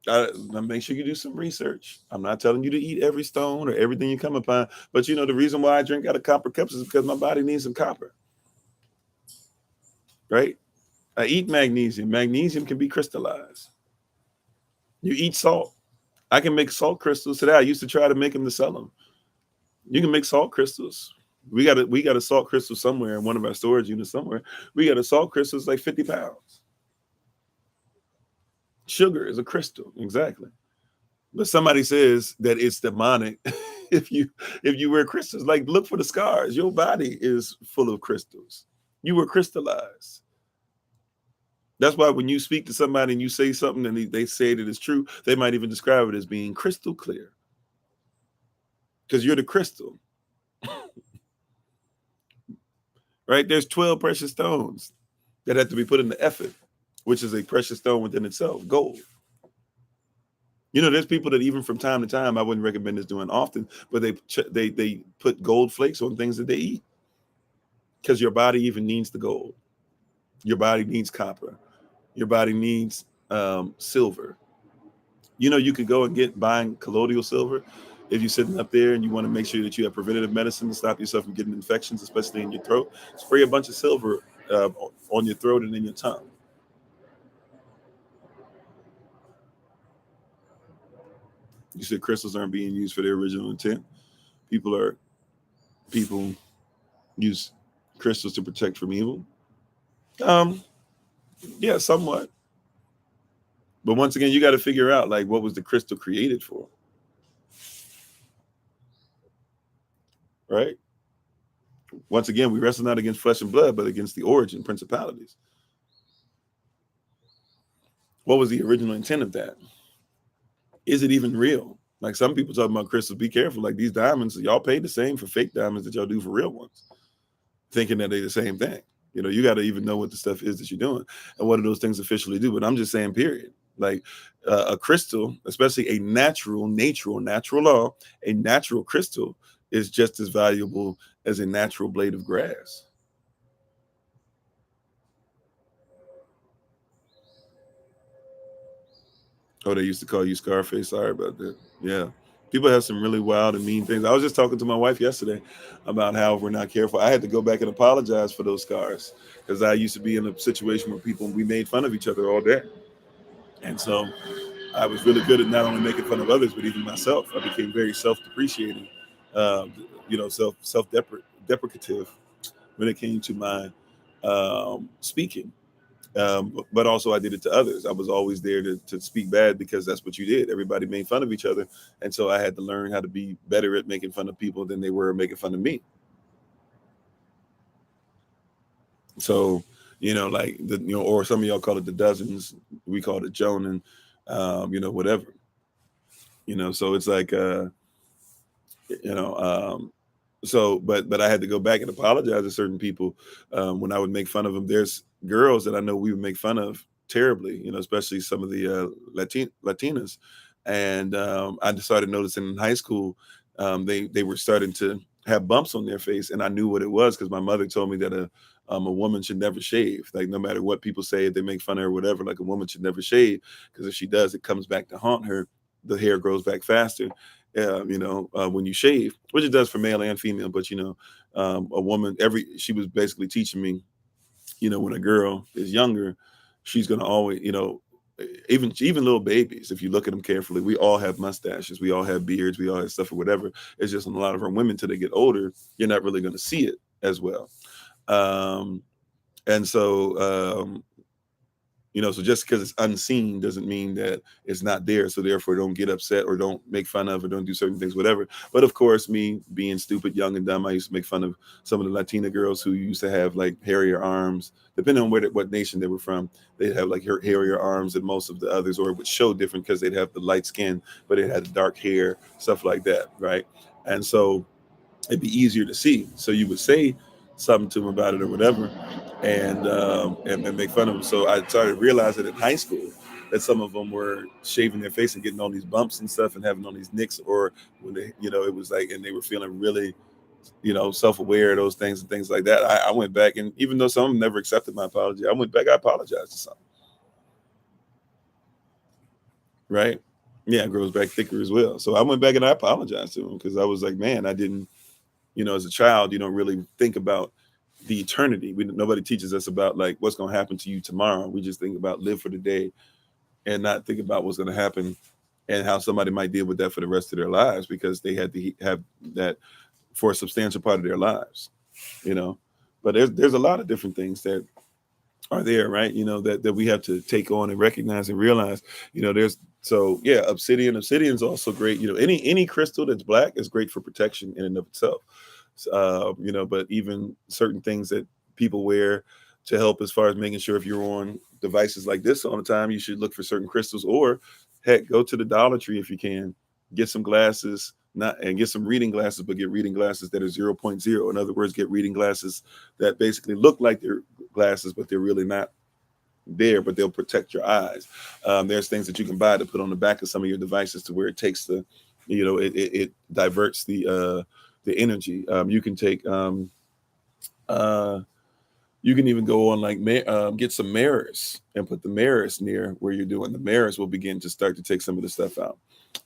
Speaker 1: Now make sure you do some research. I'm not telling you to eat every stone or everything you come upon, but the reason why I drink out of copper cups is because my body needs some copper, right? I eat magnesium. Magnesium can be crystallized. You eat salt. I can make salt crystals today. I used to try to make them to sell them. You can make salt crystals. We got a salt crystal somewhere in one of our storage units somewhere. We got a salt crystal that's like 50 pounds. Sugar is a crystal, exactly. But somebody says that it's demonic if you wear crystals. Like look for the scars. Your body is full of crystals. You were crystallized. That's why when you speak to somebody and you say something and they say that it's true, they might even describe it as being crystal clear because you're the crystal, right? There's 12 precious stones that have to be put in the effort, which is a precious stone within itself, gold. There's people that even from time to time, I wouldn't recommend this doing often, but they put gold flakes on things that they eat because your body even needs the gold. Your body needs copper. Your body needs silver. You could go and buying colloidal silver if you're sitting up there and you want to make sure that you have preventative medicine to stop yourself from getting infections, especially in your throat. Spray a bunch of silver on your throat and in your tongue. You said crystals aren't being used for their original intent. People use crystals to protect from evil. Um, yeah, somewhat. But once again, you got to figure out like what was the crystal created for, right? Once again, we wrestle not against flesh and blood, but against the origin principalities. What was the original intent of that? Is it even real? Like some people talking about crystals, be careful. Like these diamonds, y'all pay the same for fake diamonds that y'all do for real ones, thinking that they're the same thing. You got to even know what the stuff is that you're doing and what do those things officially do. But I'm just saying, period. Like a crystal, especially a natural law, a natural crystal is just as valuable as a natural blade of grass. Oh, they used to call you Scarface. Sorry about that. Yeah. People have some really wild and mean things. I was just talking to my wife yesterday about how if we're not careful, I had to go back and apologize for those scars because I used to be in a situation where people we made fun of each other all day, and so I was really good at not only making fun of others but even myself. I became very self-depreciating, um, self-deprecative when it came to my speaking. But also I did it to others. I was always there to speak bad because that's what you did. Everybody made fun of each other. And so I had to learn how to be better at making fun of people than they were making fun of me. So, like or some of y'all call it the dozens. We call it Joan and, whatever, so it's like, you know, so but I had to go back and apologize to certain people when I would make fun of them. There's girls that I know we would make fun of terribly, especially some of the Latinas, and I just started noticing in high school they were starting to have bumps on their face, and I knew what it was because my mother told me that a woman should never shave. Like no matter what people say, if they make fun of her or whatever, like a woman should never shave because if she does, it comes back to haunt her. The hair grows back faster when you shave, which it does for male and female. But a woman, she was basically teaching me, when a girl is younger, she's gonna always, even little babies. If you look at them carefully, we all have mustaches, we all have beards, we all have stuff or whatever. It's just in a lot of our women, till they get older, you're not really gonna see it as well. Um, and so so just because it's unseen doesn't mean that it's not there. So therefore, don't get upset or don't make fun of or don't do certain things, whatever. But of course, me being stupid, young and dumb, I used to make fun of some of the Latina girls who used to have like hairier arms. Depending on what nation they were from, they'd have like hairier arms than most of the others, or it would show different because they'd have the light skin, but it had dark hair, stuff like that, right? And so it'd be easier to see. So you would say something to them about it or whatever, and make fun of them. So I started realizing in high school that some of them were shaving their face and getting all these bumps and stuff and having all these nicks, or when they, it was like, and they were feeling really, self-aware of those things and things like that. I went back, and even though some of them never accepted my apology, I went back, I apologized to some, right? Yeah, it grows back thicker as well. So I went back and I apologized to them because I was like, man, I didn't, as a child, you don't really think about the eternity. Nobody teaches us about like what's going to happen to you tomorrow. We just think about live for the day and not think about what's going to happen and how somebody might deal with that for the rest of their lives because they had to have that for a substantial part of their lives, you know. But there's a lot of different things that are there, right? That we have to take on and recognize and realize, there's so yeah, obsidian's also great. Any crystal that's black is great for protection in and of itself. But even certain things that people wear to help as far as making sure if you're on devices like this all the time, you should look for certain crystals, or heck, go to the Dollar Tree if you can, get some glasses, not and get some reading glasses, but get reading glasses that are zero point 0. In other words, get reading glasses that basically look like they're glasses, but they're really not there, but they'll protect your eyes. There's things that you can buy to put on the back of some of your devices to where it takes it diverts the energy. You can take uh, you can even go on like get some mirrors and put the mirrors near where you're doing. The mirrors will begin to start to take some of the stuff out.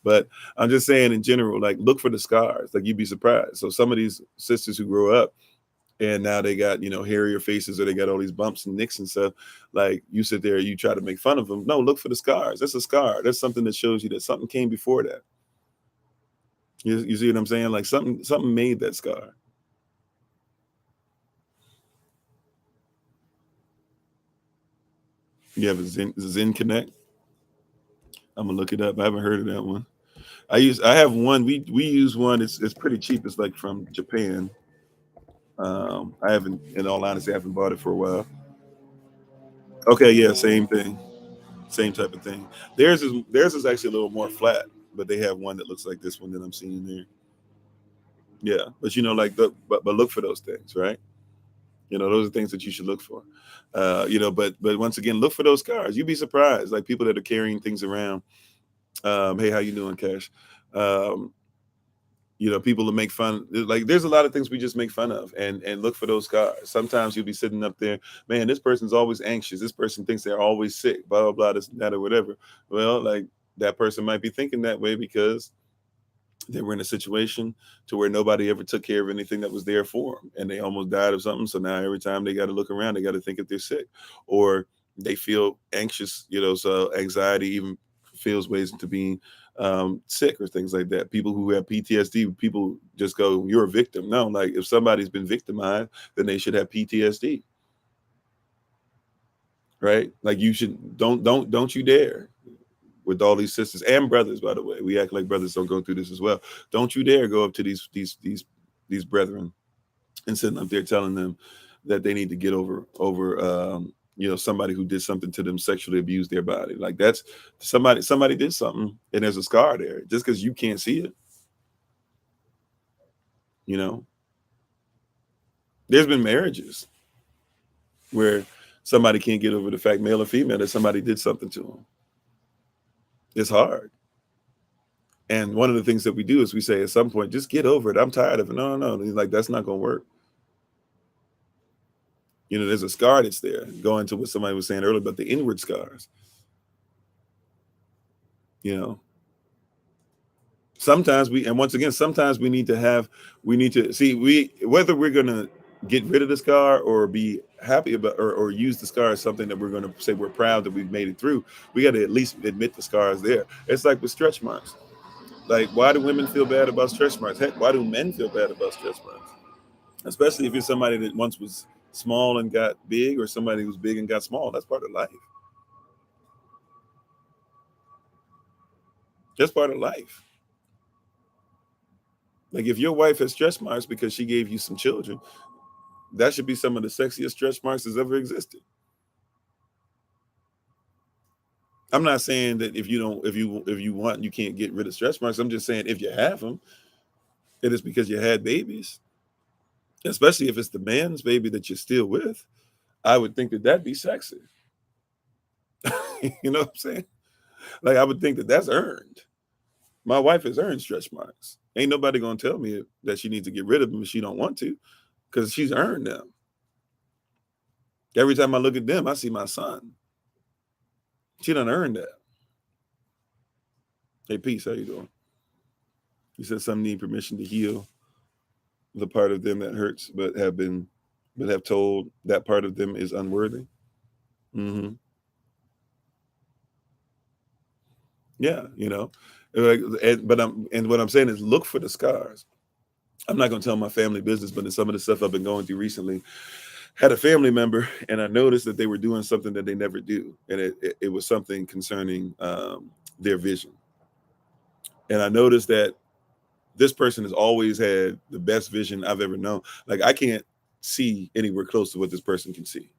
Speaker 1: But I'm just saying in general, like look for the scars. Like you'd be surprised. So some of these sisters who grow up and now they got hairier faces, or they got all these bumps and nicks and stuff, like you sit there, you try to make fun of them. No, look for the scars. That's a scar. That's something that shows you that something came before that. You see what I'm saying? Like something made that scar. You have a Zen Connect. I'm gonna look it up. I haven't heard of that one. I have one. We use one. It's pretty cheap. It's like from Japan. I haven't, in all honesty, I haven't bought it for a while. Okay, yeah, same thing, same type of thing. Theirs is actually a little more flat, but they have one that looks like this one that I'm seeing there. Yeah, but like but look for those things, right? Those are things that you should look for. But once again, look for those scars. You'd be surprised, like people that are carrying things around. Hey, how you doing, Cash? Um, people to make fun, like there's a lot of things we just make fun of, and look for those scars. Sometimes you'll be sitting up there, man, this person's always anxious, this person thinks they're always sick, blah blah blah, this and that or whatever. Well, like that person might be thinking that way because They were in a situation to where nobody ever took care of anything that was there for them, and they almost died of something. So now every time they got to look around, they got to think if they're sick, or they feel anxious. So anxiety even feels ways into being sick or things like that. People who have PTSD, people just go, "You're a victim." No, like if somebody's been victimized, then they should have PTSD, right? Like you should don't you dare. With all these sisters and brothers, by the way, we act like brothers don't go through this as well. Don't you dare go up to these brethren and sitting up there telling them that they need to get over somebody who did something to them, sexually abused their body. Like that's somebody did something and there's a scar there. Just because you can't see it, you know. There's been marriages where somebody can't get over the fact, male or female, that somebody did something to them. It's hard. And one of the things that we do is we say at some point, just get over it. I'm tired of it. No, no, no. And he's like, that's not going to work. There's a scar that's there. Going to what somebody was saying earlier about the inward scars. Sometimes sometimes we need to see whether we're going to get rid of the scar or be happy about or use the scar as something that we're going to say we're proud that we've made it through. We got to at least admit the scar is there. It's like with stretch marks. Like, why do women feel bad about stretch marks? Heck, why do men feel bad about stretch marks? Especially if you're somebody that once was small and got big, or somebody who's big and got small. That's part of life. That's part of life. Like if your wife has stretch marks because she gave you some children, that should be some of the sexiest stretch marks that's ever existed. I'm not saying that if you want, you can't get rid of stretch marks. I'm just saying if you have them, it is because you had babies. Especially if it's the man's baby that you're still with, I would think that that'd be sexy. You know what I'm saying? Like I would think that that's earned. My wife has earned stretch marks. Ain't nobody gonna tell me that she needs to get rid of them if she don't want to, because she's earned them. Every time I look at them, I see my son. She done earned that. Hey, peace. How you doing? You said some need permission to heal the part of them that hurts, but have told that part of them is unworthy. Mm-hmm. Yeah, and what I'm saying is look for the scars. I'm not going to tell my family business, but in some of the stuff I've been going through recently, had a family member, and I noticed that they were doing something that they never do, and it was something concerning their vision. And I noticed that this person has always had the best vision I've ever known. Like I can't see anywhere close to what this person can see,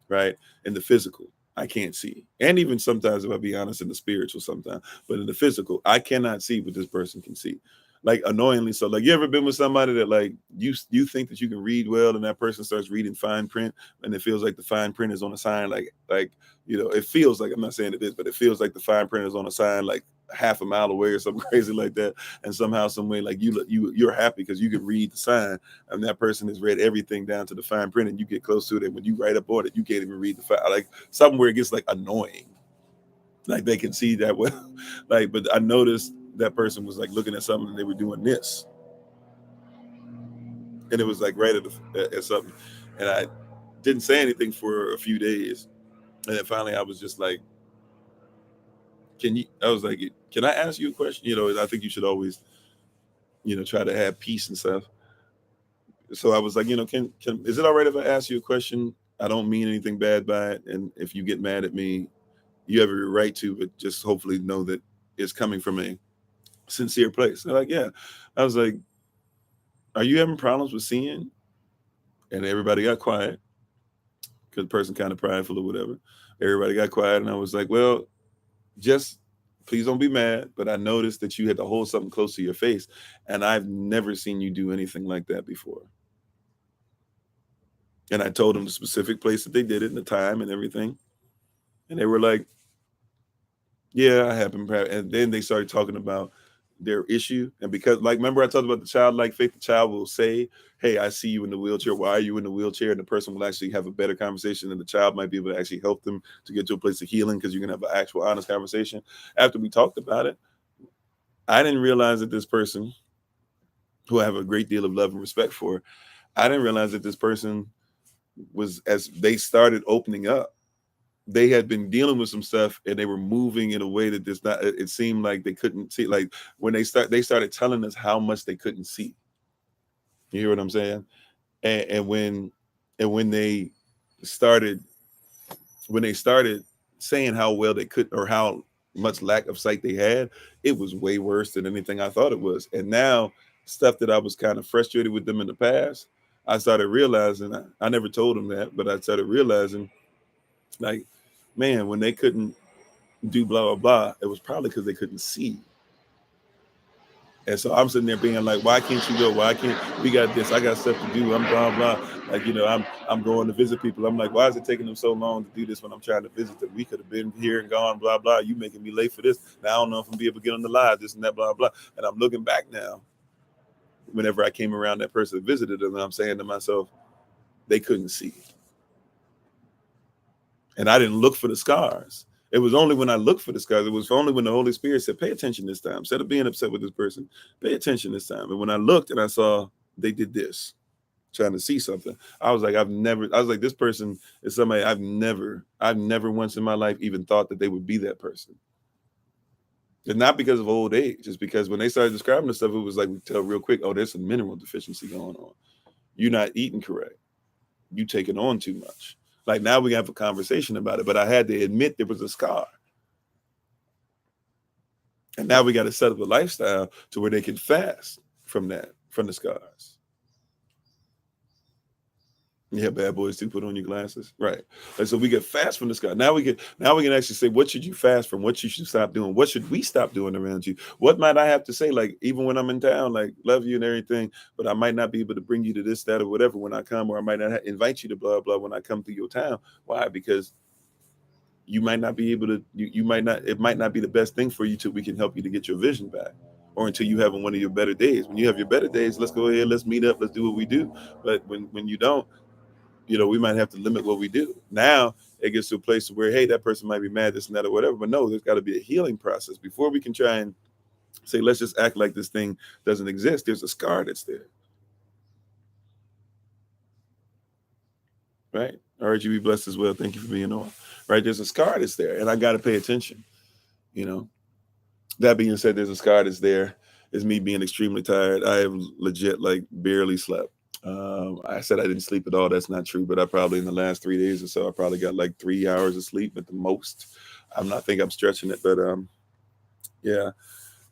Speaker 1: right? In the physical, I can't see. And even sometimes, if I be honest, in the spiritual sometimes, but in the physical, I cannot see what this person can see. Like annoyingly so. Like you ever been with somebody that like you think that you can read well, and that person starts reading fine print, and it feels like the fine print is on a sign, like it feels like, I'm not saying it is, but it feels like the fine print is on a sign like half a mile away or something crazy like that. And somehow, some way, like you're happy because you can read the sign, and that person has read everything down to the fine print, and you get close to it, and when you write up on it, you can't even read the fine. Like something where it gets like annoying. Like they can see that well. Like, but I noticed that person was like looking at something and they were doing this. And it was like right at something. And I didn't say anything for a few days. And then finally I was just like, I was like, can I ask you a question? I think you should always, try to have peace and stuff. So I was like, is it all right if I ask you a question? I don't mean anything bad by it. And if you get mad at me, you have a right to, but just hopefully know that it's coming from a sincere place. They're like, yeah. I was like, are you having problems with seeing? And everybody got quiet because the person kind of prideful or whatever. Everybody got quiet. And I was like, well, just please don't be mad. But I noticed that you had to hold something close to your face. And I've never seen you do anything like that before. And I told them the specific place that they did it and the time and everything. And they were like, yeah, I have been. And then they started talking about their issue. And because, like, remember I talked about the childlike faith, the child will say, hey, I see you in the wheelchair. Why are you in the wheelchair? And the person will actually have a better conversation, and the child might be able to actually help them to get to a place of healing because you're going to have an actual honest conversation. After we talked about it, I didn't realize that this person, who I have a great deal of love and respect for, I didn't realize that this person was, as they started opening up, they had been dealing with some stuff and they were moving in a way that does not, it seemed like they couldn't see. Like when they started telling us how much they couldn't see. You hear what I'm saying? And when they started when they started saying how well they could, or how much lack of sight they had, it was way worse than anything I thought it was. And now, stuff that I was kind of frustrated with them in the past, I started realizing, I never told them that, but I started realizing, like, man, when they couldn't do blah blah blah, it was probably because they couldn't see. And so I'm sitting there being like, why can't you go? Why can't we got this? I got stuff to do. I'm blah blah. Like, I'm going to visit people. I'm like, why is it taking them so long to do this when I'm trying to visit them? We could have been here and gone, blah blah. You making me late for this. Now I don't know if I'm be able to get on the live, this and that, blah blah. And I'm looking back now, whenever I came around that person that visited them, and I'm saying to myself, they couldn't see. And I didn't look for the scars. It was only when I looked for the scars, it was only when the Holy Spirit said, pay attention this time. Instead of being upset with this person, pay attention this time. And when I looked and I saw they did this, trying to see something, I was like, this person is somebody I've never once in my life even thought that they would be that person. And not because of old age, it's because when they started describing the stuff, it was like, we tell real quick, oh, there's some mineral deficiency going on. You're not eating correct. You taking on too much. Like, now we have a conversation about it, but I had to admit there was a scar. And now we got to set up a lifestyle to where they can fast from the scars. Yeah, bad boys do, put on your glasses. Right. And so we get fast from the scar. Now we can actually say, what should you fast from? What you should stop doing? What should we stop doing around you? What might I have to say? Like, even when I'm in town, like, love you and everything, but I might not be able to bring you to this, that, or whatever when I come, or I might not invite you to blah, blah, when I come through your town. Why? Because you might not be able to, you might not, it might not be the best thing for you till we can help you to get your vision back, or until you have one of your better days. When you have your better days, let's go ahead, let's meet up, let's do what we do. But when you don't, we might have to limit what we do. Now it gets to a place where, hey, that person might be mad, this and that, or whatever. But no, there's got to be a healing process before we can try and say, let's just act like this thing doesn't exist. There's a scar that's there. Right? I heard you be blessed as well. Thank you for being on. Right? There's a scar that's there, and I got to pay attention. You know, that being said, there's a scar that's there. Is me being extremely tired. I have legit, like, barely slept. I said I didn't sleep at all. That's not true. But I probably, in the last 3 days or so, I probably got like 3 hours of sleep at the most. I think I'm stretching it, but yeah,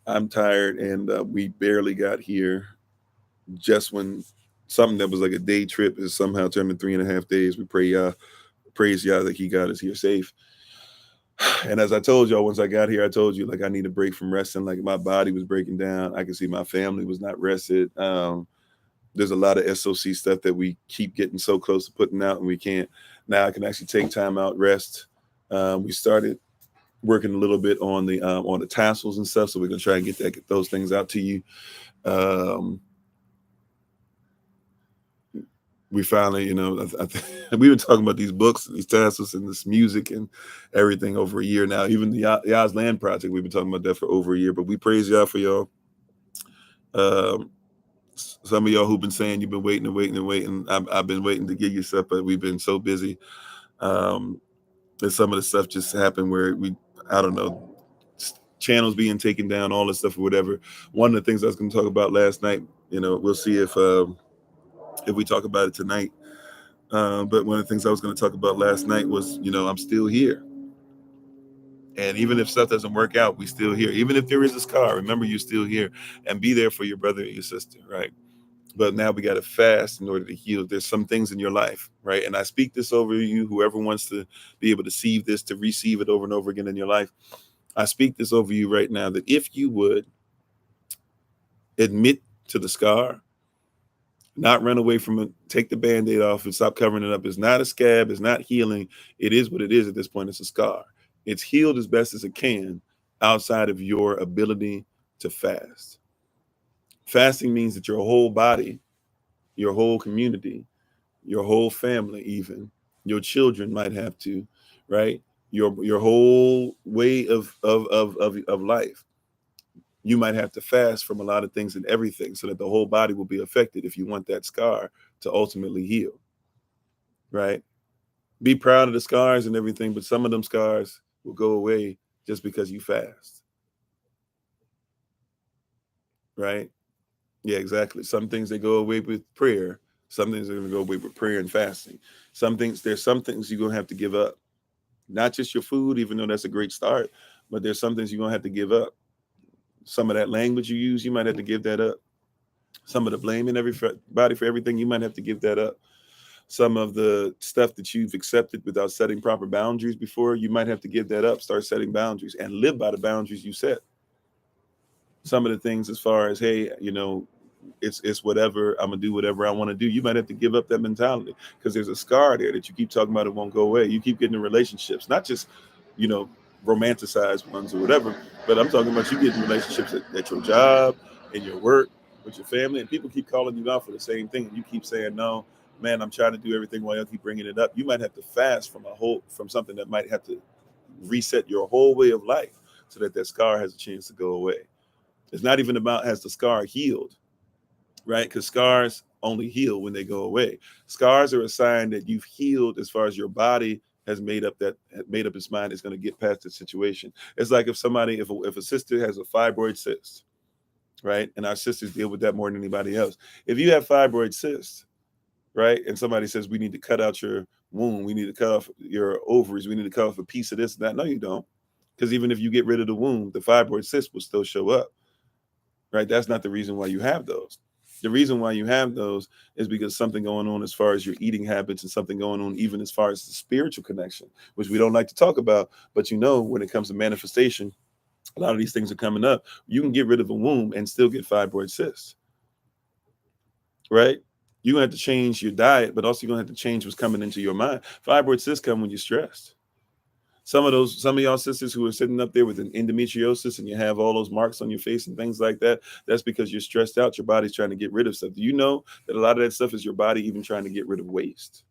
Speaker 1: I'm tired, and we barely got here. Just when something that was like a day trip is somehow turned to 3.5 days. We praise Yah that He got us here safe. And as I told y'all, once I got here, I told you, like, I need a break from resting. Like, my body was breaking down. I could see my family was not rested. There's a lot of SOC stuff that we keep getting so close to putting out, and we can't. Now I can actually take time out, rest. We started working a little bit on the tassels and stuff, so we're gonna try and get those things out to you. We finally, we've been talking about these books, these tassels, and this music and everything over a year now. Even the Yah's Land Project, we've been talking about that for over a year. But we praise Yah for y'all. Some of y'all who've been saying you've been waiting and waiting and waiting. I've been waiting to give you stuff, but we've been so busy. And some of the stuff just happened where I don't know, channels being taken down, all this stuff or whatever. One of the things I was going to talk about last night, we'll see if we talk about it tonight. But one of the things I was going to talk about last night was, I'm still here. And even if stuff doesn't work out, we still here. Even if there is a scar, remember, you're still here, and be there for your brother and your sister, right? But now we got to fast in order to heal. There's some things in your life, right? And I speak this over you, whoever wants to be able to see this, to receive it over and over again in your life. I speak this over you right now, that if you would admit to the scar, not run away from it, take the Band-Aid off and stop covering it up. It's not a scab. It's not healing. It is what it is at this point. It's a scar. It's healed as best as it can outside of your ability to fast. Fasting means that your whole body, your whole community, your whole family, even your children might have to, right? Your whole way of life You might have to fast from a lot of things and everything so that the whole body will be affected if you want that scar to ultimately heal, right? Be proud of the scars and everything, but some of them scars will go away just because you fast, right? Yeah, exactly. Some things they go away with prayer. Some things are going to go away with prayer and fasting. There's some things you're going to have to give up. Not just your food, even though that's a great start, but there's some things you're going to have to give up. Some of that language you use, you might have to give that up. Some of the blaming everybody for everything, you might have to give that up. Some of the stuff that you've accepted without setting proper boundaries before, you might have to give that up. Start setting boundaries and live by the boundaries you set. Some of the things as far as, hey, it's whatever, I'm gonna do whatever I want to do. You might have to give up that mentality because there's a scar there that you keep talking about. It won't go away. You keep getting in relationships, not just you know romanticized ones or whatever, but I'm talking about you getting relationships at your job, in your work, with your family, and people keep calling you out for the same thing, and you keep saying no. Man, I'm trying to do everything while you keep bringing it up. You might have to fast from something that might have to reset your whole way of life so that that scar has a chance to go away. It's not even about has the scar healed, right? Because scars only heal when they go away. Scars are a sign that you've healed as far as your body has made up its mind it's going to get past the situation. It's like if a sister has a fibroid cyst, right? And our sisters deal with that more than anybody else. If you have fibroid cysts, right, and somebody says we need to cut out your womb, we need to cut off your ovaries, we need to cut off a piece of this and that. No, you don't. Because even if you get rid of the womb, the fibroid cyst will still show up, right? That's not the reason why you have those. The reason why you have those is because something going on as far as your eating habits and something going on even as far as the spiritual connection, which we don't like to talk about. But when it comes to manifestation, a lot of these things are coming up. You can get rid of a womb and still get fibroid cysts, right? You're going to have to change your diet, but also you're going to have to change what's coming into your mind. Fibroid cysts come when you're stressed. Some of y'all sisters who are sitting up there with an endometriosis and you have all those marks on your face and things like that, that's because you're stressed out. Your body's trying to get rid of stuff. Do you know that a lot of that stuff is your body even trying to get rid of waste?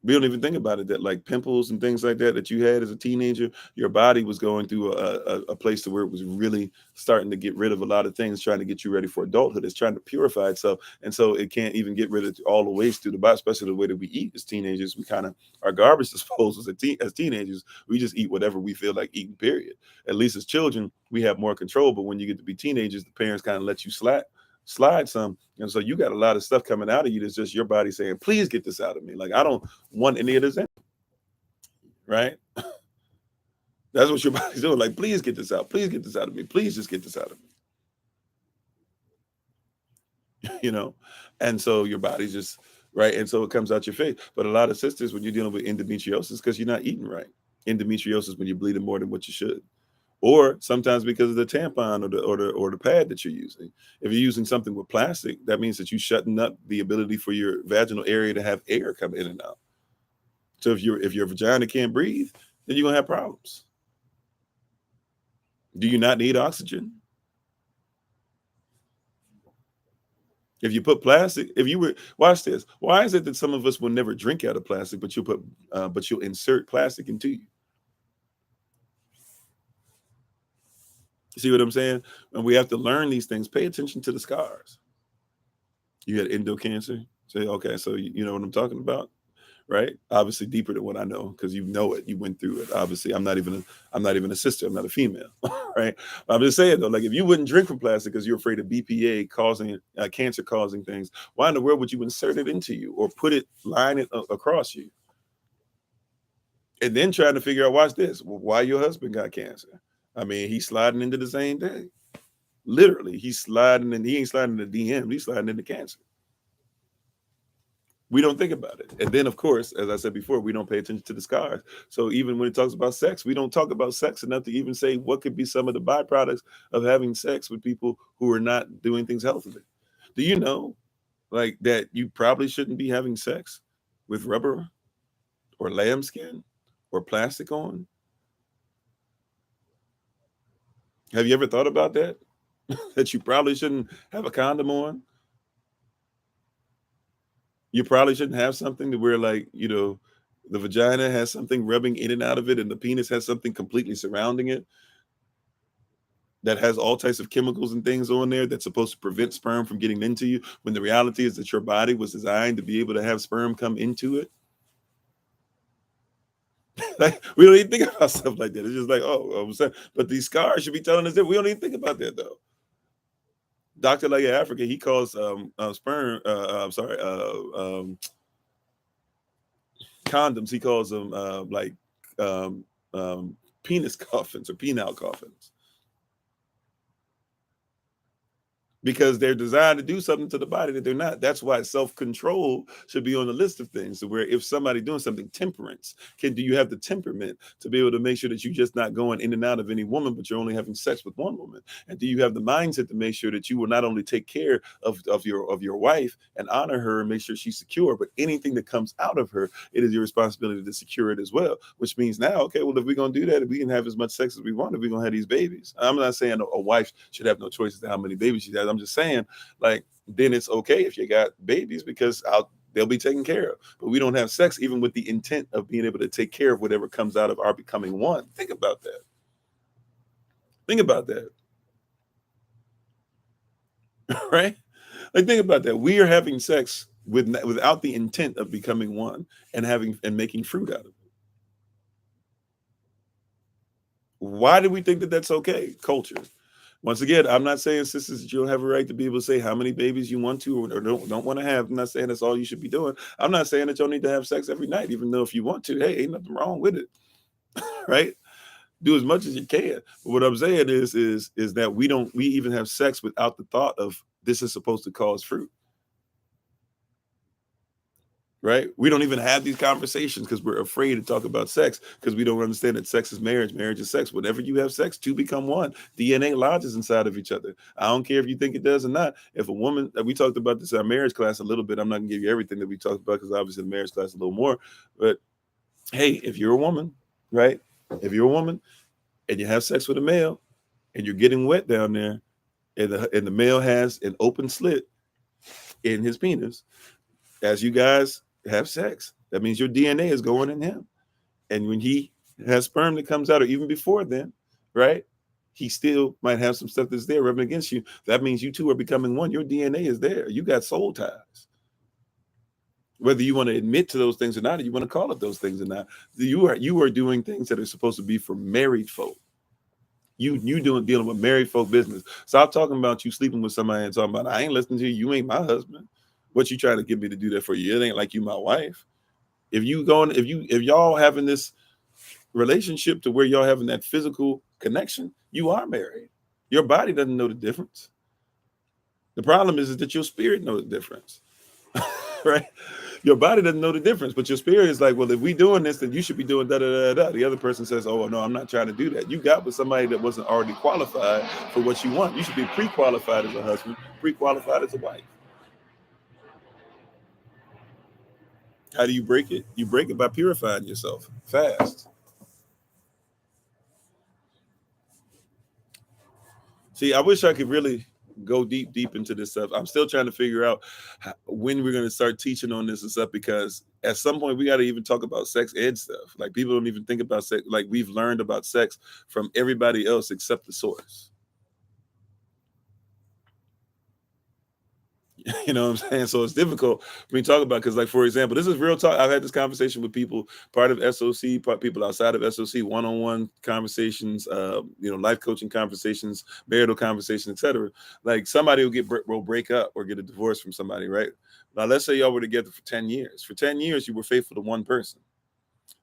Speaker 1: We don't even think about it, that like pimples and things like that you had as a teenager, your body was going through a place to where it was really starting to get rid of a lot of things, trying to get you ready for adulthood. It's trying to purify itself. And so it can't even get rid of all the waste through the body, especially the way that we eat as teenagers. We kind of, our garbage disposals as teenagers, we just eat whatever we feel like eating, period. At least as children, we have more control. But when you get to be teenagers, the parents kind of let you slide some, and so you got a lot of stuff coming out of you that's just your body saying, please get this out of me. Like, I don't want any of this in, right? That's what your body's doing. Like, please get this out, please get this out of me, please just get this out of me. And so your body's just right, and so it comes out your face. But a lot of sisters, when you're dealing with endometriosis, because you're not eating right. Endometriosis when you're bleeding more than what you should, or sometimes because of the tampon or the pad that you're using. If you're using something with plastic, that means that you're shutting up the ability for your vaginal area to have air come in and out. So if your vagina can't breathe, then you're gonna have problems. Do you not need oxygen? If you put plastic, watch this. Why is it that some of us will never drink out of plastic, but you'll insert plastic into you? See what I'm saying? And we have to learn these things. Pay attention to the scars. You had endo cancer. Say, okay, so you know what I'm talking about, right? Obviously deeper than what I know, because you know it. You went through it. Obviously, I'm not even a sister. I'm not a female, right? I'm just saying though, like if you wouldn't drink from plastic because you're afraid of BPA causing cancer causing things, why in the world would you insert it into you or line it across you? And then trying to figure out, watch this, why your husband got cancer. I mean, he's sliding into the same thing. Literally, he's sliding, and he ain't sliding into DM, he's sliding into cancer. We don't think about it. And then, of course, as I said before, we don't pay attention to the scars. So even when it talks about sex, we don't talk about sex enough to even say what could be some of the byproducts of having sex with people who are not doing things healthily. Do you know, like, that you probably shouldn't be having sex with rubber or lambskin or plastic on? Have you ever thought about that? That you probably shouldn't have a condom on? You probably shouldn't have something to where, like, the vagina has something rubbing in and out of it and the penis has something completely surrounding it. that has all types of chemicals and things on there that's supposed to prevent sperm from getting into you, when the reality is that your body was designed to be able to have sperm come into it. Like, we don't even think about stuff like that. It's just like, oh, I'm saying, but these scars should be telling us that. We don't even think about that though. Dr. Like Africa, he calls sperm, I'm sorry, condoms, he calls them like um, penis coffins or penile coffins, because they're designed to do something to the body that they're not. That's why self-control should be on the list of things. So where if somebody doing something, temperance, do you have the temperament to be able to make sure that you're just not going in and out of any woman, but you're only having sex with one woman? And do you have the mindset to make sure that you will not only take care of your wife and honor her and make sure she's secure, but anything that comes out of her, it is your responsibility to secure it as well. Which means now, okay, well, if we're gonna do that, if we can have as much sex as we want, if we're gonna have these babies. I'm not saying a wife should have no choice as to how many babies she has. I'm just saying, like, then it's okay if you got babies, because they'll be taken care of. But we don't have sex even with the intent of being able to take care of whatever comes out of our becoming one. Think about that. Think about that. Right? Like, think about that. We are having sex without the intent of becoming one and making fruit out of it. Why do we think that that's okay? Culture. Once again, I'm not saying, sisters, that you don't have a right to be able to say how many babies you want to or don't want to have. I'm not saying that's all you should be doing. I'm not saying that you don't need to have sex every night, even though if you want to, hey, ain't nothing wrong with it, right? Do as much as you can. But what I'm saying is that we even have sex without the thought of this is supposed to cause fruit. Right? We don't even have these conversations because we're afraid to talk about sex, because we don't understand that sex is marriage, marriage is sex. Whenever you have sex, two become one. DNA lodges inside of each other. I don't care if you think it does or not. If a woman, we talked about this in our marriage class a little bit. I'm not gonna give you everything that we talked about, because obviously the marriage class is a little more. But hey, if you're a woman, right? If you're a woman and you have sex with a male and you're getting wet down there, and the male has an open slit in his penis, as you guys have sex, that means your DNA is going in him. And when he has sperm that comes out, or even before then, right, he still might have some stuff that's there rubbing against you. That means you two are becoming one. Your DNA is there. You got soul ties. Whether you want to admit to those things or not, or you want to call it those things or not, you are doing things that are supposed to be for married folk. You dealing with married folk business. Stop talking about you sleeping with somebody and talking about, I ain't listening to you. You ain't my husband. What you trying to get me to do that for you? It ain't like you my wife. If y'all having this relationship to where y'all having that physical connection, you are married. Your body doesn't know the difference. The problem is that your spirit knows the difference. Right? Your body doesn't know the difference, but your spirit is like, well, if we doing this, then you should be doing da da da da. The other person says, oh no, I'm not trying to do that. You got with somebody that wasn't already qualified for what you want. You should be pre-qualified as a husband, pre-qualified as a wife. How do you break it? You break it by purifying yourself fast. See, I wish I could really go deep into this stuff. I'm still trying to figure out when we're going to start teaching on this and stuff, because at some point we got to even talk about sex ed stuff. Like, people don't even think about sex. Like, we've learned about sex from everybody else except the source. You know what I'm saying? So it's difficult when we talk about, because, like, for example, this is real talk. I've had this conversation with people, part of SOC, people outside of SOC, one-on-one conversations, life coaching conversations, marital conversations, etc. Like, somebody will break up or get a divorce from somebody, right? Now, let's say y'all were together for 10 years. For 10 years, you were faithful to one person.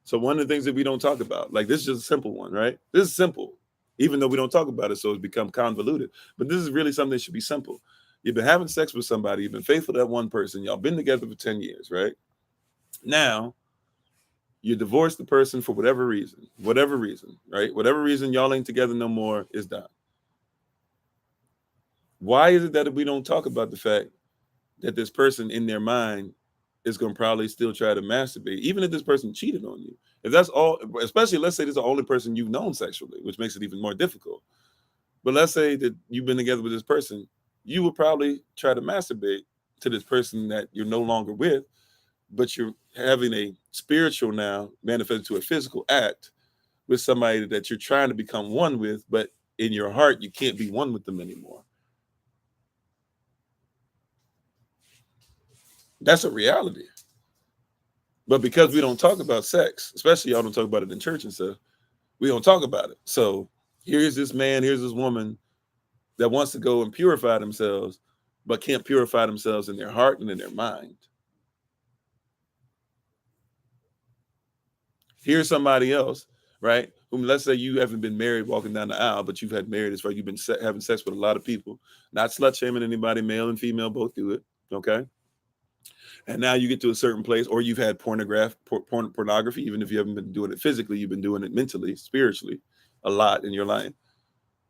Speaker 1: So one of the things that we don't talk about, like, this is just a simple one, right? This is simple, even though we don't talk about it, so it's become convoluted. But this is really something that should be simple. You've been having sex with somebody, you've been faithful to that one person, y'all been together for 10 years, right? Now, you divorce the person for whatever reason, right? Whatever reason, y'all ain't together no more, is done. Why is it that we don't talk about the fact that this person in their mind is going to probably still try to masturbate, even if this person cheated on you? If that's all, especially let's say this is the only person you've known sexually, which makes it even more difficult. But let's say that you've been together with this person, you would probably try to masturbate to this person that you're no longer with, but you're having a spiritual now manifested to a physical act with somebody that you're trying to become one with, but in your heart, you can't be one with them anymore. That's a reality. But because we don't talk about sex, especially y'all don't talk about it in church and stuff, we don't talk about it. So here's this man, here's this woman that wants to go and purify themselves, but can't purify themselves in their heart and in their mind. Here's somebody else, right? Whom, let's say you haven't been married walking down the aisle, but you've had married as far you've been having sex with a lot of people, not slut shaming anybody, male and female both do it, okay? And now you get to a certain place, or you've had pornography, even if you haven't been doing it physically, you've been doing it mentally, spiritually, a lot in your life.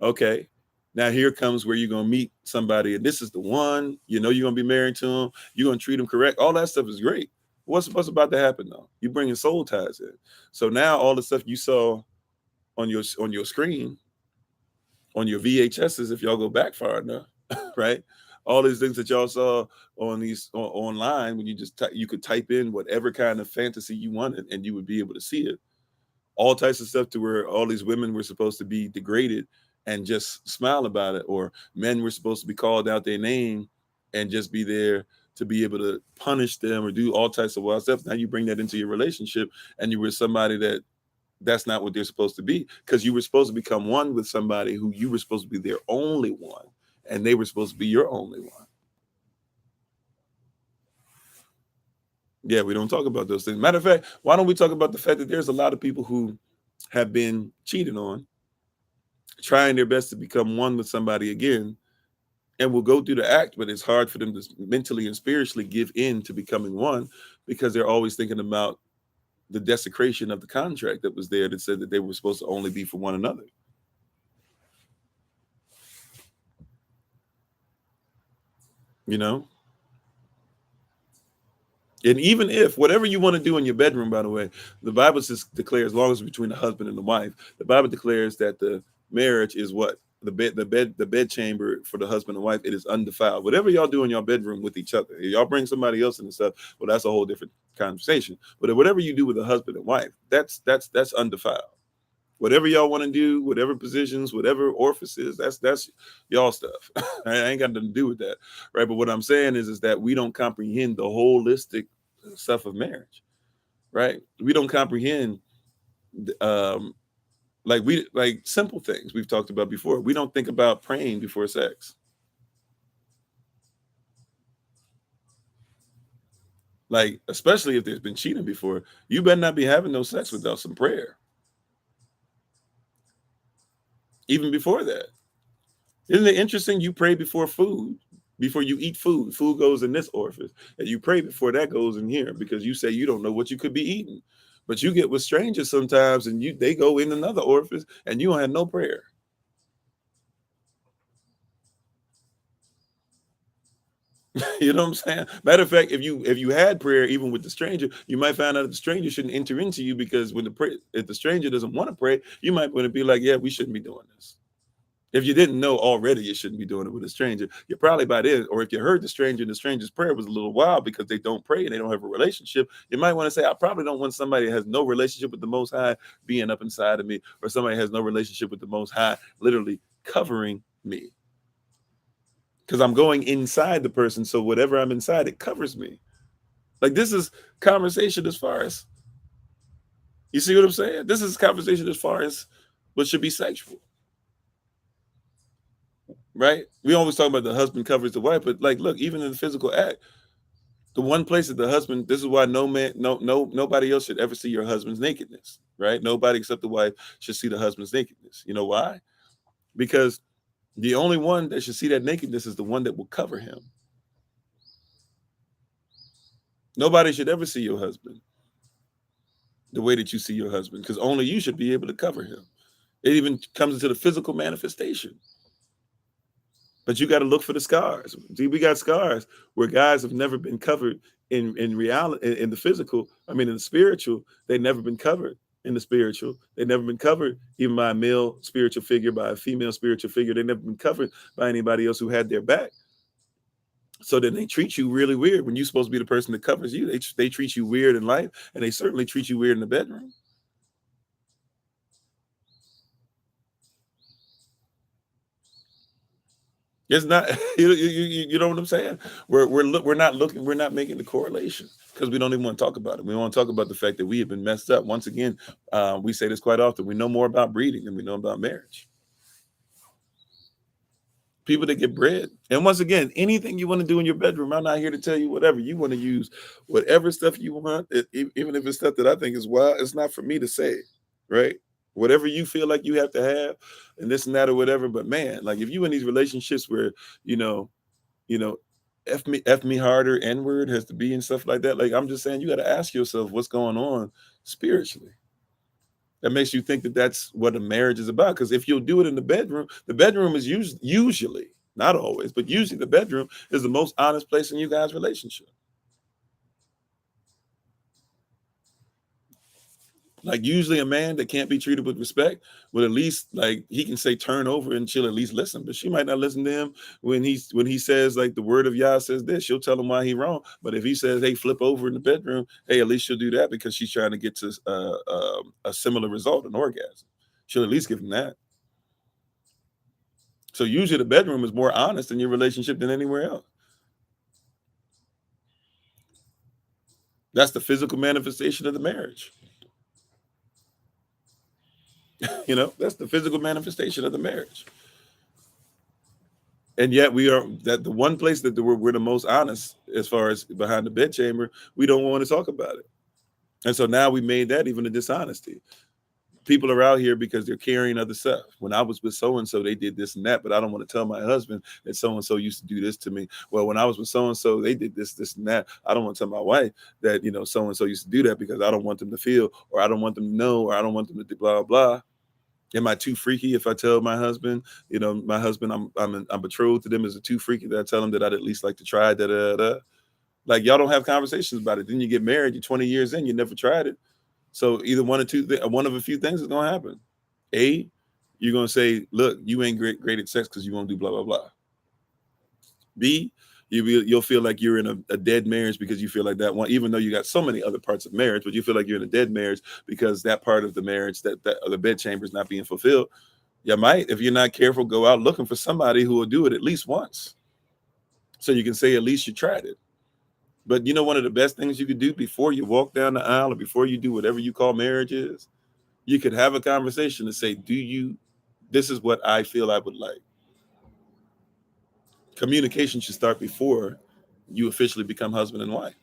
Speaker 1: Okay. Now here comes where you're gonna meet somebody, and this is the one, you know, you're gonna be married to him, you're gonna treat him correct. All that stuff is great. What's about to happen though? You bringing soul ties in. So now all the stuff you saw on your screen, on your VHSs, if y'all go back far enough, right? All these things that y'all saw on these online, when you just you could type in whatever kind of fantasy you wanted, and you would be able to see it. All types of stuff to where all these women were supposed to be degraded and just smile about it, or men were supposed to be called out their name and just be there to be able to punish them or do all types of wild stuff. Now you bring that into your relationship, and you were somebody that's not what they're supposed to be, because you were supposed to become one with somebody who you were supposed to be their only one, and they were supposed to be your only one. Yeah, we don't talk about those things. Matter of fact, why don't we talk about the fact that there's a lot of people who have been cheated on, trying their best to become one with somebody again, and will go through the act, but it's hard for them to mentally and spiritually give in to becoming one, because they're always thinking about the desecration of the contract that was there that said that they were supposed to only be for one another. You know? And even if whatever you want to do in your bedroom, by the way, the Bible just declares, as long as it's between the husband and the wife, the Bible declares that the marriage is what? The bed chamber for the husband and wife, it is undefiled. Whatever y'all do in your bedroom with each other, if y'all bring somebody else in and stuff, well, that's a whole different conversation. But whatever you do with a husband and wife, that's undefiled. Whatever y'all want to do, whatever positions, whatever orifices, that's y'all stuff. I ain't got nothing to do with that, right? But what I'm saying is that we don't comprehend the holistic stuff of marriage, right? We don't comprehend, um, like simple things we've talked about before. We don't think about praying before sex. Like, especially if there's been cheating before, you better not be having no sex without some prayer. Even before that. Isn't it interesting? You pray before food, before you eat food. Food goes in this orifice, and you pray before that goes in here, because you say you don't know what you could be eating. But you get with strangers sometimes, and they go in another orifice, and you don't have no prayer. You know what I'm saying? Matter of fact, if you had prayer even with the stranger, you might find out that the stranger shouldn't enter into you, because if the stranger doesn't want to pray, you might want to be like, yeah, we shouldn't be doing this. If you didn't know already, you shouldn't be doing it with a stranger. You probably by then, or if you heard the stranger and the stranger's prayer was a little wild because they don't pray and they don't have a relationship, you might want to say, I probably don't want somebody that has no relationship with the Most High being up inside of me, or somebody that has no relationship with the Most High literally covering me. Because I'm going inside the person, so whatever I'm inside, it covers me. Like, this is conversation as far as, you see what I'm saying? This is conversation as far as what should be sexual. Right? We always talk about the husband covers the wife, but like, look, even in the physical act, the one place that the husband, this is why nobody else should ever see your husband's nakedness, right? Nobody except the wife should see the husband's nakedness. You know why? Because the only one that should see that nakedness is the one that will cover him. Nobody should ever see your husband the way that you see your husband, because only you should be able to cover him. It even comes into the physical manifestation. But you got to look for the scars. See, we got scars where guys have never been covered in reality, in the physical. I mean, in the spiritual, they've never been covered in the spiritual. They've never been covered even by a male spiritual figure, by a female spiritual figure. They've never been covered by anybody else who had their back. So then they treat you really weird when you're supposed to be the person that covers you. They treat you weird in life, and they certainly treat you weird in the bedroom. It's not, you know what I'm saying? We're not looking, we're not making the correlation because we don't even want to talk about it. We want to talk about the fact that we have been messed up. Once again, we say this quite often. We know more about breeding than we know about marriage. People that get bred. And once again, anything you want to do in your bedroom, I'm not here to tell you whatever. You want to use whatever stuff you want, even if it's stuff that I think is wild, it's not for me to say, right? Whatever you feel like you have to have, and this and that or whatever. But man, like if you in these relationships where, you know, you know, F me harder, N word has to be and stuff like that. Like I'm just saying, you got to ask yourself what's going on spiritually. That makes you think that that's what a marriage is about. Because if you'll do it in the bedroom is usually, not always, but usually the bedroom is the most honest place in you guys' relationship. Like usually a man that can't be treated with respect would at least like he can say turn over and she'll at least listen. But she might not listen to him when he says like the word of Yah says this. She'll tell him why he wrong. But if he says, hey, flip over in the bedroom, hey, at least she'll do that because she's trying to get to a similar result, an orgasm. She'll at least give him that. So usually the bedroom is more honest in your relationship than anywhere else. That's the physical manifestation of the marriage. That's the physical manifestation of the marriage. And yet we are that the one place that we're the most honest as far as behind the bedchamber, we don't want to talk about it. And so now we made that even a dishonesty. People are out here because they're carrying other stuff. When I was with so-and-so, they did this and that, but I don't want to tell my husband that so-and-so used to do this to me. Well, when I was with so-and-so, they did this and that. I don't want to tell my wife that, so-and-so used to do that because I don't want them to feel, or I don't want them to know, or I don't want them to do blah, blah. Am I too freaky if I tell my husband, my husband, I'm betrothed to them, is it too freaky that I tell him that I'd at least like to try that? Like y'all don't have conversations about it. Then you get married, you're 20 years in, you never tried it. So either one of a few things is gonna happen. A, you're gonna say, look, you ain't great at sex because you won't do blah blah blah. B, you'll feel like you're in a dead marriage because you feel like that one, even though you got so many other parts of marriage, but you feel like you're in a dead marriage because that part of the marriage, that the bedchamber is not being fulfilled. You might, if you're not careful, go out looking for somebody who will do it at least once, so you can say at least you tried it. But one of the best things you could do before you walk down the aisle or before you do whatever you call marriage is, you could have a conversation and say, this is what I feel I would like. Communication should start before you officially become husband and wife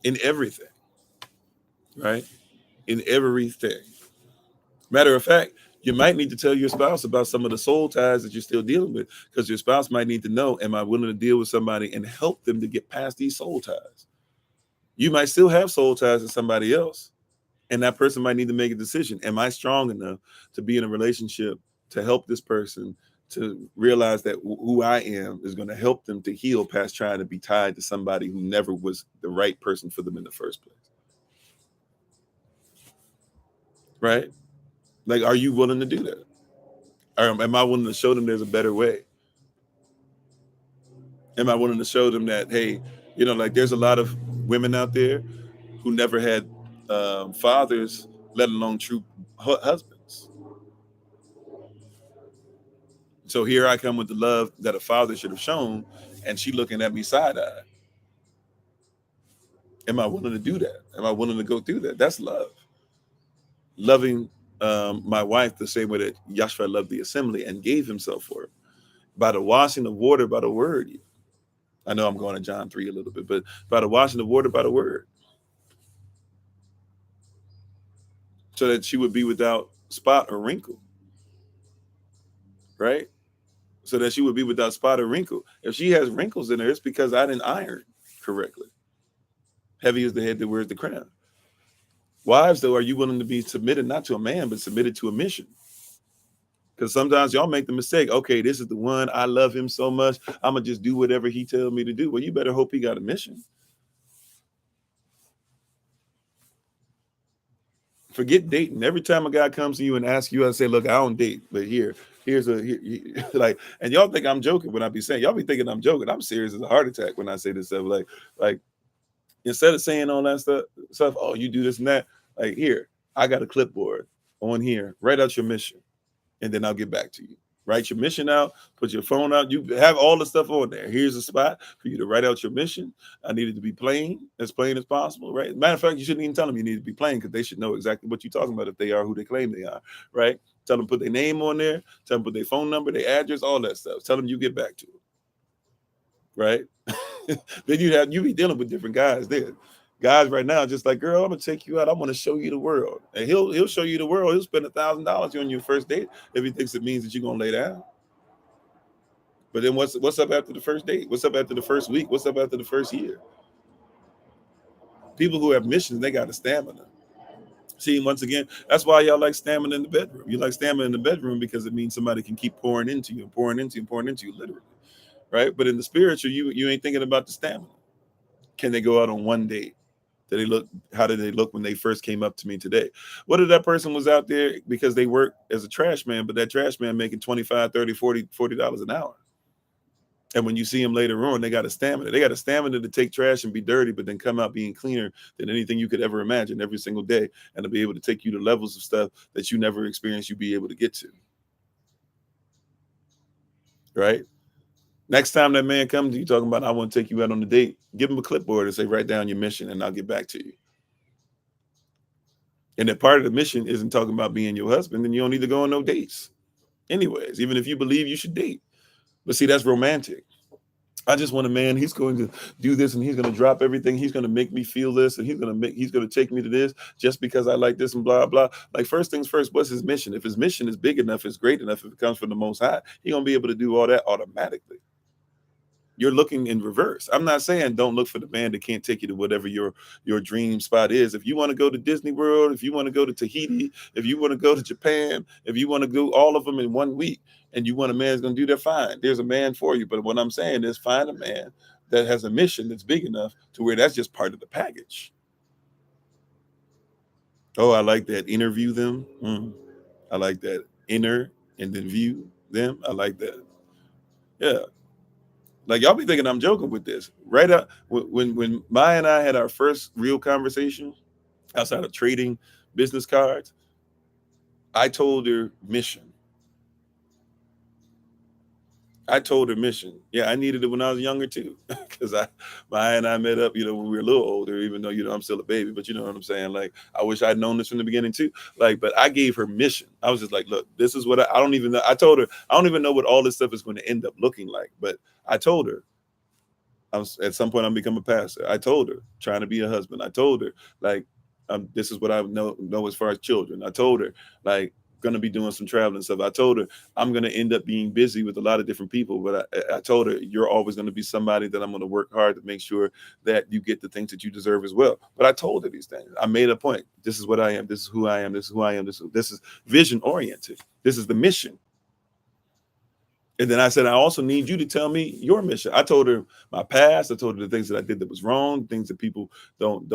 Speaker 1: in everything, right? In everything. Matter of fact, you might need to tell your spouse about some of the soul ties that you're still dealing with, because your spouse might need to know, am I willing to deal with somebody and help them to get past these soul ties? You might still have soul ties to somebody else, and that person might need to make a decision. Am I strong enough to be in a relationship to help this person to realize that who I am is going to help them to heal past trying to be tied to somebody who never was the right person for them in the first place? Right? Like, are you willing to do that? Or am I willing to show them there's a better way? Am I willing to show them that, hey, like there's a lot of women out there who never had fathers, let alone true husbands. So here I come with the love that a father should have shown, and she looking at me side-eyed. Am I willing to do that? Am I willing to go through that? That's love. Loving my wife the same way that Yahshua loved the assembly and gave himself for it. By the washing of water, by the word. I know I'm going to John 3 a little bit, but by the washing of water, by the word. So that she would be without spot or wrinkle. Right? So that she would be without spot or wrinkle. If she has wrinkles in her, it's because I didn't iron correctly. Heavy is the head that wears the crown. Wives, though, are you willing to be submitted not to a man, but submitted to a mission? Because sometimes y'all make the mistake. Okay, this is the one. I love him so much. I'm going to just do whatever he tells me to do. Well, you better hope he got a mission. Forget dating. Every time a guy comes to you and asks you, I say, look, I don't date, but here's like, and y'all think I'm joking when I be saying, y'all be thinking I'm joking. I'm serious as a heart attack when I say this stuff. Like instead of saying all that stuff, oh, you do this and that, like, here, I got a clipboard on here, write out your mission, and then I'll get back to you. Write your mission out, put your phone out. You have all the stuff on there. Here's a spot for you to write out your mission. I need it to be plain as possible, right? Matter of fact, you shouldn't even tell them you need to be plain because they should know exactly what you're talking about if they are who they claim they are, right? Tell them put their name on there, tell them put their phone number, their address, all that stuff. Tell them you get back to them, right? Then you be dealing with different guys there. Guys right now just like, girl, I'm gonna take you out. I want to show you the world, and he'll show you the world. He'll spend $1,000 on your first date if he thinks it means that you're gonna lay down. But then what's up after the first date? What's up after the first week? What's up after the first year? People who have missions, they got the stamina. See, once again, that's why y'all like stamina in the bedroom. You like stamina in the bedroom because it means somebody can keep pouring into you and pouring into you and pouring into you, literally, right? But in the spiritual, you ain't thinking about the stamina. Can they go out on one date? How did they look when they first came up to me today? What if that person was out there because they work as a trash man, but that trash man making 25, 30, 40 dollars an hour? And when you see them later on, they got a stamina. They got a stamina to take trash and be dirty, but then come out being cleaner than anything you could ever imagine every single day, and to be able to take you to levels of stuff that you never experienced you be able to get to. Right? Next time that man comes to you talking about, I want to take you out on a date, give him a clipboard and say, write down your mission and I'll get back to you. And that part of the mission isn't talking about being your husband, then you don't need to go on no dates. Anyways, even if you believe you should date. But see, that's romantic. I just want a man. He's going to do this, and he's going to drop everything. He's going to make me feel this, and he's going to take me to this just because I like this and blah blah. Like first things first, what's his mission? If his mission is big enough, it's great enough, if it comes from the Most High, he's going to be able to do all that automatically. You're looking in reverse. I'm not saying don't look for the man that can't take you to whatever your dream spot is. If you want to go to Disney World, if you want to go to Tahiti, if you want to go to Japan, if you want to do all of them in 1 week, and you want a man that's going to do that, fine. There's a man for you. But what I'm saying is find a man that has a mission that's big enough to where that's just part of the package. Oh, I like that. Interview them. I like that. Enter and then view them. I like that. Yeah. Like y'all be thinking I'm joking with this. Right up when Maya and I had our first real conversation outside of trading business cards, I told her mission. Yeah, I needed it when I was younger too, because Maya and I met up, when we were a little older. Even though I'm still a baby, but you know what I'm saying. Like I wish I'd known this from the beginning too. Like, but I gave her mission. I was just like, look, this is what I don't even know. I told her I don't even know what all this stuff is going to end up looking like, but I told her. At some point I'm become a pastor. I told her trying to be a husband. I told her like this is what I know as far as children. I told her like going to be doing some traveling stuff. I told her I'm going to end up being busy with a lot of different people, but I told her you're always going to be somebody that I'm going to work hard to make sure that you get the things that you deserve as well. But I told her these things. I made a point. This is what I am. This is who I am. This is who I am. This is vision oriented. This is the mission. And then I said, I also need you to tell me your mission. I told her my past. I told her the things that I did that was wrong, things that people don't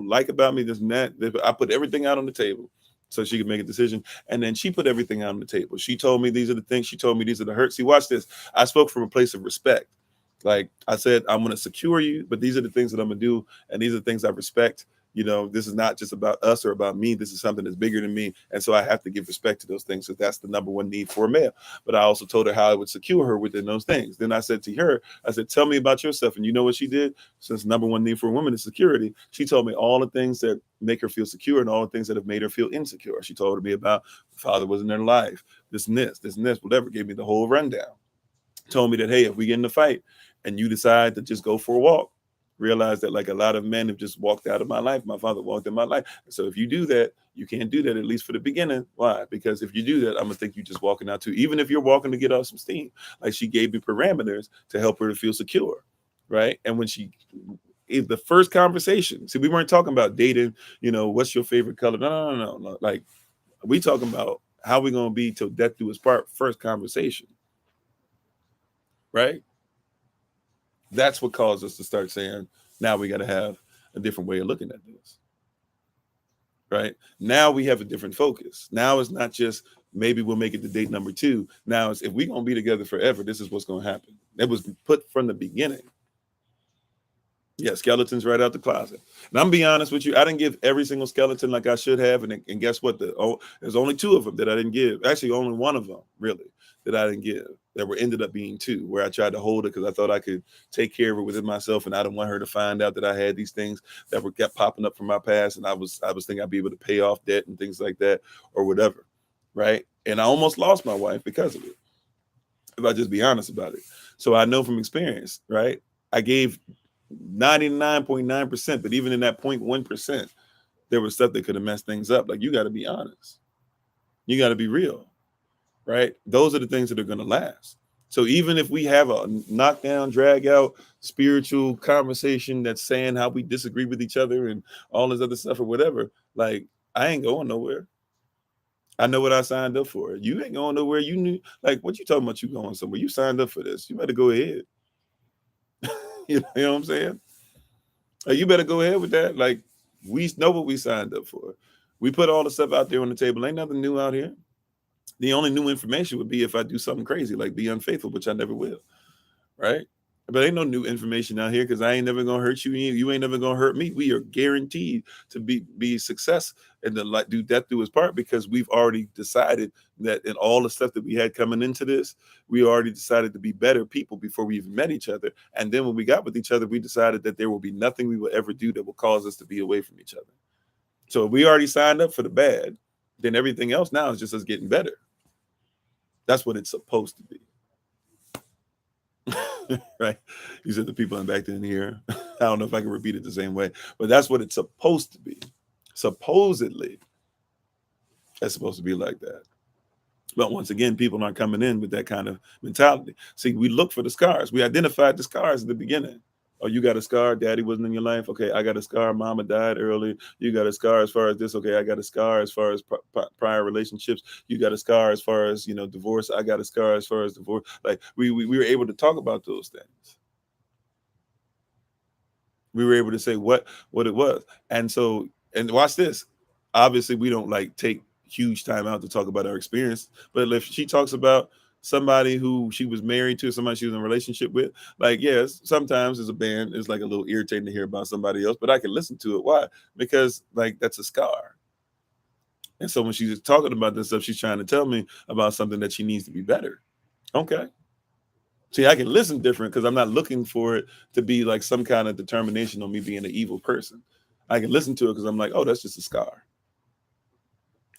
Speaker 1: like about me, this and that. I put everything out on the table so she could make a decision. And then she put everything out on the table. She told me these are the things. She told me these are the hurts. See, watch this. I spoke from a place of respect. Like I said, I'm going to secure you, but these are the things that I'm going to do. And these are the things I respect. This is not just about us or about me. This is something that's bigger than me. And so I have to give respect to those things. So that's the number one need for a male. But I also told her how I would secure her within those things. Then I said to her, I said, tell me about yourself. And you know what she did? Since number one need for a woman is security, she told me all the things that make her feel secure and all the things that have made her feel insecure. She told me about father was in their life, this and this, whatever, gave me the whole rundown. Told me that, hey, if we get in a fight and you decide to just go for a walk, realize that like a lot of men have just walked out of my life. My father walked in my life. So if you do that, you can't do that, at least for the beginning. Why? Because if you do that, I'm gonna think you're just walking out too, even if you're walking to get off some steam. Like she gave me parameters to help her to feel secure. Right. And when the first conversation, see, we weren't talking about dating, what's your favorite color? No. Like we talking about how we gonna be till death do us part, first conversation. Right. That's what caused us to start saying, now we got to have a different way of looking at this. Right? Now we have a different focus. Now it's not just maybe we'll make it to date number 2. Now it's if we're going to be together forever, this is what's going to happen. That was put from the beginning. Yeah, skeletons right out the closet. And I'm be honest with you, I didn't give every single skeleton like I should have. And guess what? There's only two of them that I didn't give. Actually, only one of them really that I didn't give. That were ended up being two, where I tried to hold it because I thought I could take care of it within myself, and I didn't want her to find out that I had these things that were kept popping up from my past, and I was thinking I'd be able to pay off debt and things like that or whatever, right? And I almost lost my wife because of it. If I just be honest about it, so I know from experience, right? I gave 99.9%, but even in that 0.1%, there was stuff that could have messed things up. Like, you got to be honest, you got to be real, right? Those are the things that are going to last. So even if we have a knockdown, drag out spiritual conversation that's saying how we disagree with each other and all this other stuff or whatever, like, I ain't going nowhere. I know what I signed up for. You ain't going nowhere. You knew, like, what you talking about? You going somewhere? You signed up for this. You better go ahead. You know what I'm saying? You better go ahead with that. Like, we know what we signed up for. We put all the stuff out there on the table. Ain't nothing new out here. The only new information would be if I do something crazy, like be unfaithful, which I never will, right? But ain't no new information out here because I ain't never gonna hurt you. You ain't never gonna hurt me. We are guaranteed to be success and to like do death through his part, because we've already decided that in all the stuff that we had coming into this, we already decided to be better people before we even met each other. And then when we got with each other, we decided that there will be nothing we will ever do that will cause us to be away from each other. So if we already signed up for the bad, then everything else now is just us getting better. That's what it's supposed to be. Right? You said the people in back then here. I don't know if I can repeat it the same way, but that's what it's supposed to be. Supposedly, it's supposed to be like that. But once again, people aren't coming in with that kind of mentality. See, we look for the scars. We identified the scars at the beginning. Oh, you got a scar. Daddy wasn't in your life. Okay, I got a scar. Mama died early. You got a scar as far as this. Okay, I got a scar as far as prior relationships. You got a scar as far as, divorce. I got a scar as far as divorce. Like, we were able to talk about those things. We were able to say what it was. And so, and watch this. Obviously, we don't like take huge time out to talk about our experience. But if she talks about somebody who she was married to, somebody she was in a relationship with, like, yes, sometimes as a band, it's like a little irritating to hear about somebody else, but I can listen to it. Why? Because like that's a scar. And so when she's talking about this stuff, she's trying to tell me about something that she needs to be better. Okay. See, I can listen different because I'm not looking for it to be like some kind of determination on me being an evil person. I can listen to it because I'm like, oh, that's just a scar.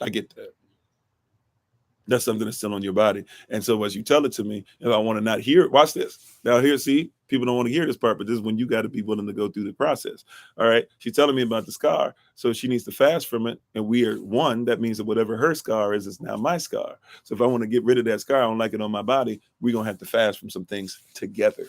Speaker 1: I get that. That's something that's still on your body. And so as you tell it to me, if I want to not hear it, watch this. Now here, see, people don't want to hear this part, but this is when you got to be willing to go through the process. All right. She's telling me about the scar. So she needs to fast from it. And we are one. That means that whatever her scar is now my scar. So if I want to get rid of that scar, I don't like it on my body, we're going to have to fast from some things together.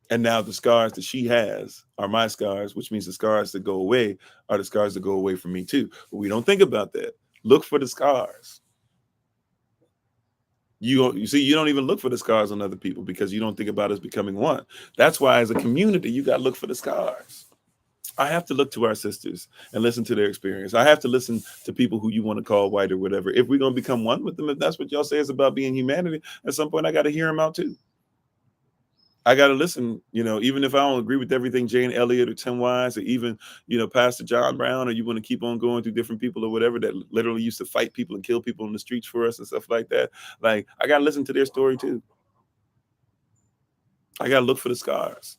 Speaker 1: And now the scars that she has are my scars, which means the scars that go away are the scars that go away from me too. But we don't think about that. Look for the scars. You see, you don't even look for the scars on other people because you don't think about us becoming one. That's why as a community, you got to look for the scars. I have to look to our sisters and listen to their experience. I have to listen to people who you want to call white or whatever. If we're going to become one with them, if that's what y'all say is about being humanity, at some point I got to hear them out too. I got to listen, even if I don't agree with everything Jane Elliott or Tim Wise or even, Pastor John Brown, or you want to keep on going through different people or whatever that literally used to fight people and kill people in the streets for us and stuff like that. Like, I got to listen to their story too. I got to look for the scars.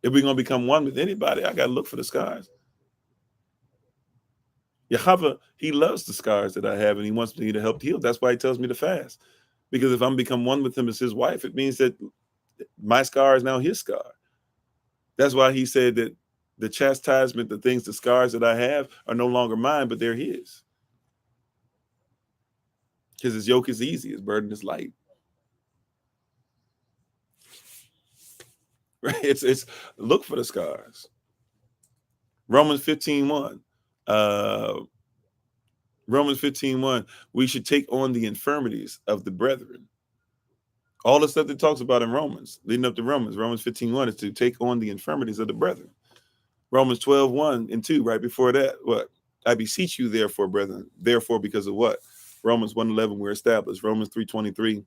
Speaker 1: If we're going to become one with anybody, I got to look for the scars. Yahweh, he loves the scars that I have and he wants me to help heal. That's why he tells me to fast. Because if I'm become one with him as his wife, it means that my scar is now his scar. That's why he said that the chastisement, the scars that I have are no longer mine, but they're his. Because his yoke is easy, his burden is light. Right? It's look for the scars. Romans 15:1. Romans 15:1. We should take on the infirmities of the brethren. All the stuff that talks about in Romans, leading up to Romans 15:1 is to take on the infirmities of the brethren. Romans 12:1 and 2, right before that, what? I beseech you, therefore, brethren, therefore, because of what? Romans 1:11, we're established. Romans 3:23,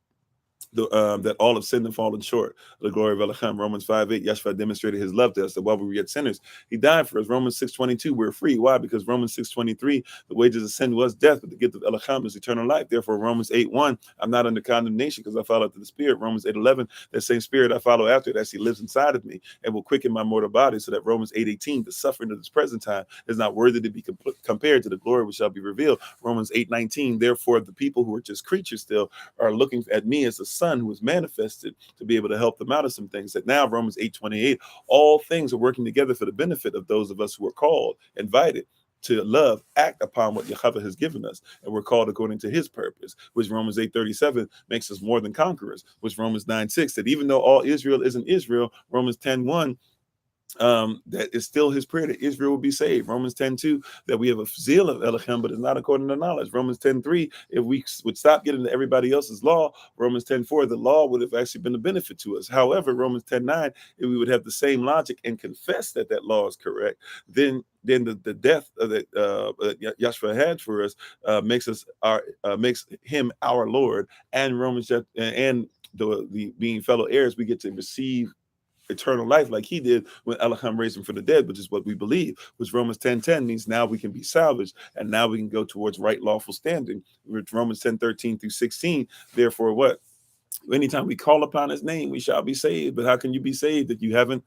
Speaker 1: that all have sinned and fallen short of the glory of Elohim. Romans 5:8, Yeshua demonstrated his love to us, that while we were yet sinners, he died for us. Romans 6:22, we're free. Why? Because Romans 6:23, the wages of sin was death, but the gift of Elohim is eternal life. Therefore, Romans 8:1, I'm not under condemnation because I follow after the Spirit. Romans 8:11, that same Spirit I follow after, that he lives inside of me and will quicken my mortal body, so that Romans 8:18, the suffering of this present time is not worthy to be compared to the glory which shall be revealed. Romans 8:19, therefore, the people who are just creatures still are looking at me as a son who was manifested to be able to help them out of some things. That now, Romans 8:28, all things are working together for the benefit of those of us who are called, invited to love, act upon what Yahweh has given us, and we're called according to his purpose, which Romans 8:37 makes us more than conquerors, which Romans 9:6, that even though all Israel isn't Israel, Romans 10:1, that is still his prayer that Israel will be saved. Romans 10:2, that we have a zeal of Elohim, but it's not according to knowledge. Romans 10:3, if we would stop getting to everybody else's law, Romans 10:4, the law would have actually been a benefit to us. However, Romans 10:9, if we would have the same logic and confess that that law is correct, then the death that Yahshua had for us makes him our Lord, and Romans and the being fellow heirs, we get to receive eternal life like he did when Elohim raised him from the dead, which is what we believe, which Romans 10:10 means now we can be salvaged and now we can go towards right lawful standing. Romans 10:13 through 16, therefore what? Anytime we call upon his name, we shall be saved. But how can you be saved if you haven't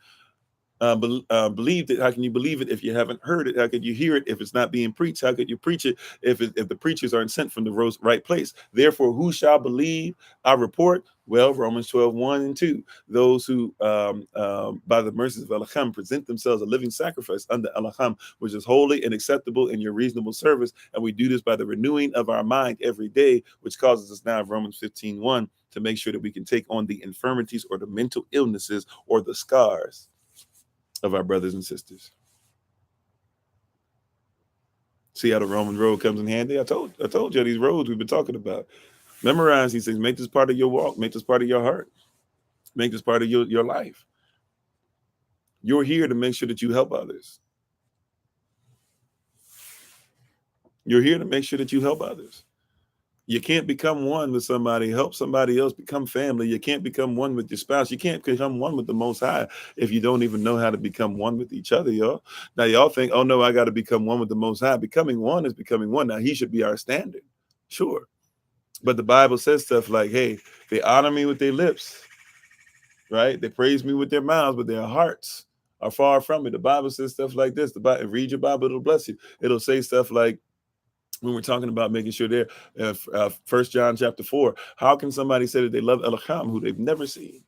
Speaker 1: believed it? How can you believe it if you haven't heard it? How could you hear it if it's not being preached? How could you preach it if the preachers aren't sent from the right place? Therefore, who shall believe our report? Well, Romans 12:1 and 2. Those who, by the mercies of Elohim, present themselves a living sacrifice unto Elohim, which is holy and acceptable in your reasonable service. And we do this by the renewing of our mind every day, which causes us now, Romans 15:1, to make sure that we can take on the infirmities or the mental illnesses or the scars of our brothers and sisters. See how the Roman road comes in handy? I told you these roads we've been talking about. Memorize these things. Make this part of your walk. Make this part of your heart. Make this part of your life. You're here to make sure that you help others. You're here to make sure that you help others. You can't become one with somebody, help somebody else become family. You can't become one with your spouse. You can't become one with the Most High if you don't even know how to become one with each other, y'all. Now, y'all think, oh, no, I got to become one with the Most High. Becoming one is becoming one. Now, he should be our standard. Sure. But the Bible says stuff like, hey, they honor me with their lips, right? They praise me with their mouths, but their hearts are far from me. The Bible says stuff like this. Read your Bible, it'll bless you. It'll say stuff like, when we're talking about making sure they're 1 John chapter 4, how can somebody say that they love Elohim who they've never seen,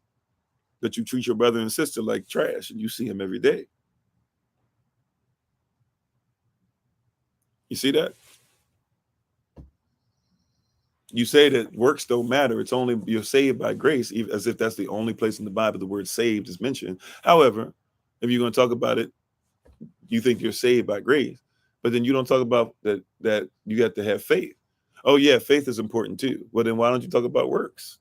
Speaker 1: that you treat your brother and sister like trash and you see him every day? You see that? You say that works don't matter. It's only you're saved by grace, as if that's the only place in the Bible the word saved is mentioned. However, if you're going to talk about it, you think you're saved by grace, but then you don't talk about that you got to have faith. Oh yeah, faith is important too. Well, then why don't you talk about works?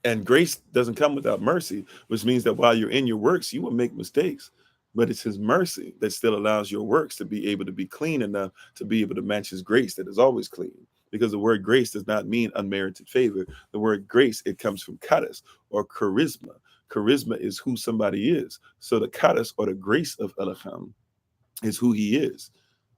Speaker 1: And grace doesn't come without mercy, which means that while you're in your works, you will make mistakes. But it's his mercy that still allows your works to be able to be clean enough to be able to match his grace that is always clean. Because the word grace does not mean unmerited favor. The word grace, it comes from charis or charisma. Charisma is who somebody is. So the charis or the grace of Elohim is who he is,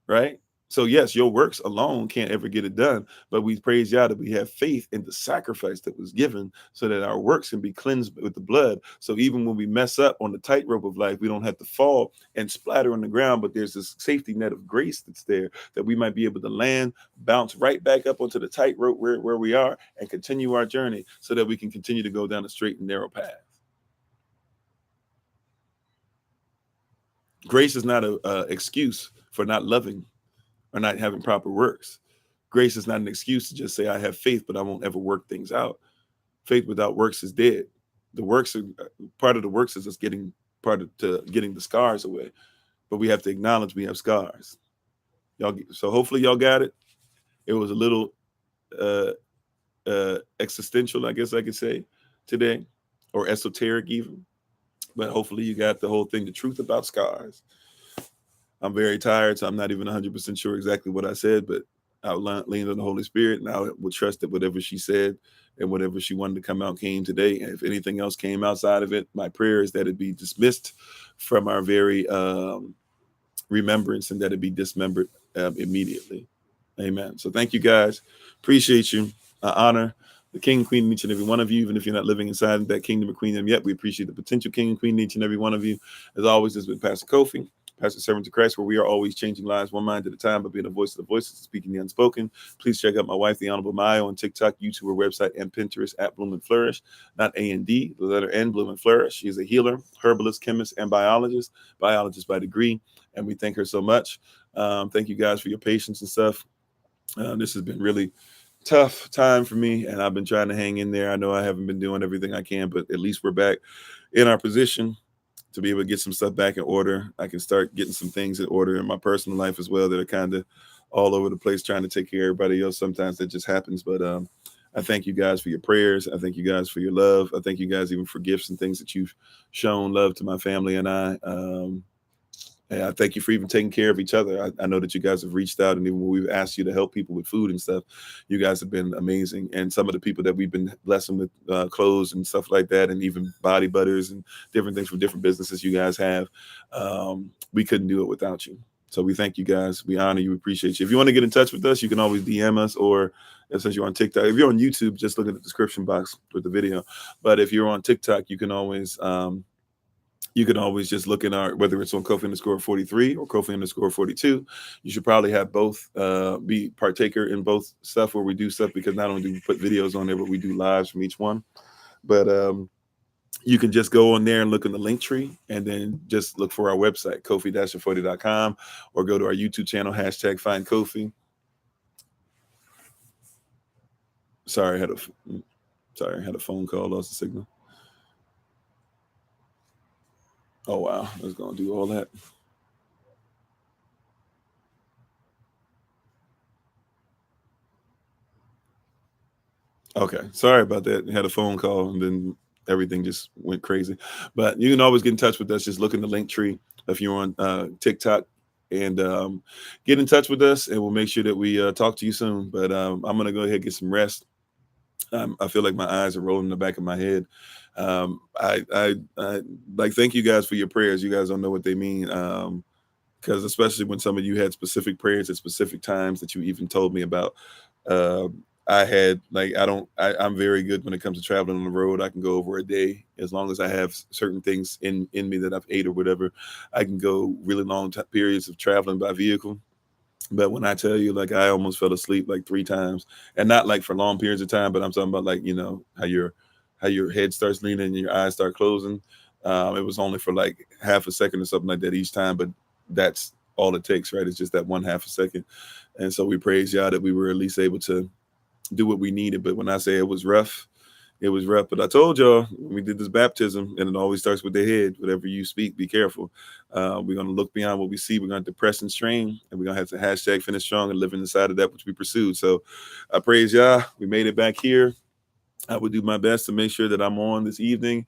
Speaker 1: right? So yes, your works alone can't ever get it done, but we praise Yah that we have faith in the sacrifice that was given so that our works can be cleansed with the blood. So even when we mess up on the tightrope of life, we don't have to fall and splatter on the ground, but there's this safety net of grace that's there that we might be able to land, bounce right back up onto the tightrope where we are and continue our journey so that we can continue to go down a straight and narrow path. Grace is not an excuse for not loving or not having proper works. Grace is not an excuse to just say I have faith, but I won't ever work things out. Faith without works is dead. The works are part of the works is us getting getting the scars away, but we have to acknowledge we have scars. Y'all, so hopefully y'all got it. It was a little existential, I guess I could say today, or esoteric even, but hopefully you got the whole thing, the truth about scars. I'm very tired, so I'm not even 100% sure exactly what I said, but I leaned on the Holy Spirit, and I would trust that whatever she said and whatever she wanted to come out came today. And if anything else came outside of it, my prayer is that it be dismissed from our very remembrance, and that it be dismembered immediately. Amen. So thank you guys. Appreciate you. I honor the king and queen in each and every one of you, even if you're not living inside that kingdom or queendom yet. We appreciate the potential king and queen in each and every one of you. As always, this has been Pastor Kofi, Pastor Servant to Christ, where we are always changing lives one mind at a time, but being a voice of the voices, speaking the unspoken. Please check out my wife, the Honorable Maya, on TikTok, YouTube, her website, and Pinterest at Bloom and Flourish. Not A&D, the letter N, Bloom and Flourish. She's a healer, herbalist, chemist, and biologist by degree. And we thank her so much. Thank you guys for your patience and stuff. This has been really tough time for me, and I've been trying to hang in there. I know I haven't been doing everything I can, but at least we're back in our position to be able to get some stuff back in order. I can start getting some things in order in my personal life as well that are kind of all over the place, trying to take care of everybody else. Sometimes that just happens, but I thank you guys for your prayers. I thank you guys for your love. I thank you guys even for gifts and things that you've shown love to my family and I. And I thank you for even taking care of each other. I know that you guys have reached out, and even when we've asked you to help people with food and stuff, you guys have been amazing. And some of the people that we've been blessing with clothes and stuff like that, and even body butters and different things from different businesses you guys have, we couldn't do it without you. So we thank you guys. We honor you. We appreciate you. If you want to get in touch with us, you can always DM us, or since you're on TikTok, if you're on YouTube, just look at the description box with the video. But if you're on TikTok, you can always just look in our, whether it's on Kofi_43 or Kofi_42. You should probably have both, be partaker in both stuff where we do stuff, because not only do we put videos on there, but we do lives from each one. But you can just go on there and look in the link tree, and then just look for our website, Kofi-Ofori.com, or go to our YouTube channel, #FindKofi. Sorry, I had a phone call, lost the signal. Oh, wow. I was going to do all that. Okay. Sorry about that. I had a phone call, and then everything just went crazy. But you can always get in touch with us. Just look in the link tree if you're on TikTok, and get in touch with us, and we'll make sure that we talk to you soon. But I'm going to go ahead and get some rest. I feel like my eyes are rolling in the back of my head. I like, thank you guys for your prayers. You guys don't know what they mean. Because especially when some of you had specific prayers at specific times that you even told me about. I had, like, I'm very good when it comes to traveling on the road. I can go over a day as long as I have certain things in me that I've ate or whatever. I can go really long periods of traveling by vehicle. But when I tell you, like, I almost fell asleep like 3 times, and not like for long periods of time, but I'm talking about, like, how your head starts leaning and your eyes start closing. It was only for like half a second or something like that each time, but that's all it takes, right? It's just that 1/2 a second. And so we praise y'all that we were at least able to do what we needed. But when I say it was rough, it was rough. But I told y'all when we did this baptism, and it always starts with the head. Whatever you speak, be careful. We're going to look beyond what we see. We're going to press and strain, and we're going to have to #finish strong and live in the side of that which we pursued. So I praise y'all. We made it back here. I would do my best to make sure that I'm on this evening.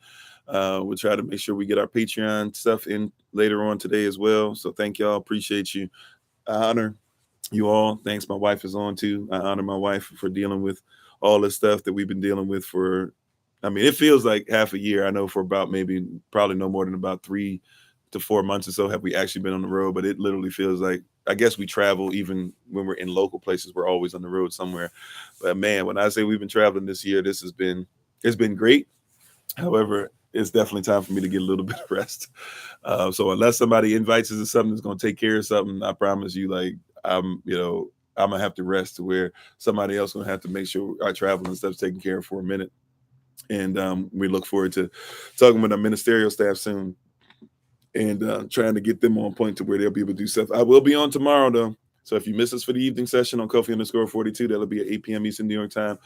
Speaker 1: We'll try to make sure we get our Patreon stuff in later on today as well. So thank y'all. Appreciate you. I honor you all. Thanks. My wife is on too. I honor my wife for dealing with all this stuff that we've been dealing with for, I mean, it feels like half a year. I know for about probably no more than about 3 to 4 months or so have we actually been on the road, but it literally feels like, I guess we travel even when we're in local places. We're always on the road somewhere. But man, when I say we've been traveling this year, it's been great. However, it's definitely time for me to get a little bit of rest. So unless somebody invites us to something that's going to take care of something, I promise you, like, I'm gonna have to rest, to where somebody else gonna have to make sure our travel and stuff's taken care of for a minute. And we look forward to talking with our ministerial staff soon, and trying to get them on point to where they'll be able to do stuff. I will be on tomorrow though. So if you miss us for the evening session on Kofi_42, that'll be at 8 p.m. Eastern New York time.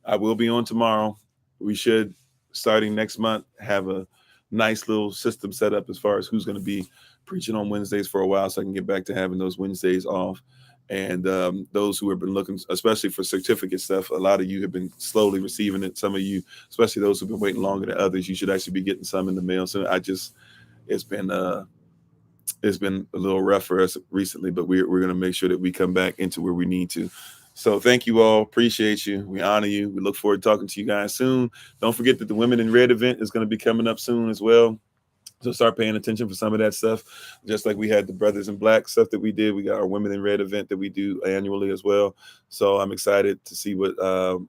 Speaker 1: I will be on tomorrow. We should, starting next month, have a nice little system set up as far as who's going to be preaching on Wednesdays for a while, so I can get back to having those Wednesdays off. And those who have been looking, especially for certificate stuff, a lot of you have been slowly receiving it. Some of you, especially those who've been waiting longer than others, you should actually be getting some in the mail. So it's been a little rough for us recently, but we're going to make sure that we come back into where we need to. So thank you all. Appreciate you. We honor you. We look forward to talking to you guys soon. Don't forget that the Women in Red event is going to be coming up soon as well. So start paying attention for some of that stuff. Just like we had the Brothers in Black stuff that we did, we got our Women in Red event that we do annually as well. So I'm excited to see what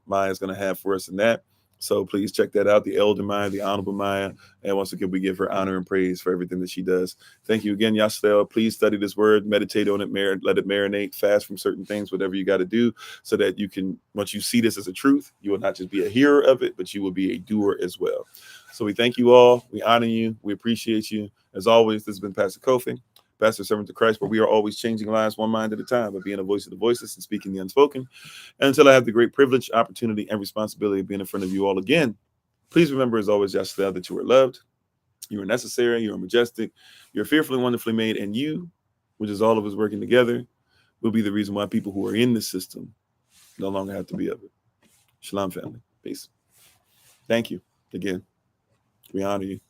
Speaker 1: Maya's going to have for us in that. So please check that out. The Elder Maya, the Honorable Maya. And once again, we give her honor and praise for everything that she does. Thank you again, Yastel. Please study this word, meditate on it, let it marinate, fast from certain things, whatever you got to do, so that you can, once you see this as a truth, you will not just be a hearer of it, but you will be a doer as well. So we thank you all. We honor you. We appreciate you. As always, this has been Pastor Kofi, Pastor Servant to Christ, where we are always changing lives one mind at a time by being a voice of the voiceless and speaking the unspoken. And until I have the great privilege, opportunity, and responsibility of being in front of you all again, please remember, as always, Yashdal, that you are loved, you are necessary, you are majestic, you're fearfully, wonderfully made, and you, which is all of us working together, will be the reason why people who are in the system no longer have to be of it. Shalom, family. Peace. Thank you again. We honor you.